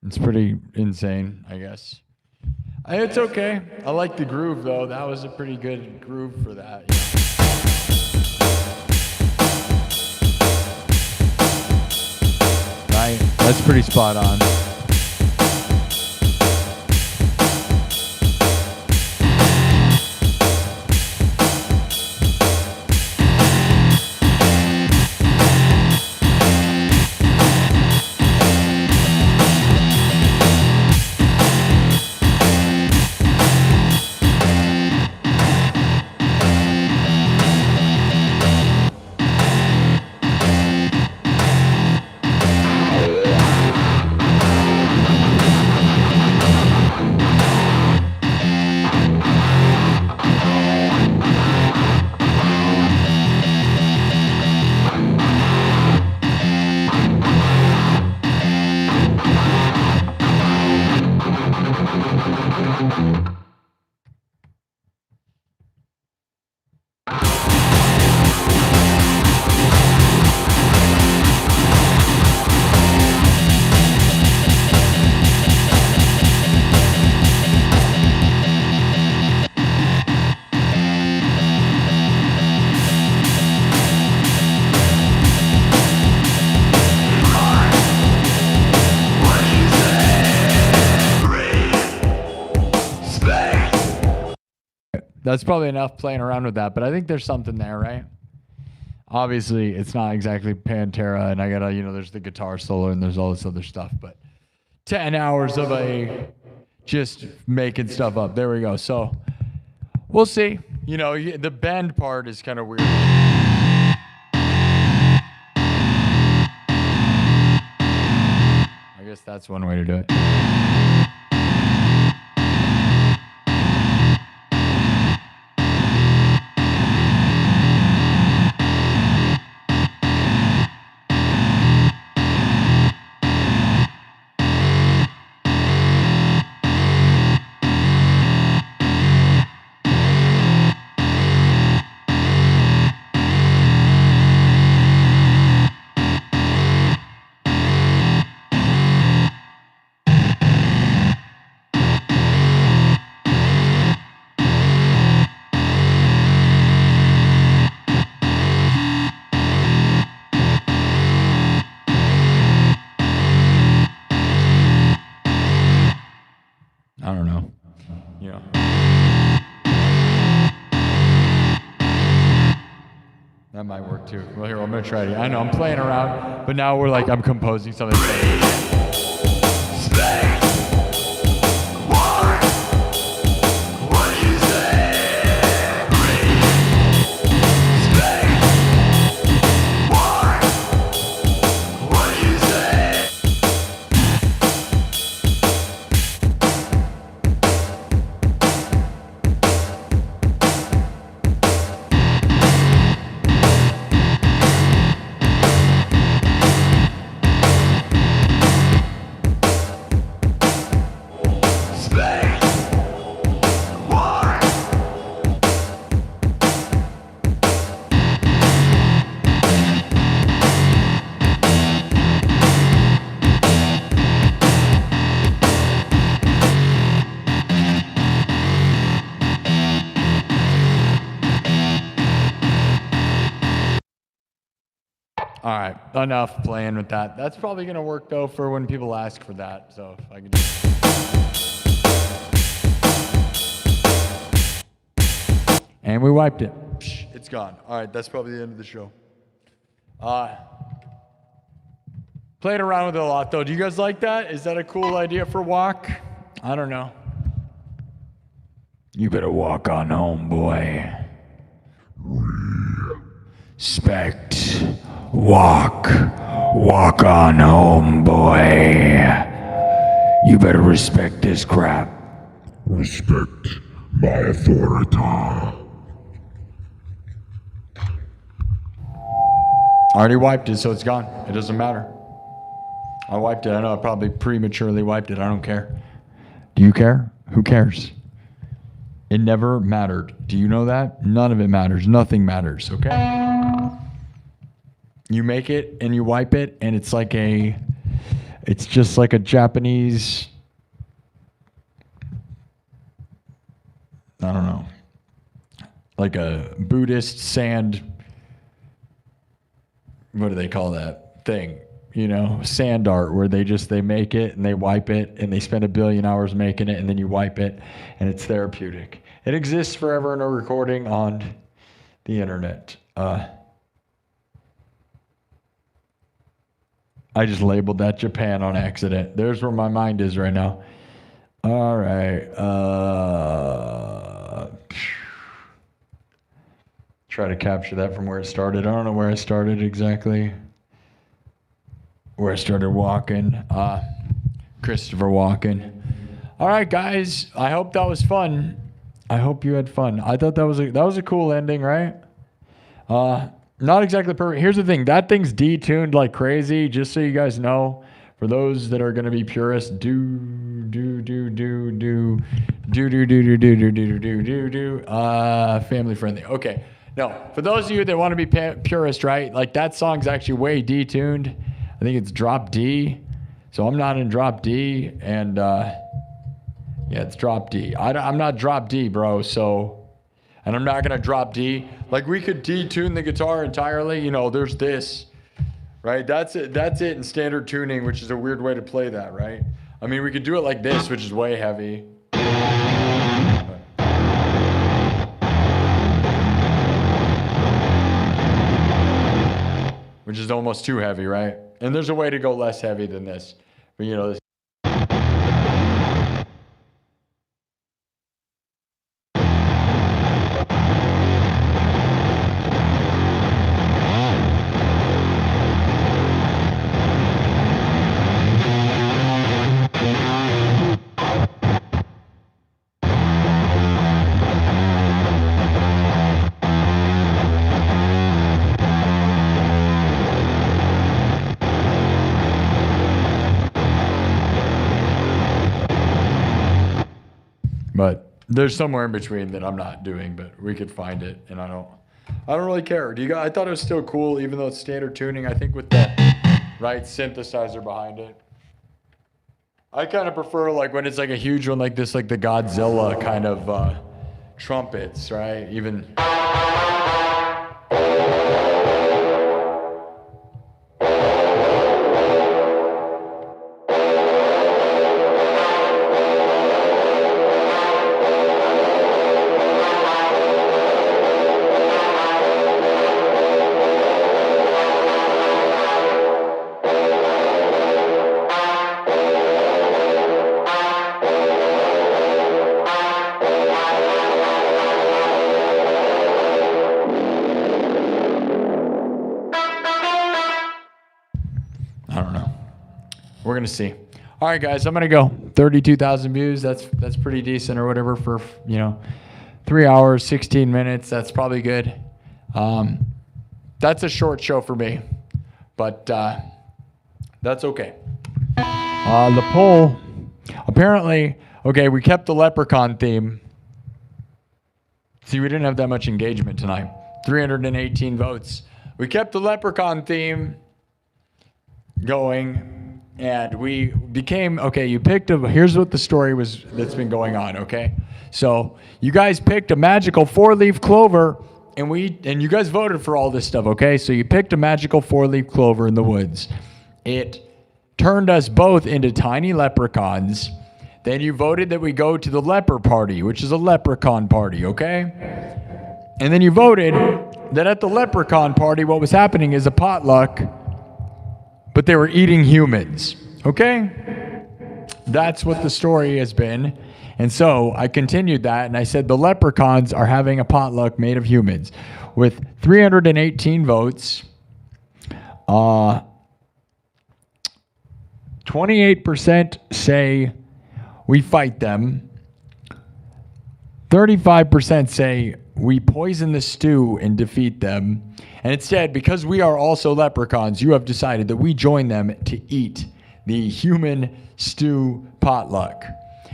It's pretty insane, I guess. It's okay. I like the groove, though. That was a pretty good groove for that. Yeah. Right? That's pretty spot on. That's probably enough playing around with that, but I think there's something there, right? Obviously, it's not exactly Pantera, and I gotta, there's the guitar solo and there's all this other stuff, but 10 hours of just making stuff up. There we go. So we'll see. The bend part is kind of weird. I guess that's one way to do it. I don't know. That might work too. Well, here, I'm going to try it. I know, I'm playing around, but now I'm composing something. All right, enough playing with that. That's probably gonna work though for when people ask for that. So if I can just... And we wiped it. Psh, it's gone. All right, that's probably the end of the show. Played around with it a lot though. Do you guys like that? Is that a cool idea for walk? I don't know. You better walk on home, boy. Respect. Walk on home, boy. You better respect this crap. Respect my authority. I already wiped it, so it's gone. It doesn't matter. I wiped it. I know I probably prematurely wiped it. I don't care. Do you care? Who cares? It never mattered. Do you know that? None of it matters. Nothing matters, okay? You make it and you wipe it, and it's just like a Japanese, I don't know, like a Buddhist sand, what do they call that thing? You know, sand art, where they make it and they wipe it and they spend 1 billion hours making it, and then you wipe it and it's therapeutic. It exists forever in a recording on the internet. I just labeled that Japan on accident. There's where my mind is right now. All right. Try to capture that from where it started. I don't know where I started exactly. Where I started walking. Christopher walking. All right, guys. I hope that was fun. I hope you had fun. I thought that was a cool ending, right? Not exactly perfect. Here's the thing. That thing's detuned like crazy, just so you guys know. For those that are going to be purists, family friendly. Okay. No, for those of you that want to be purist, right? Like that song's actually way detuned. I think it's drop D. So I'm not in drop D, and yeah, it's drop D. I'm not drop D, bro. So. And I'm not going to drop D. Like, we could detune the guitar entirely. You know, there's this, right? That's it in standard tuning, which is a weird way to play that, right? I mean, we could do it like this, which is way heavy. Which is almost too heavy, right? And there's a way to go less heavy than this. But, you know, this. But there's somewhere in between that I'm not doing, but we could find it, and I don't really care. I thought it was still cool, even though it's standard tuning. I think with the right synthesizer behind it. I kind of prefer like when it's like a huge one like this, like the Godzilla kind of trumpets, right? Even. We're gonna see. All right, guys, I'm gonna go. 32,000 views. That's pretty decent, or whatever, for 3 hours, 16 minutes. That's probably good. That's a short show for me, but that's okay. The poll, apparently, okay, we kept the Leprechaun theme. See, we didn't have that much engagement tonight. 318 votes. We kept the Leprechaun theme going. And we became, okay, you picked here's what the story was that's been going on, okay? So you guys picked a magical 4-leaf clover and you guys voted for all this stuff, okay? So you picked a magical 4-leaf clover in the woods. It turned us both into tiny leprechauns. Then you voted that we go to the leper party, which is a leprechaun party, okay? And then you voted that at the leprechaun party, what was happening is a potluck, but they were eating humans, okay? That's what the story has been. And so I continued that, and I said the leprechauns are having a potluck made of humans. With 318 votes, 28% say we fight them. 35% say we poison the stew and defeat them. And instead, because we are also leprechauns, you have decided that we join them to eat the human stew potluck.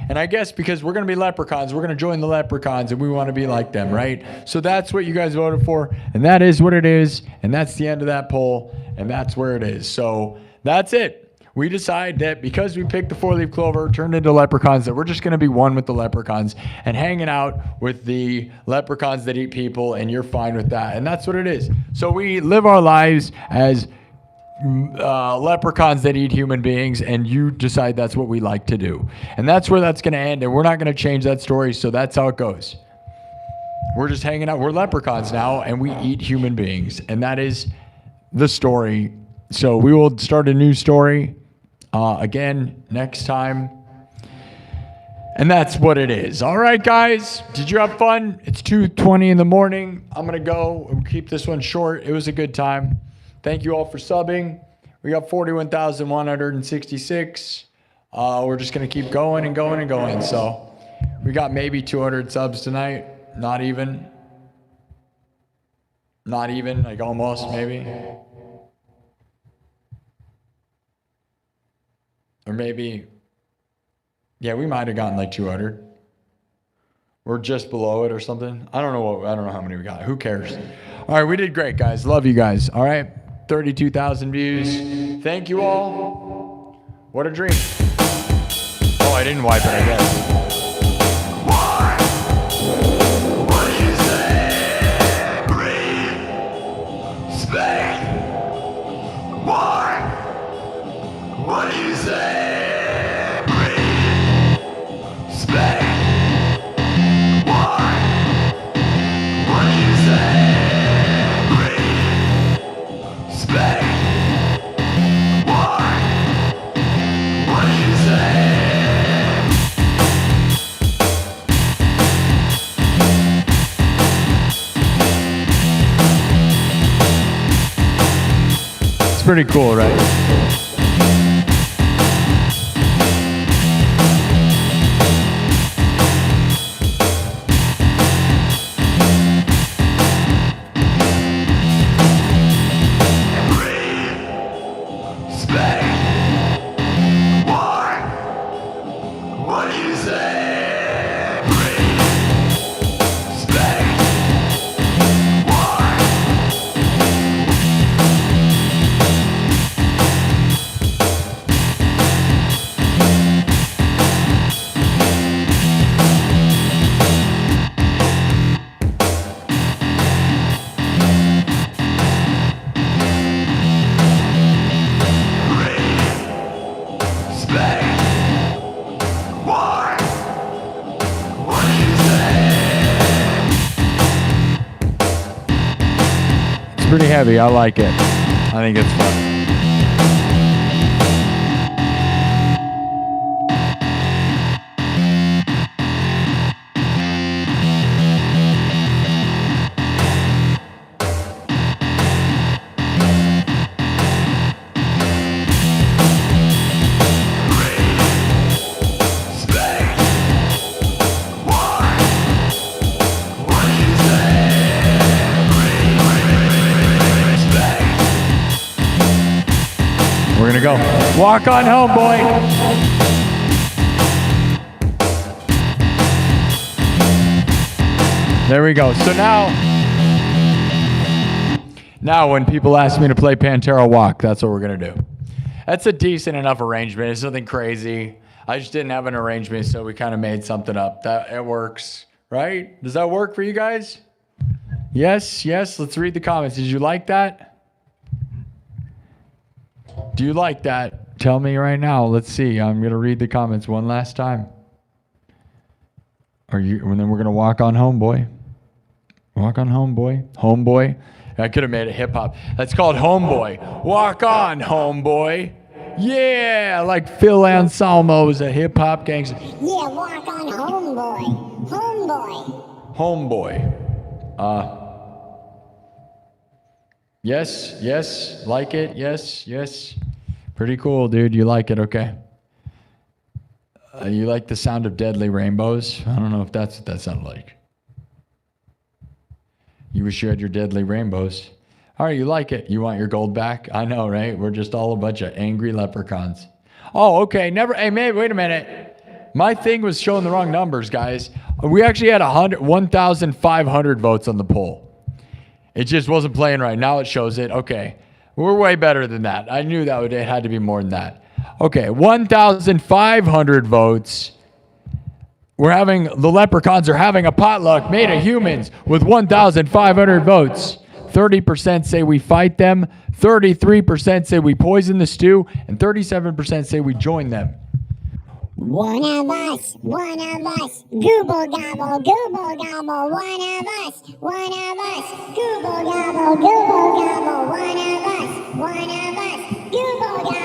And I guess because we're going to be leprechauns, we're going to join the leprechauns and we want to be like them, right? So that's what you guys voted for. And that is what it is. And that's the end of that poll. And that's where it is. So that's it. We decide that because we picked the 4-leaf clover, turned into leprechauns, that we're just going to be one with the leprechauns and hanging out with the leprechauns that eat people, and you're fine with that. And that's what it is. So we live our lives as leprechauns that eat human beings, and you decide that's what we like to do. And that's where that's going to end, and we're not going to change that story, so that's how it goes. We're just hanging out. We're leprechauns now, and we eat human beings, and that is the story. So we will start a new story again next time. And that's what it is. All right, guys. Did you have fun? It's 2:20 in the morning. I'm going to go and keep this one short. It was a good time. Thank you all for subbing. We got 41,166. We're just going to keep going and going and going. So we got maybe 200 subs tonight. Not even. Like almost, maybe. Or maybe, yeah, we might have gotten like 200. We're just below it or something. I don't know how many we got. Who cares? All right, we did great, guys. Love you guys. All right, 32,000 views. Thank you all. What a dream. Oh, I didn't wipe it, I guess. What do you say? It's pretty cool, right? Pretty heavy. I like it. I think it's fun. We're gonna go. Walk on home, boy. There we go. So now when people ask me to play Pantera Walk, that's what we're gonna do. That's a decent enough arrangement. It's nothing crazy. I just didn't have an arrangement, so we kind of made something up. That it works, right? Does that work for you guys? Yes, yes. Let's read the comments. Did you like that? Do you like that? Tell me right now. Let's see. I'm going to read the comments one last time. And then we're going to walk on home, boy. Walk on homeboy. Homeboy. I could have made it hip hop. That's called Homeboy. Walk on, homeboy. Yeah, like Phil Anselmo is a hip hop gangster. Yeah, walk on homeboy. Homeboy. Homeboy. Yes, yes, like it. Yes, yes. Pretty cool, dude. You like it, okay. You like the sound of deadly rainbows? I don't know if that's what that sounded like. You wish you had your deadly rainbows. All right, you like it. You want your gold back? I know, right? We're just all a bunch of angry leprechauns. Oh, okay. Hey, man, wait a minute. My thing was showing the wrong numbers, guys. We actually had 1,500 votes on the poll. It just wasn't playing right. Now it shows it. Okay. We're way better than that. I knew that it had to be more than that. Okay, 1,500 votes. The leprechauns are having a potluck made of humans with 1,500 votes. 30% say we fight them, 33% say we poison the stew, and 37% say we join them. One of us, gooble gobble, one of us, gooble gobble, one of us, gooble gobble, one of us, gooble gobble, one of us, gooble gobble.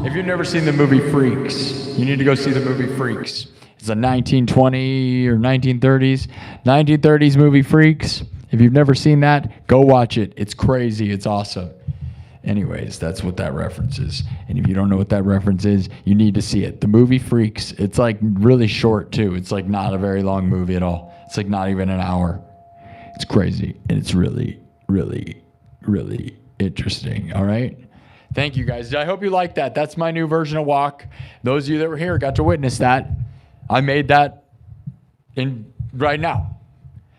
If you've never seen the movie Freaks, you need to go see the movie Freaks. It's a 1920 or 1930s movie Freaks. If you've never seen that, go watch it. It's crazy. It's awesome. Anyways, that's what that reference is. And if you don't know what that reference is, you need to see it. The movie Freaks, it's like really short too. It's like not a very long movie at all. It's like not even an hour. It's crazy. And it's really, really, really interesting. All right? Thank you guys. I hope you like that. That's my new version of Walk. Those of you that were here got to witness that. I made that right now.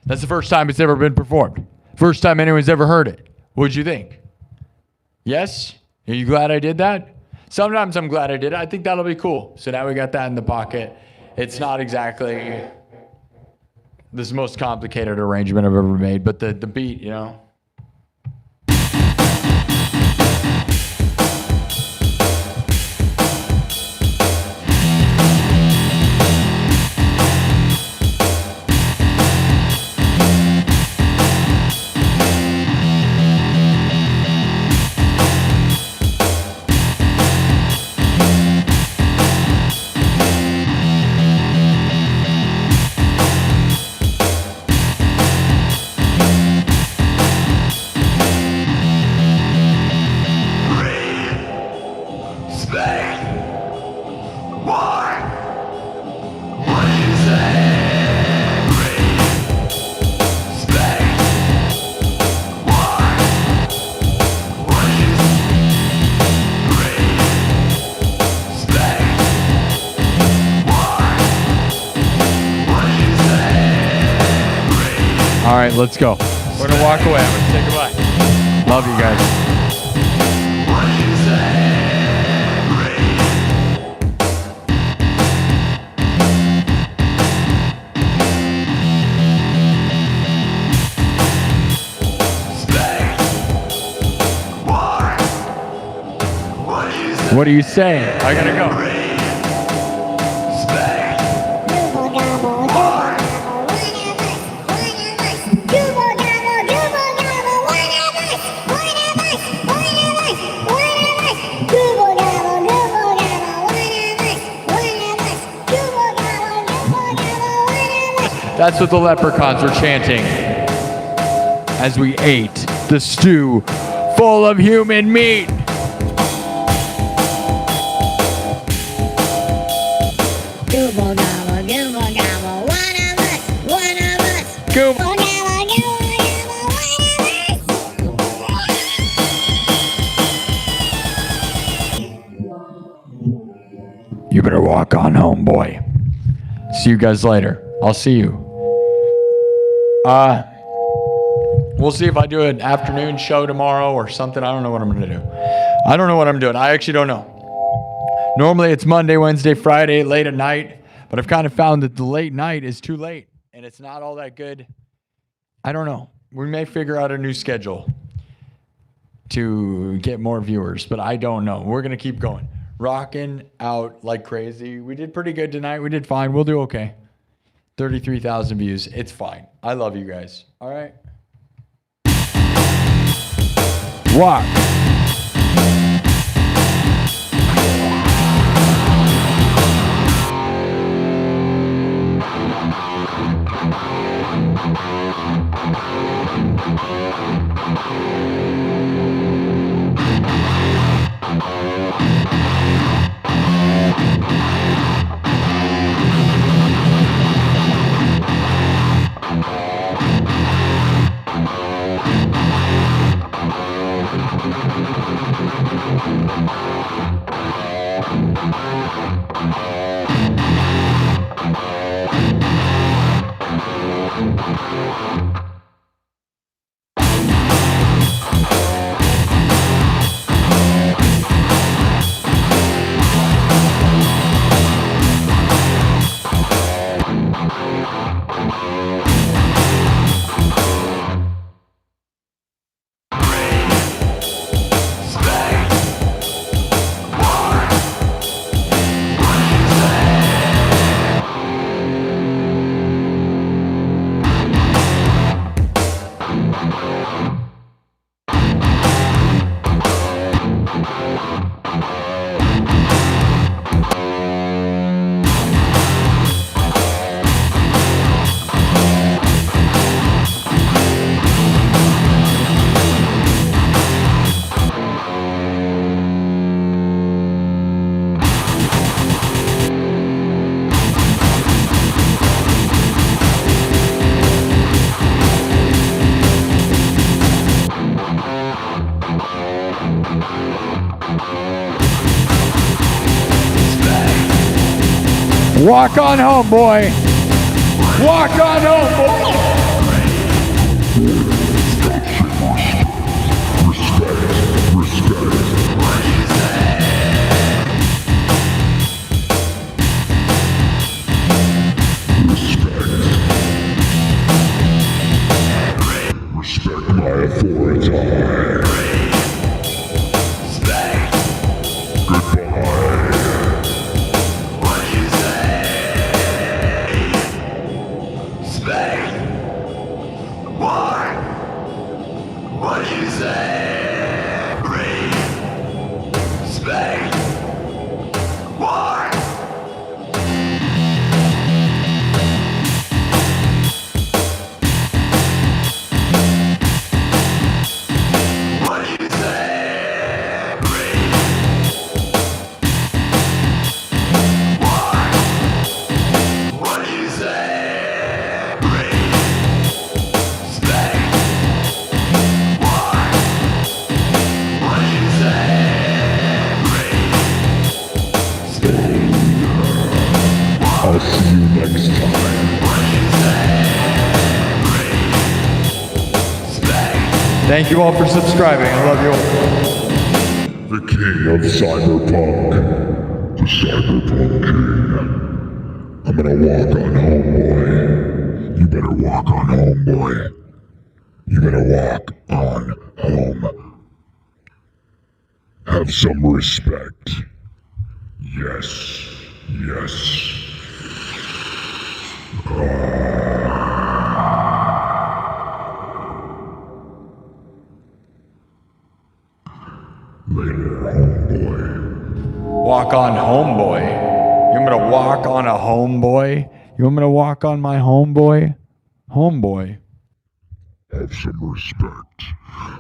That's the first time it's ever been performed. First time anyone's ever heard it. What'd you think? Yes? Are you glad I did that? Sometimes I'm glad I did it. I think that'll be cool. So now we got that in the pocket. It's not exactly this most complicated arrangement I've ever made, but the beat, you know. All right, let's go. We're gonna walk away. I'm gonna say goodbye. Love you guys. What do you say? I gotta go. That's what the leprechauns were chanting as we ate the stew full of human meat. Google gobble, Google gobble, one of us, one of us. Google. Google gobble, Google gobble, one of us. You better walk on home, boy. See you guys later. I'll see you. We'll see if I do an afternoon show tomorrow or something. I don't know what I'm going to do. I don't know what I'm doing. I actually don't know. Normally it's Monday, Wednesday, Friday, late at night. But I've kind of found that the late night is too late. And it's not all that good. I don't know. We may figure out a new schedule to get more viewers. But I don't know. We're going to keep going. Rocking out like crazy. We did pretty good tonight. We did fine. We'll do okay. 33,000 views. It's fine. I love you guys. All right. Walk. Walk on home, boy. Walk on home, boy. Respect my authority. I'll see you next time. Thank you all for subscribing. I love you all. The king of cyberpunk. The cyberpunk king. I'm gonna walk on home, boy. You better walk on home, boy. You better walk on home. Have some respect. Yes. Yes. Later, homeboy. Walk on homeboy. You want me to walk on a homeboy? You want me to walk on my homeboy? Homeboy. Have some respect.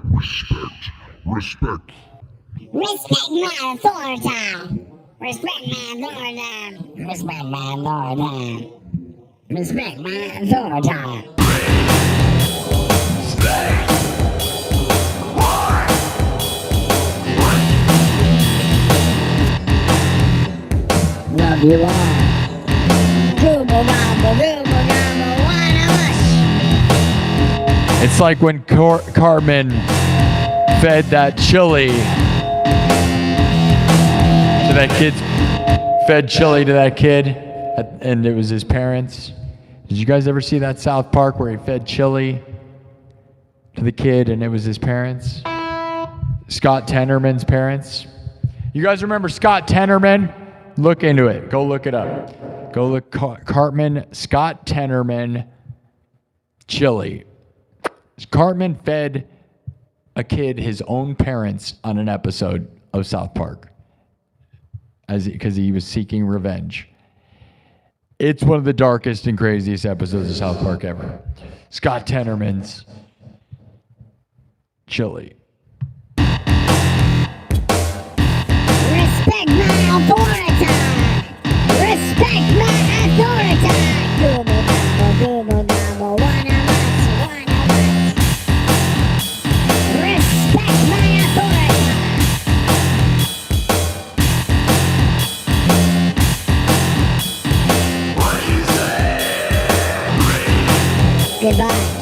Respect. Respect. Respect my authority. Respect my authority. Respect my authority. Respect my authority. Love you all. Google gobble, one of us. It's like when Carmen fed that chili to that kid. Fed chili to that kid, and it was his parents. Did you guys ever see that South Park where he fed chili to the kid and it was his parents? Scott Tenorman's parents. You guys remember Scott Tenorman? Look into it. Go look it up. Go look Cartman, Scott Tenorman, chili. Cartman fed a kid his own parents on an episode of South Park because he was seeking revenge. It's one of the darkest and craziest episodes of South Park ever. Scott Tenorman's chili. Respect my authority. Respect my authority. Google gobble, one of us, one of us. Respect my authority. Goodbye.